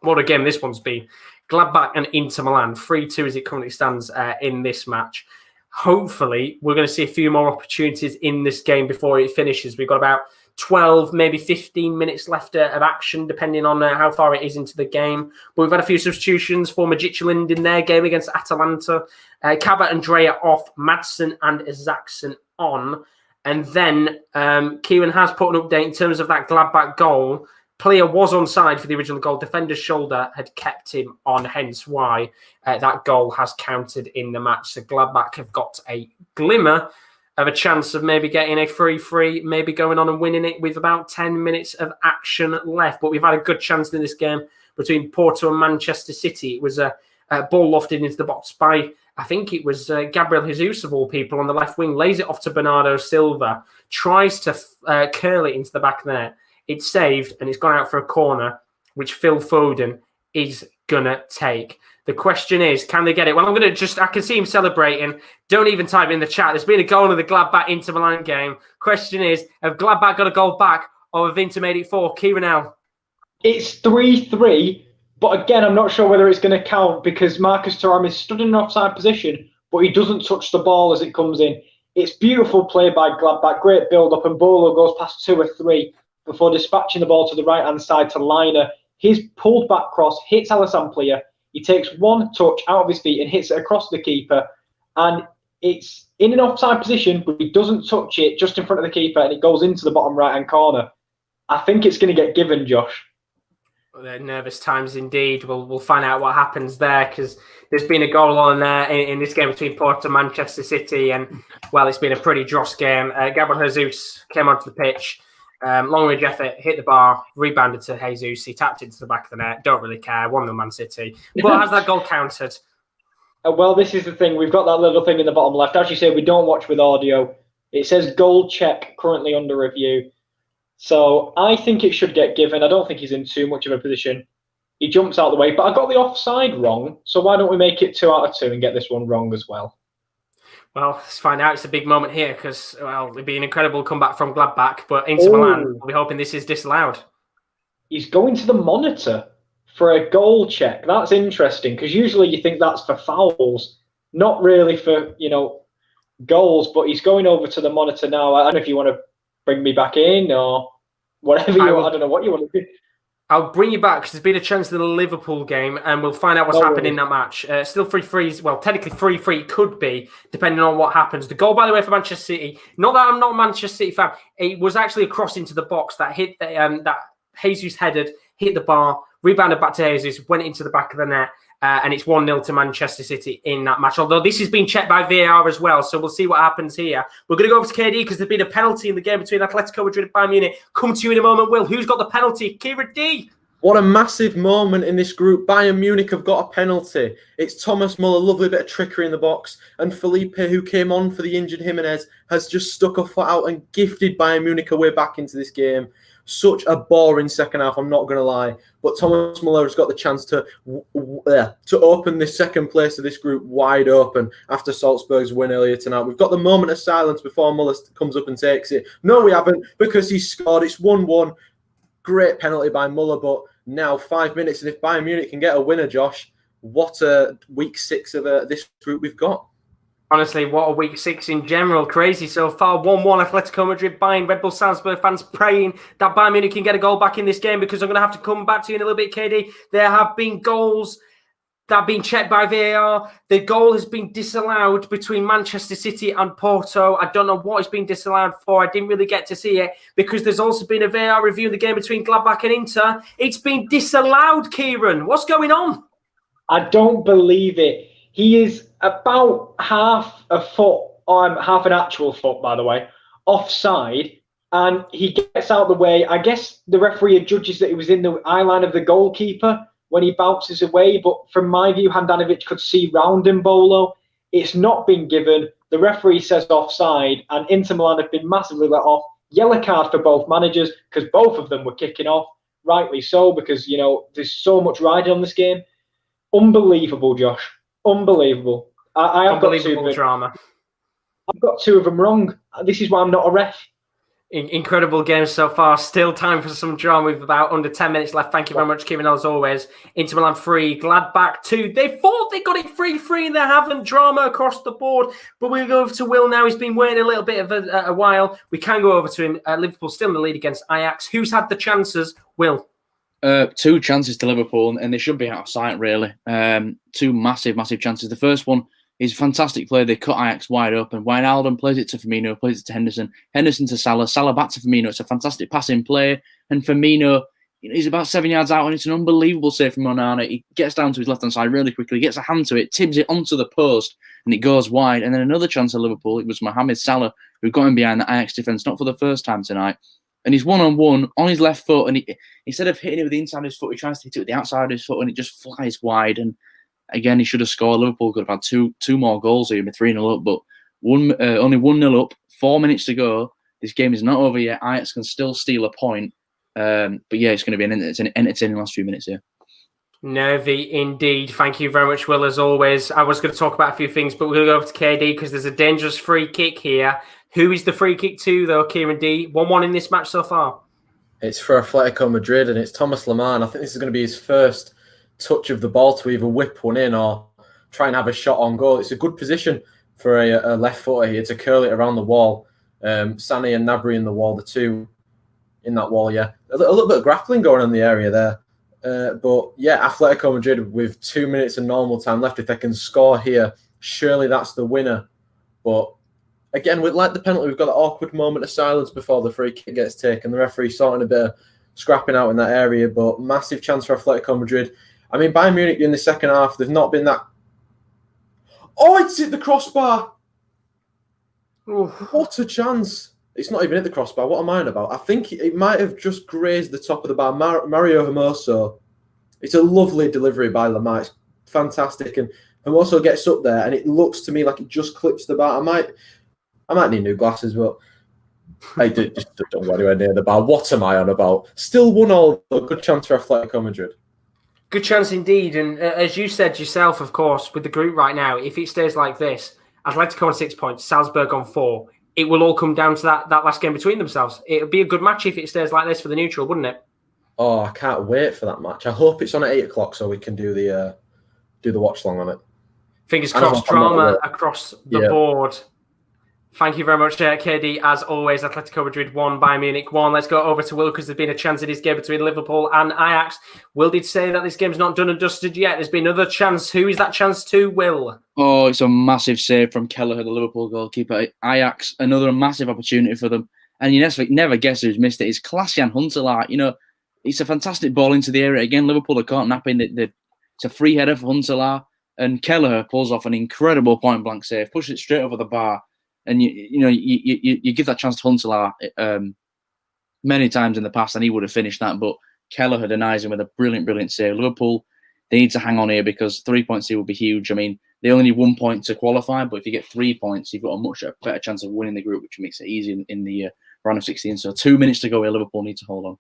what a game this one's been. Gladbach and Inter Milan, 3-2 as it currently stands in this match. Hopefully, we're going to see a few more opportunities in this game before it finishes. We've got about 12, maybe 15 minutes left of action, depending on how far it is into the game. But we've had a few substitutions for Watchalong in their game against Atalanta. Kaba and Dreyer off, Madsen and Zaxon on. And then Kieran has put an update in terms of that Gladbach goal. Player was onside for the original goal. Defender's shoulder had kept him on, hence why that goal has counted in the match. So Gladbach have got a glimmer of a chance of maybe getting a 3-3, maybe going on and winning it with about 10 minutes of action left. But we've had a good chance in this game between Porto and Manchester City. It was a ball lofted into the box by, I think it was Gabriel Jesus, of all people, on the left wing, lays it off to Bernardo Silva, tries to curl it into the back of the net. It's saved and it's gone out for a corner, which Phil Foden is going to take. The question is, can they get it? Well, I'm going to I can see him celebrating. Don't even type in the chat. There's been a goal in the Gladbach Inter Milan game. Question is, have Gladbach got a goal back or have Inter made it 4? Kieran L. It's 3-3, but again, I'm not sure whether it's going to count because Marcus Thuram is stood in an offside position, but he doesn't touch the ball as it comes in. It's beautiful play by Gladbach, great build-up, and Bolo goes past 2 or 3 before dispatching the ball to the right-hand side to Liner. His pulled back cross hits Alassane Plia. He takes one touch out of his feet and hits it across the keeper. And it's in an offside position, but he doesn't touch it just in front of the keeper, and it goes into the bottom right-hand corner. I think it's going to get given, Josh. Well, they're nervous times indeed. We'll find out what happens there because there's been a goal on there in this game between Porto and Manchester City. And, well, it's been a pretty dross game. Gabriel Jesus came onto the pitch. Long range effort, hit the bar, rebounded to Jesus. He tapped into the back of the net. Don't really care. 1-0 Man City. But has that goal counted? Well, this is the thing. We've got that little thing in the bottom left. As you say, we don't watch with audio. It says goal check currently under review. So I think it should get given. I don't think he's in too much of a position. He jumps out the way, but I got the offside wrong. So why don't we make it 2 out of 2 and get this one wrong as well? Well, let's find out. It's a big moment here because, well, it'd be an incredible comeback from Gladbach, but Inter Milan will be hoping this is disallowed. He's going to the monitor for a goal check. That's interesting because usually you think that's for fouls, not really for, goals, but he's going over to the monitor now. I don't know if you want to bring me back in or whatever you want. I don't know what you want to do. I'll bring you back because there's been a chance in the Liverpool game and we'll find out what's happened in that match. Still 3-3. Well, technically 3-3 could be, depending on what happens. The goal, by the way, for Manchester City, not that I'm not a Manchester City fan, it was actually a cross into the box that hit that Jesus headed, hit the bar, rebounded back to Jesus, went into the back of the net, and it's 1-0 to Manchester City in that match. Although this has been checked by VAR as well, so we'll see what happens here. We're going to go over to KD because there's been a penalty in the game between Atletico Madrid and Bayern Munich. Come to you in a moment, Will. Who's got the penalty? Kieran D. What a massive moment in this group. Bayern Munich have got a penalty. It's Thomas Muller, lovely bit of trickery in the box. And Felipe, who came on for the injured Jimenez, has just stuck a foot out and gifted Bayern Munich a way back into this game. Such a boring second half, I'm not going to lie. But Thomas Muller has got the chance to open this second place of this group wide open after Salzburg's win earlier tonight. We've got the moment of silence before Muller comes up and takes it. No, we haven't, because he's scored. It's 1-1. Great penalty by Muller, but now 5 minutes, and if Bayern Munich can get a winner, Josh, what a week 6 of this group we've got. Honestly, what a week 6 in general. Crazy so far. 1-1 Atletico Madrid, Bayern. Red Bull Salzburg fans praying that Bayern Munich can get a goal back in this game because I'm going to have to come back to you in a little bit, KD. There have been goals that been checked by VAR. The goal has been disallowed between Manchester City and Porto. I don't know what it's been disallowed for. I didn't really get to see it because there's also been a VAR review of the game between Gladbach and Inter. It's been disallowed, Kieran. What's going on? I don't believe it. He is about half a foot, half an actual foot, by the way, offside, and he gets out of the way. I guess the referee judges that it was in the eye line of the goalkeeper when he bounces away, but from my view, Handanovic could see round him, Bolo. It's not been given. The referee says offside, and Inter Milan have been massively let off. Yellow card for both managers, because both of them were kicking off, rightly so, because, you know, there's so much riding on this game. Unbelievable, Josh. Unbelievable. Unbelievable drama. I've got two of them wrong. This is why I'm not a ref. Incredible game so far. Still time for some drama with about under 10 minutes left. Thank you very much, Kieran, as always. Inter Milan 3, Gladbach 2. They thought they got it 3-3 and they haven't. Drama across the board. But we'll go over to Will now. He's been waiting a little bit of a while. We can go over to him. Liverpool still in the lead against Ajax. Who's had the chances? Will? 2 chances to Liverpool, and they should be out of sight, really. 2 massive chances. The first one is a fantastic play. They cut Ajax wide open. Wijnaldum plays it to Firmino, plays it to Henderson. Henderson to Salah. Salah back to Firmino. It's a fantastic passing play. And Firmino, he's about 7 yards out, and it's an unbelievable save from Onana. He gets down to his left-hand side really quickly, gets a hand to it, tips it onto the post, and it goes wide. And then another chance at Liverpool. It was Mohamed Salah who got him behind the Ajax defence, not for the first time tonight. And he's one-on-one on his left foot, and instead of hitting it with the inside of his foot, he tries to hit it with the outside of his foot, and it just flies wide. And again, he should have scored. Liverpool could have had two more goals here, 3-0 up, but only 1-0 up. 4 minutes to go. This game is not over yet. Ajax can still steal a point. But yeah, it's going to be an entertaining last few minutes here. Nervy indeed. Thank you very much, Will, as always. I was going to talk about a few things, but we'll go over to KD because there's a dangerous free kick here. Who is the free kick to, though, Kieran D? 1-1 in this match so far. It's for Atletico Madrid, and it's Thomas Lemar. I think this is going to be his first touch of the ball to either whip one in or try and have a shot on goal. It's a good position for a left footer here to curl it around the wall. Sané and Gnabry in the wall, the two in that wall, yeah. A little bit of grappling going on in the area there. But yeah, Atletico Madrid with 2 minutes of normal time left. If they can score here, surely that's the winner. But again, with like the penalty, we've got an awkward moment of silence before the free kick gets taken. The referee sorting a bit of scrapping out in that area, but massive chance for Atletico Madrid. I mean, Bayern Munich in the second half, they've not been that... Oh, it's hit the crossbar! Oof. What a chance. It's not even hit the crossbar. What am I on about? I think it might have just grazed the top of the bar. Mario Hermoso. It's a lovely delivery by Lemar. It's fantastic. And Hermoso gets up there, and it looks to me like it just clips the bar. I might need new glasses, but I just don't go anywhere near the bar. What am I on about? Still 1-1. Good chance for Atletico Madrid. Good chance indeed. And as you said yourself, of course, with the group right now, if it stays like this, Atletico on 6 points, Salzburg on 4, it will all come down to that last game between themselves. It would be a good match if it stays like this for the neutral, wouldn't it? Oh, I can't wait for that match. I hope it's on at 8 o'clock so we can do the watch long on it. Fingers crossed, drama across the board. Thank you very much, KD. As always, Atletico Madrid 1, Bayern Munich 1. Let's go over to Will because there's been a chance in this game between Liverpool and Ajax. Will did say that this game's not done and dusted yet. There's been another chance. Who is that chance to, Will? Oh, it's a massive save from Kelleher, the Liverpool goalkeeper. Ajax, another massive opportunity for them. And you never guess who's missed it. It's Klaas-Jan Huntelaar. You know, it's a fantastic ball into the area. Again, Liverpool are caught napping. It's a free header for Huntelaar. And Kelleher pulls off an incredible point-blank save, pushes it straight over the bar. And you give that chance to Huntelaar many times in the past, and he would have finished that. But Kelleher denies him with a brilliant save. Liverpool, they need to hang on here because 3 points here would be huge. I mean, they only need 1 point to qualify, but if you get 3 points, you've got a much better chance of winning the group, which makes it easy in the round of 16. So 2 minutes to go here. Liverpool need to hold on.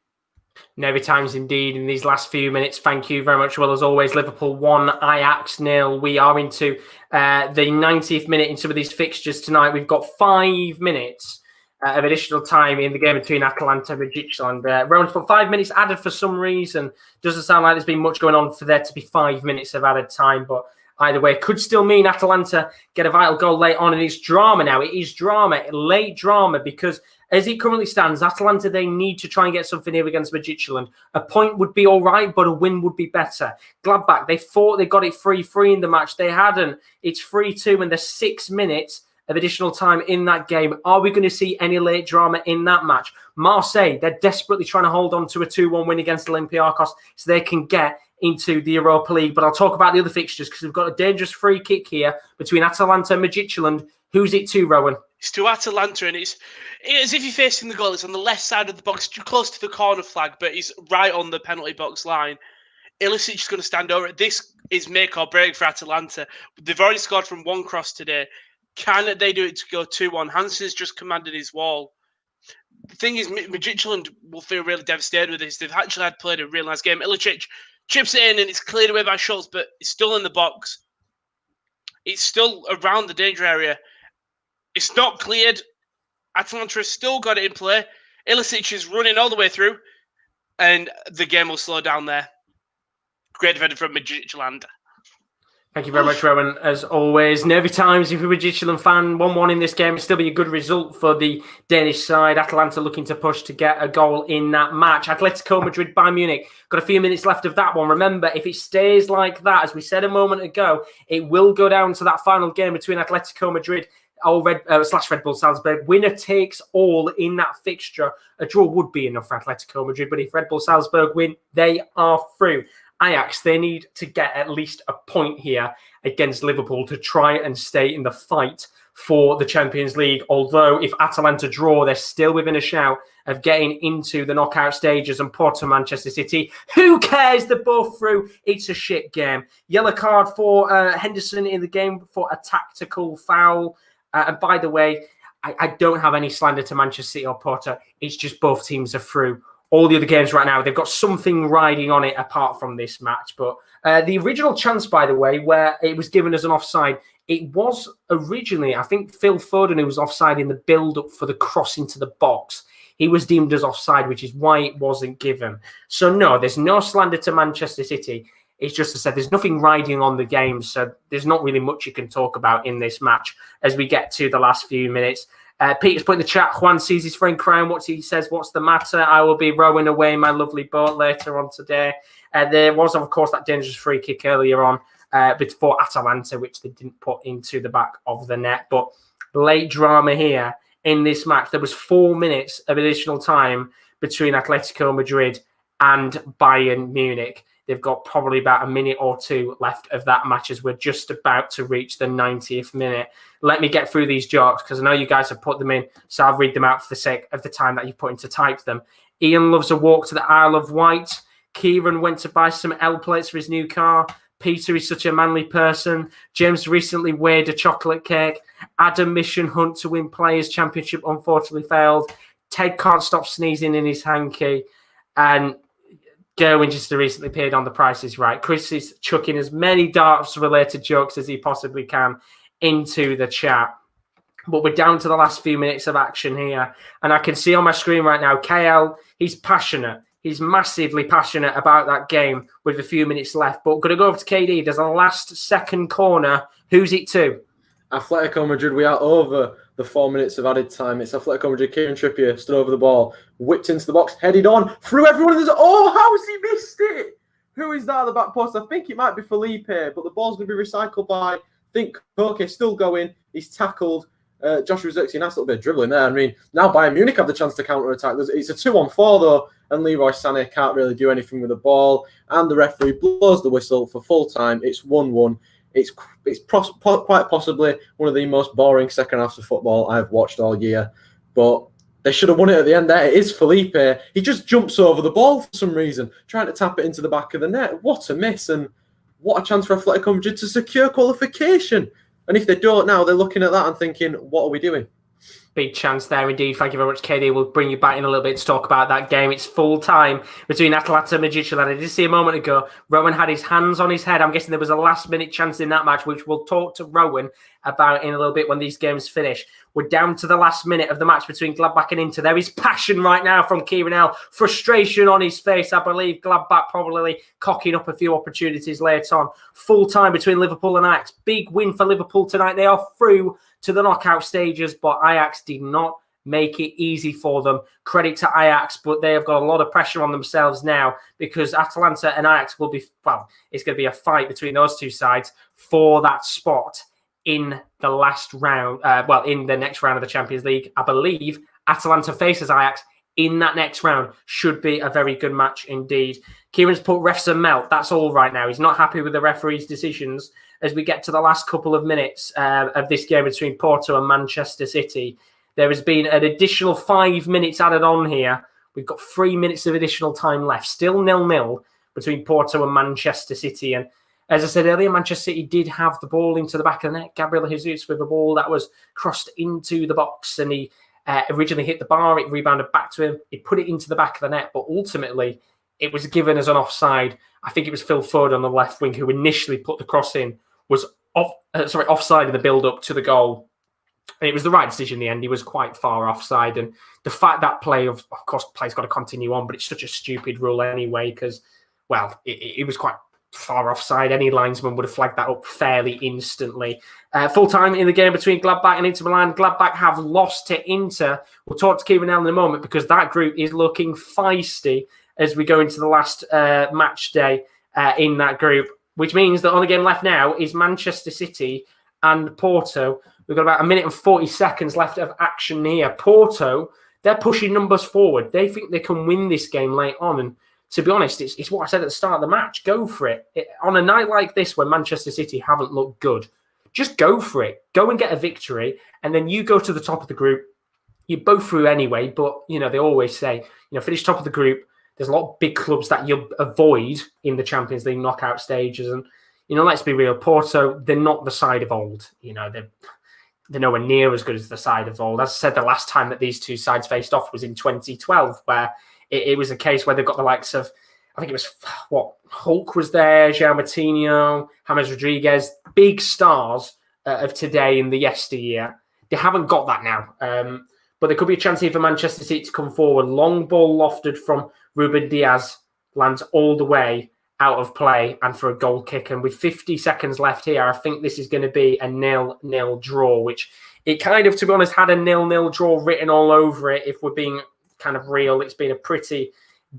Nervy times indeed in these last few minutes. Thank you very much. Well, as always, Liverpool 1, Ajax 0. We are into the 90th minute in some of these fixtures tonight. We've got 5 minutes of additional time in the game between Atalanta and Watchalong. Rowan's put 5 minutes added for some reason. Doesn't sound like there's been much going on for there to be 5 minutes of added time, but either way, could still mean Atalanta get a vital goal late on, and it's drama now. It is drama, late drama, because as it currently stands, Atalanta, they need to try and get something here against Midtjylland. A point would be all right, but a win would be better. Gladbach, they thought they got it 3-3 in the match. They hadn't. It's 3-2, and there's 6 minutes of additional time in that game. Are we going to see any late drama in that match? Marseille, they're desperately trying to hold on to a 2-1 win against Olympiacos so they can get into the Europa League. But I'll talk about the other fixtures because we've got a dangerous free kick here between Atalanta and Midtjylland. Who's it to, Rowan? It's to Atalanta, and it's as if you're facing the goal. It's on the left side of the box, close to the corner flag, but he's right on the penalty box line. Ilicic is going to stand over it. This is make or break for Atalanta. They've already scored from one cross today. Can they do it to go 2-1? Hansen's just commanded his wall. The thing is, Midtjylland will feel really devastated with this. They've actually played a real nice game. Ilicic chips it in, and it's cleared away by Schultz, but it's still in the box. It's still around the danger area. It's not cleared. Atalanta has still got it in play. Ilicic is running all the way through, and the game will slow down there. Great defender from Midtjylland. Thank you very much, Rowan. As always, nervy times if you're a Midtjylland fan. 1-1 in this game. It'll still be a good result for the Danish side. Atalanta looking to push to get a goal in that match. Atletico Madrid, Bayern Munich. Got a few minutes left of that one. Remember, if it stays like that, as we said a moment ago, it will go down to that final game between Atletico Madrid slash Red Bull Salzburg. Winner takes all in that fixture. A draw would be enough for Atletico Madrid, but if Red Bull Salzburg win, they are through. Ajax, they need to get at least a point here against Liverpool to try and stay in the fight for the Champions League. Although if Atalanta draw, they're still within a shout of getting into the knockout stages, and Porto, Manchester City. Who cares? They're both through. It's a shit game. Yellow card for Henderson in the game for a tactical foul. And by the way, I don't have any slander to Manchester City or Porto. It's just both teams are through. All the other games right now, they've got something riding on it apart from this match. But the original chance, by the way, where it was given as an offside, it was originally, I think, Phil Foden who was offside in the build-up for the cross into the box. He was deemed as offside, which is why it wasn't given. So, no, there's no slander to Manchester City. It's just, as I said, there's nothing riding on the game, so there's not really much you can talk about in this match as we get to the last few minutes. Peter's put in the chat, Juan sees his friend crying. He says, what's the matter? I will be rowing away my lovely boat later on today. There was, of course, that dangerous free kick earlier on before Atalanta, which they didn't put into the back of the net. But late drama here in this match. There was 4 minutes of additional time between Atletico Madrid and Bayern Munich. They've got probably about a minute or two left of that match as we're just about to reach the 90th minute. Let me get through these jokes because I know you guys have put them in, so I'll read them out for the sake of the time that you've put in to type them. Ian loves a walk to the Isle of Wight. Kieran went to buy some L plates for his new car. Peter is such a manly person. James recently weighed a chocolate cake. Adam mission hunt to win Players' Championship unfortunately failed. Ted can't stop sneezing in his hanky. And Gerwin just recently appeared on The Price is Right. Chris is chucking as many darts-related jokes as he possibly can into the chat. But we're down to the last few minutes of action here. And I can see on my screen right now, KL, he's passionate. He's massively passionate about that game with a few minutes left. But going to go over to KD. There's a last second corner. Who's it to? Atletico Madrid. We are over the 4 minutes of added time. It's Atletico Madrid. Kieran Trippier stood over the ball, whipped into the box, headed on, through everyone. Oh, how has he missed it? Who is that at the back post? I think it might be Felipe, but the ball's going to be recycled by, I think, Koke, still going. He's tackled. Joshua Zirkzee, nice little bit of dribbling there. I mean, now Bayern Munich have the chance to counter-attack. It's a 2-on-4, though, and Leroy Sané can't really do anything with the ball. And the referee blows the whistle for full time. It's 1-1. It's quite possibly one of the most boring second halves of football I've watched all year. But they should have won it at the end there. It is Felipe. He just jumps over the ball for some reason, trying to tap it into the back of the net. What a miss, and what a chance for Atletico Madrid to secure qualification. And if they don't now, they're looking at that and thinking, what are we doing? Big chance there indeed. Thank you very much, KD. We'll bring you back in a little bit to talk about that game. It's full time between Atalanta and Midtjylland. I did see a moment ago, Rowan had his hands on his head. I'm guessing there was a last-minute chance in that match, which we'll talk to Rowan about in a little bit when these games finish. We're down to the last minute of the match between Gladbach and Inter. There is passion right now from Kieran, frustration on his face. I believe Gladbach probably cocking up a few opportunities later on. Full time between Liverpool and Ajax. Big win for Liverpool tonight. They are through to the knockout stages, but Ajax did not make it easy for them. Credit to Ajax, but they have got a lot of pressure on themselves now because Atalanta and Ajax will be, well, it's going to be a fight between those two sides for that spot in the last round, in the next round of the Champions League. I believe Atalanta faces Ajax in that next round. Should be a very good match indeed. Kieran's put refs a melt. That's all right now. He's not happy with the referee's decisions as we get to the last couple of minutes of this game between Porto and Manchester City. There has been an additional 5 minutes added on here. We've got 3 minutes of additional time left. Still 0-0 between Porto and Manchester City. And as I said earlier, Manchester City did have the ball into the back of the net. Gabriel Jesus with a ball that was crossed into the box, and he originally hit the bar. It rebounded back to him. He put it into the back of the net, but ultimately it was given as an offside. I think it was Phil Foden on the left wing who initially put the cross in, was offside in the build-up to the goal. And it was the right decision in the end. He was quite far offside. And the fact that play, of course, play's got to continue on, but it's such a stupid rule anyway because, well, it was quite far offside. Any linesman would have flagged that up fairly instantly. Full time in the game between Gladbach and Inter Milan. Gladbach have lost to Inter. We'll talk to Kieran in a moment because that group is looking feisty as we go into the last match day in that group, which means the only game left now is Manchester City and Porto. We've got about 1 minute and 40 seconds left of action here. Porto, they're pushing numbers forward. They think they can win this game late on. And to be honest, it's what I said at the start of the match. Go for it. On a night like this when Manchester City haven't looked good, just go for it. Go and get a victory. And then you go to the top of the group. You're both through anyway. But, they always say, finish top of the group. There's a lot of big clubs that you'll avoid in the Champions League knockout stages. And, let's be real. Porto, they're not the side of old. They're nowhere near as good as the side of old. As I said, the last time that these two sides faced off was in 2012, where it was a case where they've got the likes of, I think it was, Hulk was there, João Moutinho, James Rodriguez, big stars of today in the yesteryear. They haven't got that now. But there could be a chance here for Manchester City to come forward. Long ball lofted from Ruben Diaz, lands all the way out of play and for a goal kick. And with 50 seconds left here, I think this is going to be a 0-0 draw, which it kind of, to be honest, had a 0-0 draw written all over it. If we're being kind of real, it's been a pretty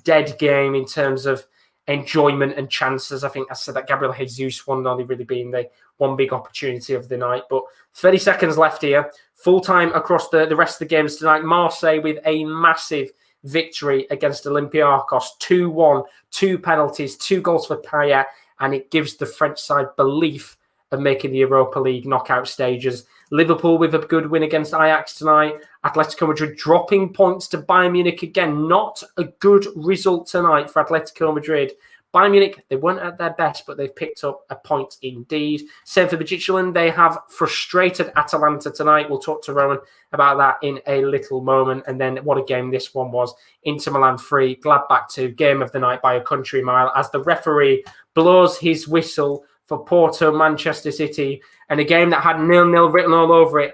dead game in terms of enjoyment and chances. I think I said that Gabriel Jesus one only really being the one big opportunity of the night. But 30 seconds left here. Full time across the rest of the games tonight. Marseille with a massive victory against Olympiacos, 2-1, 2 penalties, 2 goals for Payet, and it gives the French side belief of making the Europa League knockout stages. Liverpool with a good win against Ajax tonight. Atletico Madrid dropping points to Bayern Munich again. Not a good result tonight for Atletico Madrid. Bayern Munich, they weren't at their best, but they've picked up a point indeed. Same for Watchalong. They have frustrated Atalanta tonight. We'll talk to Rowan about that in a little moment. And then what a game this one was. Inter Milan 3, Gladbach 2, game of the night by a country mile as the referee blows his whistle for Porto, Manchester City. And a game that had 0-0 written all over it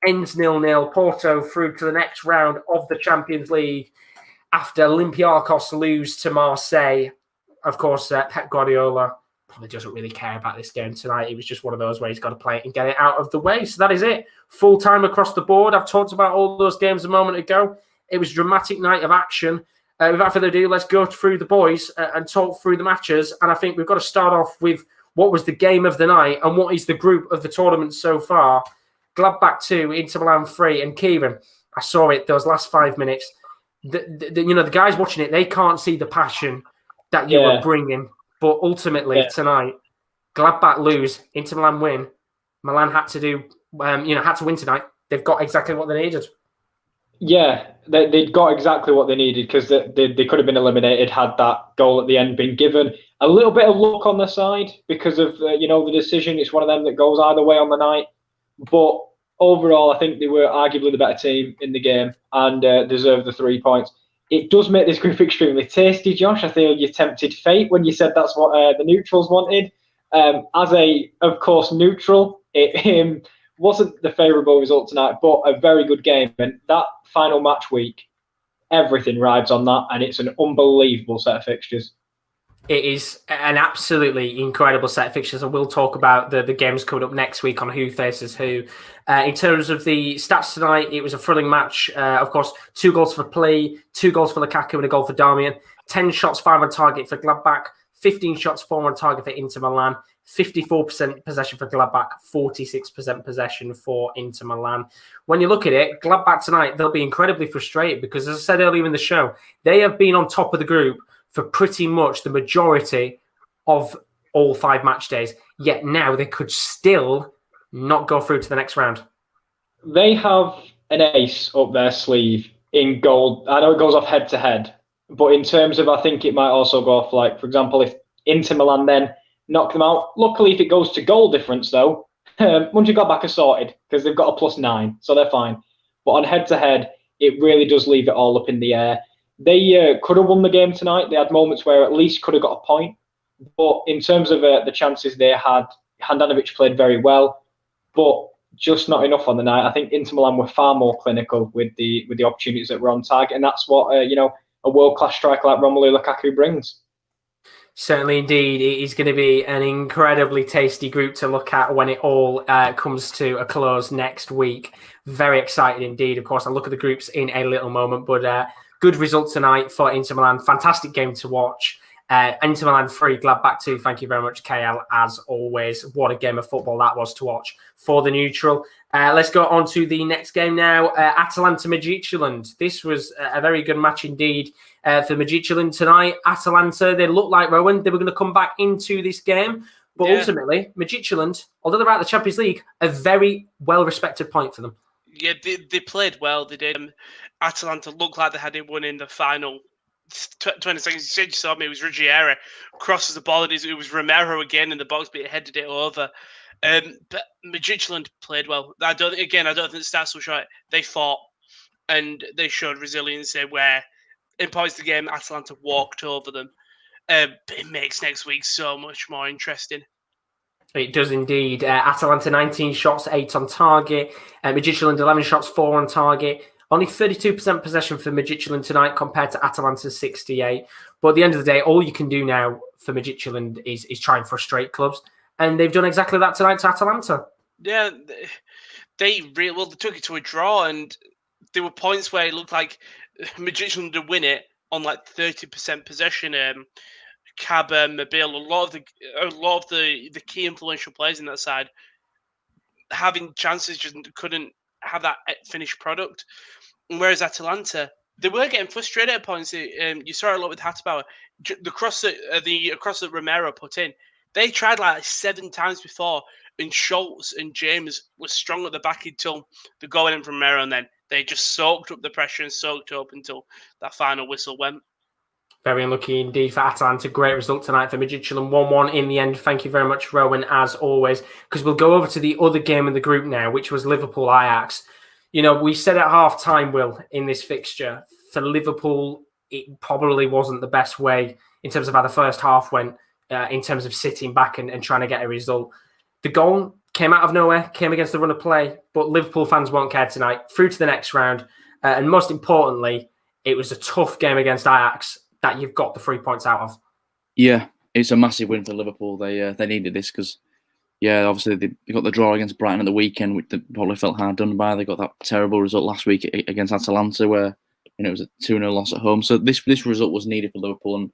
ends 0-0. Porto through to the next round of the Champions League after Olympiacos lose to Marseille. Of course, Pep Guardiola probably doesn't really care about this game tonight. It was just one of those where he's got to play it and get it out of the way. So that is it. Full time across the board. I've talked about all those games a moment ago. It was a dramatic night of action. Without further ado, let's go through the boys and talk through the matches. And I think we've got to start off with what was the game of the night and what is the group of the tournament so far. Gladbach 2, Inter Milan 3. And Kieren, I saw it those last 5 minutes. The guys watching it, they can't see the passion that you were bringing. But ultimately, tonight, Gladbach lose, Inter Milan win. Milan had to win tonight. They've got exactly what they needed. Yeah, they'd got exactly what they needed because they could have been eliminated had that goal at the end been given. A little bit of luck on the side because of the decision. It's one of them that goes either way on the night. But overall, I think they were arguably the better team in the game and deserved the 3 points. It does make this group extremely tasty, Josh. I feel you tempted fate when you said that's what the neutrals wanted. As a, of course, neutral, it wasn't the favourable result tonight, but a very good game. And that final match week, everything rides on that, and it's an unbelievable set of fixtures. It is an absolutely incredible set of fixtures, and we'll talk about the games coming up next week on who faces who. In terms of the stats tonight, it was a thrilling match. Of course, 2 goals for Play, 2 goals for Lukaku, and a goal for Darmian. 10 shots, 5 on target for Gladbach. 15 shots, 4 on target for Inter Milan. 54% possession for Gladbach, 46% possession for Inter Milan. When you look at it, Gladbach tonight, they'll be incredibly frustrated because, as I said earlier in the show, they have been on top of the group for pretty much the majority of all 5 match days. Yet now they could still not go through to the next round. They have an ace up their sleeve in goal. I know it goes off head to head, but in terms of, I think it might also go off, like, for example, if Inter Milan then knock them out. Luckily, if it goes to goal difference, though, Mönchengladbach are sorted because they've got a +9, so they're fine. But on head to head, it really does leave it all up in the air. They could have won the game tonight. They had moments where at least could have got a point. But in terms of the chances they had, Handanovic played very well, but just not enough on the night. I think Inter Milan were far more clinical with the opportunities that were on target, and that's what a world-class striker like Romelu Lukaku brings. Certainly, indeed. It is going to be an incredibly tasty group to look at when it all comes to a close next week. Very excited indeed. Of course, I'll look at the groups in a little moment, but good result tonight for Inter Milan. Fantastic game to watch. Inter Milan 3, Gladbach 2. Thank you very much, KL, as always. What a game of football that was to watch for the neutral. Let's go on to the next game now. Atalanta Midtjylland. This was a very good match indeed for Midtjylland tonight. Atalanta, they looked like, Rowan, they were going to come back into this game. But ultimately, Midtjylland, although they're out of the Champions League, a very well-respected point for them. Yeah, they played well. They did. Atalanta looked like they had it won in the final 20 seconds. You saw me. It was Ruggiero crosses the ball, and it was Romero again in the box, but he headed it over. But Midtjylland played well. I don't think the stats will show it. They fought and they showed resiliency where in points of the game, Atalanta walked over them. But it makes next week so much more interesting. It does indeed. Atalanta 19 shots, 8 on target. Midtjylland 11 shots, 4 on target. Only 32% possession for Midtjylland tonight compared to Atalanta's 68. But at the end of the day, all you can do now for Midtjylland is try and frustrate clubs. And they've done exactly that tonight to Atalanta. Yeah, they took it to a draw, and there were points where it looked like Midtjylland would win it on like 30% possession. Kaba, Mabil, a lot of the key influential players in that side having chances just couldn't have that finished product. Whereas Atalanta, they were getting frustrated at points. You saw it a lot with Hattbauer. The cross that Romero put in, they tried like 7 times before, and Schultz and James was strong at the back until the goal in from Romero, and then they just soaked up the pressure and soaked up until that final whistle went. Very unlucky indeed for Atalanta. Great result tonight for Midtjylland. 1-1 in the end. Thank you very much, Rowan, as always. Because we'll go over to the other game in the group now, which was Liverpool-Ajax. You know, we said at half-time, Will, in this fixture, for Liverpool, it probably wasn't the best way in terms of how the first half went, in terms of sitting back and trying to get a result. The goal came out of nowhere, came against the run of play, but Liverpool fans won't care tonight. Through to the next round. And most importantly, it was a tough game against Ajax that you've got the 3 points out of. Yeah, it's a massive win for Liverpool. They needed this because, obviously they got the draw against Brighton at the weekend, which they probably felt hard done by. They got that terrible result last week against Atalanta where it was a 2-0 loss at home. So this result was needed for Liverpool. And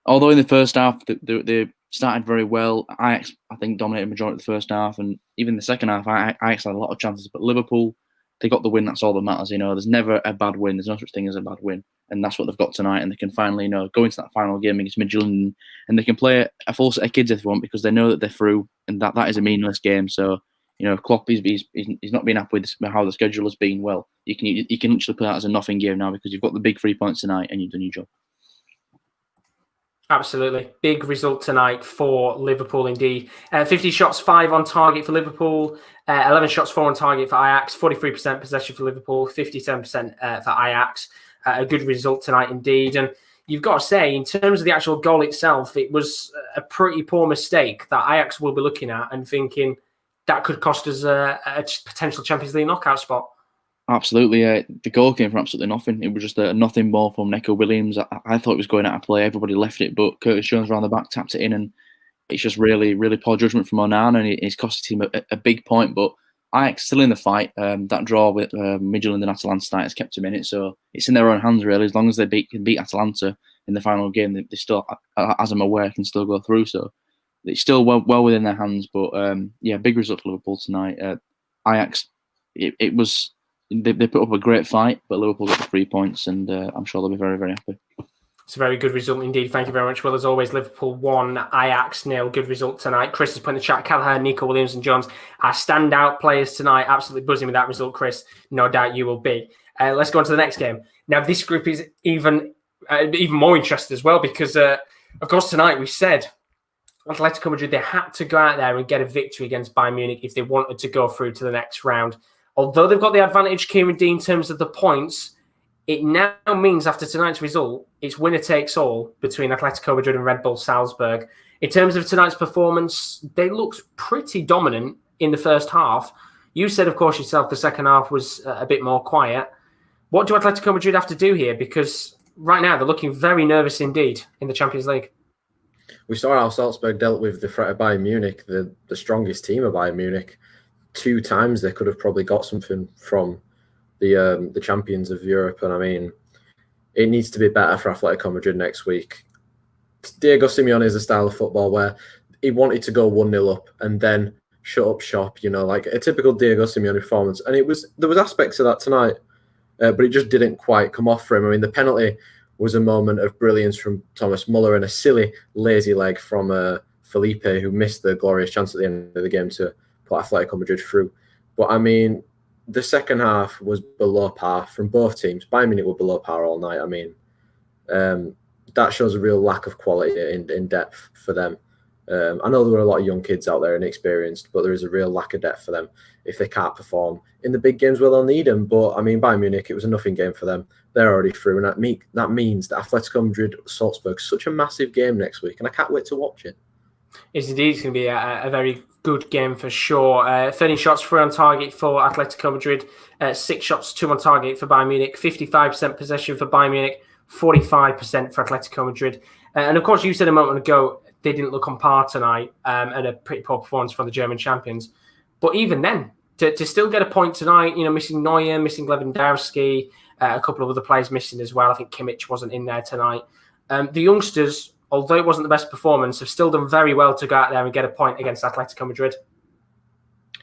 although in the first half they started very well, Ajax, I think, dominated the majority of the first half. And even the second half, Ajax had a lot of chances. But Liverpool, they got the win. That's all that matters. There's never a bad win. There's no such thing as a bad win. And that's what they've got tonight. And they can finally, go into that final game against Midtjylland, and they can play a full set of kids if they want, because they know that they're through, and that is a meaningless game. So, Klopp, he's not been happy with how the schedule has been. Well, you can literally play that as a nothing game now because you've got the big 3 points tonight and you've done your job. Absolutely. Big result tonight for Liverpool indeed. 50 shots, 5 on target for Liverpool. 11 shots, 4 on target for Ajax. 43% possession for Liverpool. 57% for Ajax. A good result tonight indeed. And you've got to say, in terms of the actual goal itself, it was a pretty poor mistake that Ajax will be looking at and thinking that could cost us a potential Champions League knockout spot. Absolutely, the goal came from absolutely nothing. It was just a nothing ball from Neco Williams. I thought it was going out of play. Everybody left it, but Curtis Jones around the back tapped it in, and it's just really, really poor judgment from Onana, and it's costed him a big point. But Ajax still in the fight. That draw with Midtjylland and Atalanta has kept them in it, so it's in their own hands really. As long as they can beat Atalanta in the final game, they still, as I'm aware, can still go through. So it's still well within their hands. But big result for Liverpool tonight. Ajax, it was. They put up a great fight, but Liverpool got the 3 points, and I'm sure they'll be very, very happy. It's a very good result indeed. Thank you very much. Well, as always, Liverpool 1, Ajax 0. Good result tonight. Chris has put in the chat, Callagher, Neco Williams and Jones are standout players tonight. Absolutely buzzing with that result, Chris. No doubt you will be. Let's go on to the next game. Now, this group is even more interested as well because, of course, tonight we said Atletico Madrid, they had to go out there and get a victory against Bayern Munich if they wanted to go through to the next round. Although they've got the advantage, Kieran D, in terms of the points, it now means after tonight's result, it's winner takes all between Atletico Madrid and Red Bull Salzburg. In terms of tonight's performance, they looked pretty dominant in the first half. You said, of course, yourself, the second half was a bit more quiet. What do Atletico Madrid have to do here? Because right now they're looking very nervous indeed in the Champions League. We saw how Salzburg dealt with the threat of Bayern Munich, the strongest team of Bayern Munich. 2 times they could have probably got something from the champions of Europe. And I mean, it needs to be better for Atletico Madrid next week. Diego Simeone is a style of football where he wanted to go 1-0 up and then shut up shop, like a typical Diego Simeone performance. And there was aspects of that tonight, but it just didn't quite come off for him. I mean, the penalty was a moment of brilliance from Thomas Muller and a silly, lazy leg from Felipe, who missed the glorious chance at the end of the game to put Atletico Madrid through. But I mean, the second half was below par from both teams. Bayern Munich were below par all night. I mean, that shows a real lack of quality in depth for them. I know there were a lot of young kids out there inexperienced, but there is a real lack of depth for them if they can't perform in the big games where they'll need them. But I mean, Bayern Munich, it was a nothing game for them. They're already through, and that means that Atletico Madrid Salzburg is such a massive game next week, and I can't wait to watch it. It's indeed going to be a very good game for sure. 13 shots, 3 on target for Atletico Madrid, 6 shots, 2 on target for Bayern Munich, 55% possession for Bayern Munich, 45% for Atletico Madrid. And of course, you said a moment ago they didn't look on par tonight, and a pretty poor performance from the German champions. But even then, to still get a point tonight, missing Neuer, missing Lewandowski, a couple of other players missing as well. I think Kimmich wasn't in there tonight. The youngsters, although it wasn't the best performance, have still done very well to go out there and get a point against Atletico Madrid.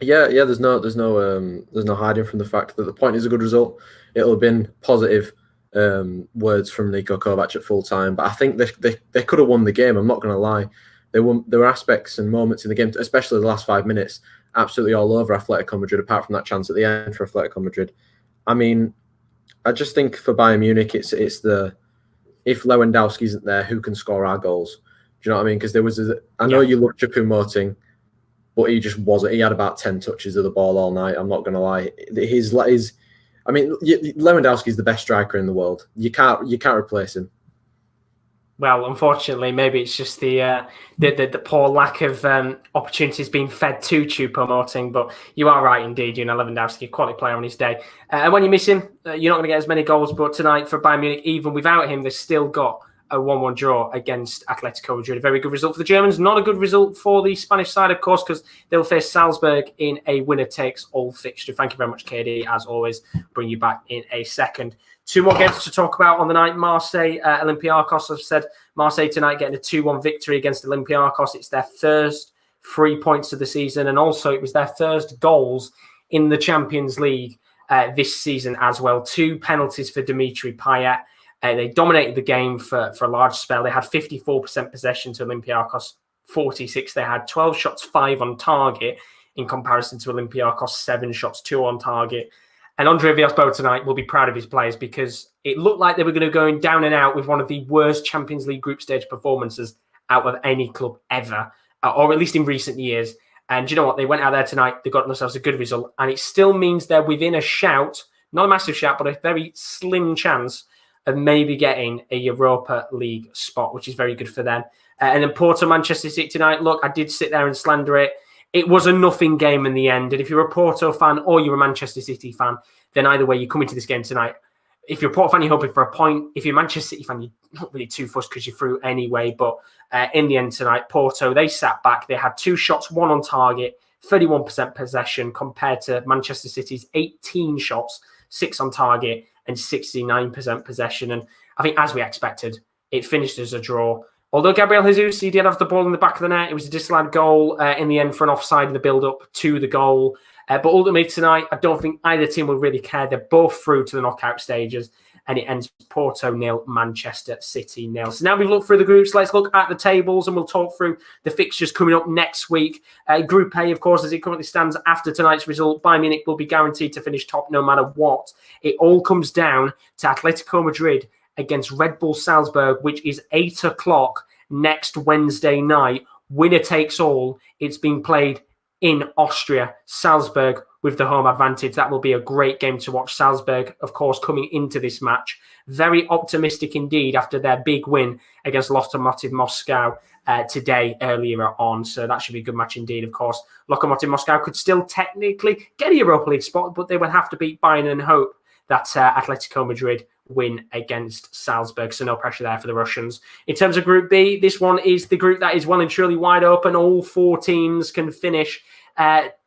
Yeah. There's no hiding from the fact that the point is a good result. It'll have been positive words from Niko Kovac at full time, but I think they could have won the game. I'm not going to lie. There were aspects and moments in the game, especially the last 5 minutes, absolutely all over Atletico Madrid. Apart from that chance at the end for Atletico Madrid, I mean, I just think for Bayern Munich, it's the if Lewandowski isn't there, who can score our goals? Do you know what I mean? Because I know you love Choupo-Moting, but he just wasn't. He had about 10 touches of the ball all night. I'm not going to lie. Lewandowski is the best striker in the world. You can't replace him. Well, unfortunately, maybe it's just the poor lack of opportunities being fed to Choupo-Moting. But you are right, indeed. Lewandowski, a quality player on his day. And when you miss him, you're not going to get as many goals. But tonight for Bayern Munich, even without him, they've still got a 1-1 draw against Atletico Madrid. A very good result for the Germans. Not a good result for the Spanish side, of course, because they'll face Salzburg in a winner-takes-all fixture. Thank you very much, KD. As always, bring you back in a second. 2 more games to talk about on the night. Marseille, Olympiacos, have said Marseille tonight getting a 2-1 victory against Olympiacos. It's their first 3 points of the season, and also it was their first goals in the Champions League this season as well. 2 penalties for Dimitri Payet. They dominated the game for a large spell. They had 54% possession to Olympiacos, 46. They had 12 shots, 5 on target in comparison to Olympiacos, 7 shots, 2 on target. And Andre Villas-Boas tonight will be proud of his players because it looked like they were going to go down and out with one of the worst Champions League group stage performances out of any club ever, or at least in recent years. And you know what? They went out there tonight, they got themselves a good result, and it still means they're within a shout, not a massive shout, but a very slim chance of maybe getting a Europa League spot, which is very good for them. And then Porto, Manchester City tonight. Look, I did sit there and slander it. it was a nothing game in the end. And if you're a Porto fan or you're a Manchester City fan, then either way, you come into this game tonight. If you're a Porto fan, you're hoping for a point. If you're a Manchester City fan, you're not really too fussed because you're through anyway. But in the end tonight, Porto, they sat back. They had 2 shots, 1 on target, 31% possession compared to Manchester City's 18 shots, 6 on target and 69% possession. And I think as we expected, it finished as a draw. Although Gabriel Jesus, he did have the ball in the back of the net. It was a disallowed goal in the end for an offside in the build-up to the goal. But ultimately tonight, I don't think either team will really care. They're both through to the knockout stages. And it ends Porto 0, Manchester City 0. So now we've looked through the groups. Let's look at the tables and we'll talk through the fixtures coming up next week. Group A, of course, as it currently stands after tonight's result, Bayern Munich will be guaranteed to finish top no matter what. It all comes down to Atletico Madrid against Red Bull Salzburg, which is 8 o'clock next Wednesday night. Winner takes all. It's being played in Austria. Salzburg with the home advantage. That will be a great game to watch. Salzburg, of course, coming into this match. Very optimistic indeed after their big win against Lokomotiv Moscow today, earlier on. So that should be a good match indeed, of course. Lokomotiv Moscow could still technically get a Europa League spot, but they would have to beat Bayern and hope that Atletico Madrid win against Salzburg. So no pressure there for the Russians. In terms of Group B, this one is the group that is well and truly wide open. All 4 teams can finish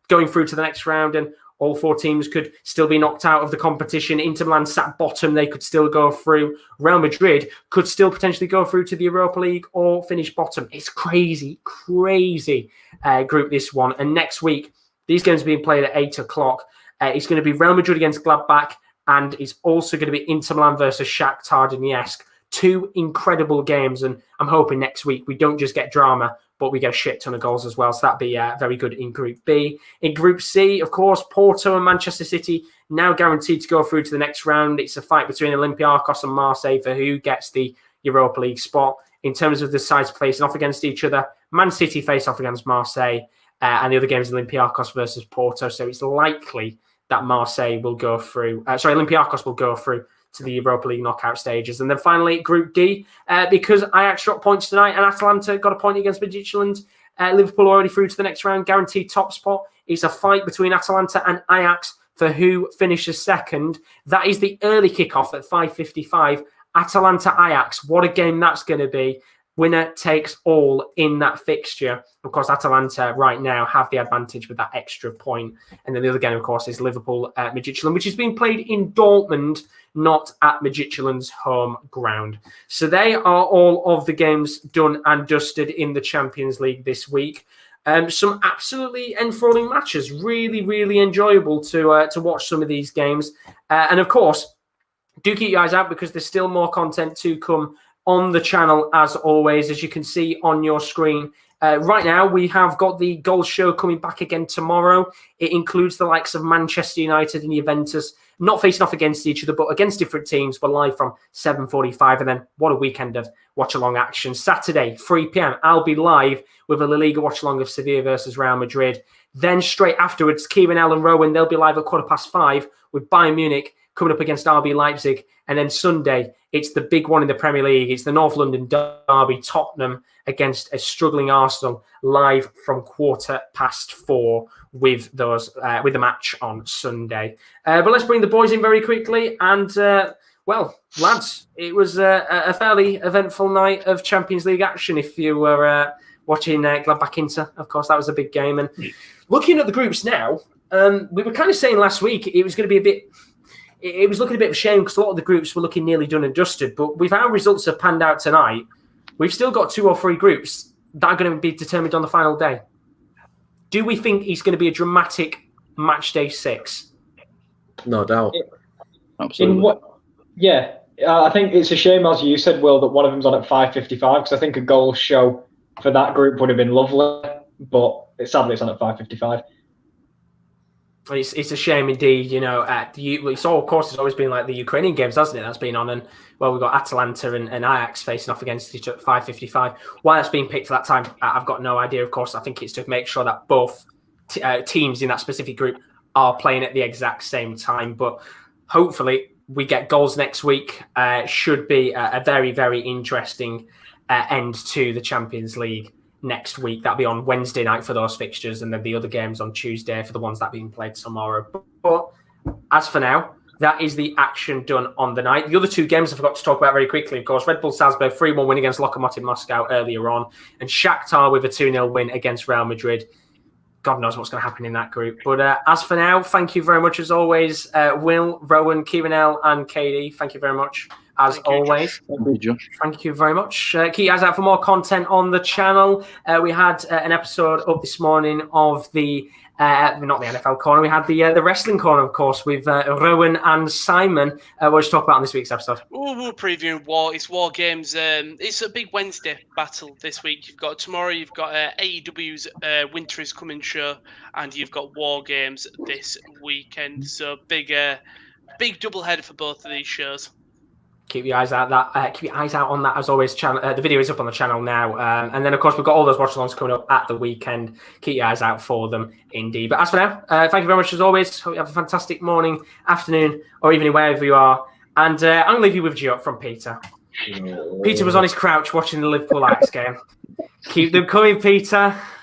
going through to the next round, and all 4 teams could still be knocked out of the competition. Inter Milan sat bottom. They could still go through. Real Madrid could still potentially go through to the Europa League or finish bottom. It's crazy group, this one. And next week, these games are being played at 8 o'clock. It's going to be Real Madrid against Gladbach, and it's also going to be Inter Milan versus Shakhtar Donetsk. 2 incredible games, and I'm hoping next week we don't just get drama, but we get a shit ton of goals as well. So that'd be very good in Group B. In Group C, of course, Porto and Manchester City now guaranteed to go through to the next round. It's a fight between Olympiacos and Marseille for who gets the Europa League spot. In terms of the sides facing off against each other, Man City face off against Marseille, and the other game is Olympiacos versus Porto. So it's likely that Marseille will go through. Olympiacos will go through to the Europa League knockout stages. And then finally, Group D, because Ajax dropped points tonight and Atalanta got a point against Midtjylland, Liverpool already through to the next round, guaranteed top spot. It's a fight between Atalanta and Ajax for who finishes second. That is the early kickoff at 5:55. Atalanta-Ajax, what a game that's going to be. Winner takes all in that fixture. Of course, Atalanta right now have the advantage with that extra point. And then the other game, of course, is Liverpool at Midtjylland, which is being played in Dortmund, not at Midtjylland's home ground. So they are all of the games done and dusted in the Champions League this week. Some absolutely enthralling matches. Really, really enjoyable to watch some of these games. And of course, do keep your eyes out because there's still more content to come on the channel, as always, as you can see on your screen. Right now, we have got the Goal Show coming back again tomorrow. It includes the likes of Manchester United and Juventus, not facing off against each other, but against different teams. We're live from 7:45, and then what a weekend of watch-along action. Saturday, 3 p.m, I'll be live with a La Liga watch-along of Sevilla versus Real Madrid. Then straight afterwards, Kieran, and Rowan, they'll be live at 5:15 with Bayern Munich coming up against RB Leipzig. And then Sunday, it's the big one in the Premier League. It's the North London derby, Tottenham against a struggling Arsenal, live from 4:15 with the match on Sunday. But let's bring the boys in very quickly. And, well, lads, it was a fairly eventful night of Champions League action. If you were watching Gladbach Inter, of course, that was a big game. And looking at the groups now, we were kind of saying last week it was going to be it was looking a bit of a shame because a lot of the groups were looking nearly done and dusted. But with how results have panned out tonight, we've still got 2 or 3 groups that are going to be determined on the final day. Do we think it's going to be a dramatic match day 6? No doubt. Absolutely. I think it's a shame, as you said, Will, that one of them's on at 5:55 because I think a Goal Show for that group would have been lovely. But sadly, it's on at 5:55. It's a shame indeed, you know. It's all, of course, it's always been like the Ukrainian games, hasn't it? That's been on, and well, we've got Atalanta and Ajax facing off against each other at 5:55. Why that's been picked for that time, I've got no idea. Of course, I think it's to make sure that both teams in that specific group are playing at the exact same time. But hopefully, we get goals next week. Should be a very, very interesting end to the Champions League next week. That'll be on Wednesday night for those fixtures, and then the other games on Tuesday for the ones that are being played tomorrow. But as for now, that is the action done on the night. The other two games I forgot to talk about very quickly, of course. Red Bull Salzburg 3-1 win against Lokomotiv Moscow earlier on, and Shakhtar with a 2-0 win against Real Madrid. God knows what's going to happen in that group. But as for now, thank you very much as always, Will, Rowan, Kieran, and KD. Thank you very much as always. Thank you very much. Keep your eyes out for more content on the channel. We had an episode up this morning of the not the NFL corner. We had the wrestling corner, of course, with Rowan and Simon. What did you talk about on this week's episode? We're previewing War. It's War Games. It's a big Wednesday battle this week. Tomorrow. You've got AEW's Winter is Coming show, and you've got War Games this weekend. So big double header for both of these shows. Keep your eyes out on that as always. The video is up on the channel now, and then of course we've got all those watch-alongs coming up at the weekend. Keep your eyes out for them, indeed. But as for now, thank you very much as always. Hope you have a fantastic morning, afternoon, or evening wherever you are. And I'm going to leave you with Gio from Peter. Peter was on his crouch watching the Liverpool Ajax game. Keep them coming, Peter.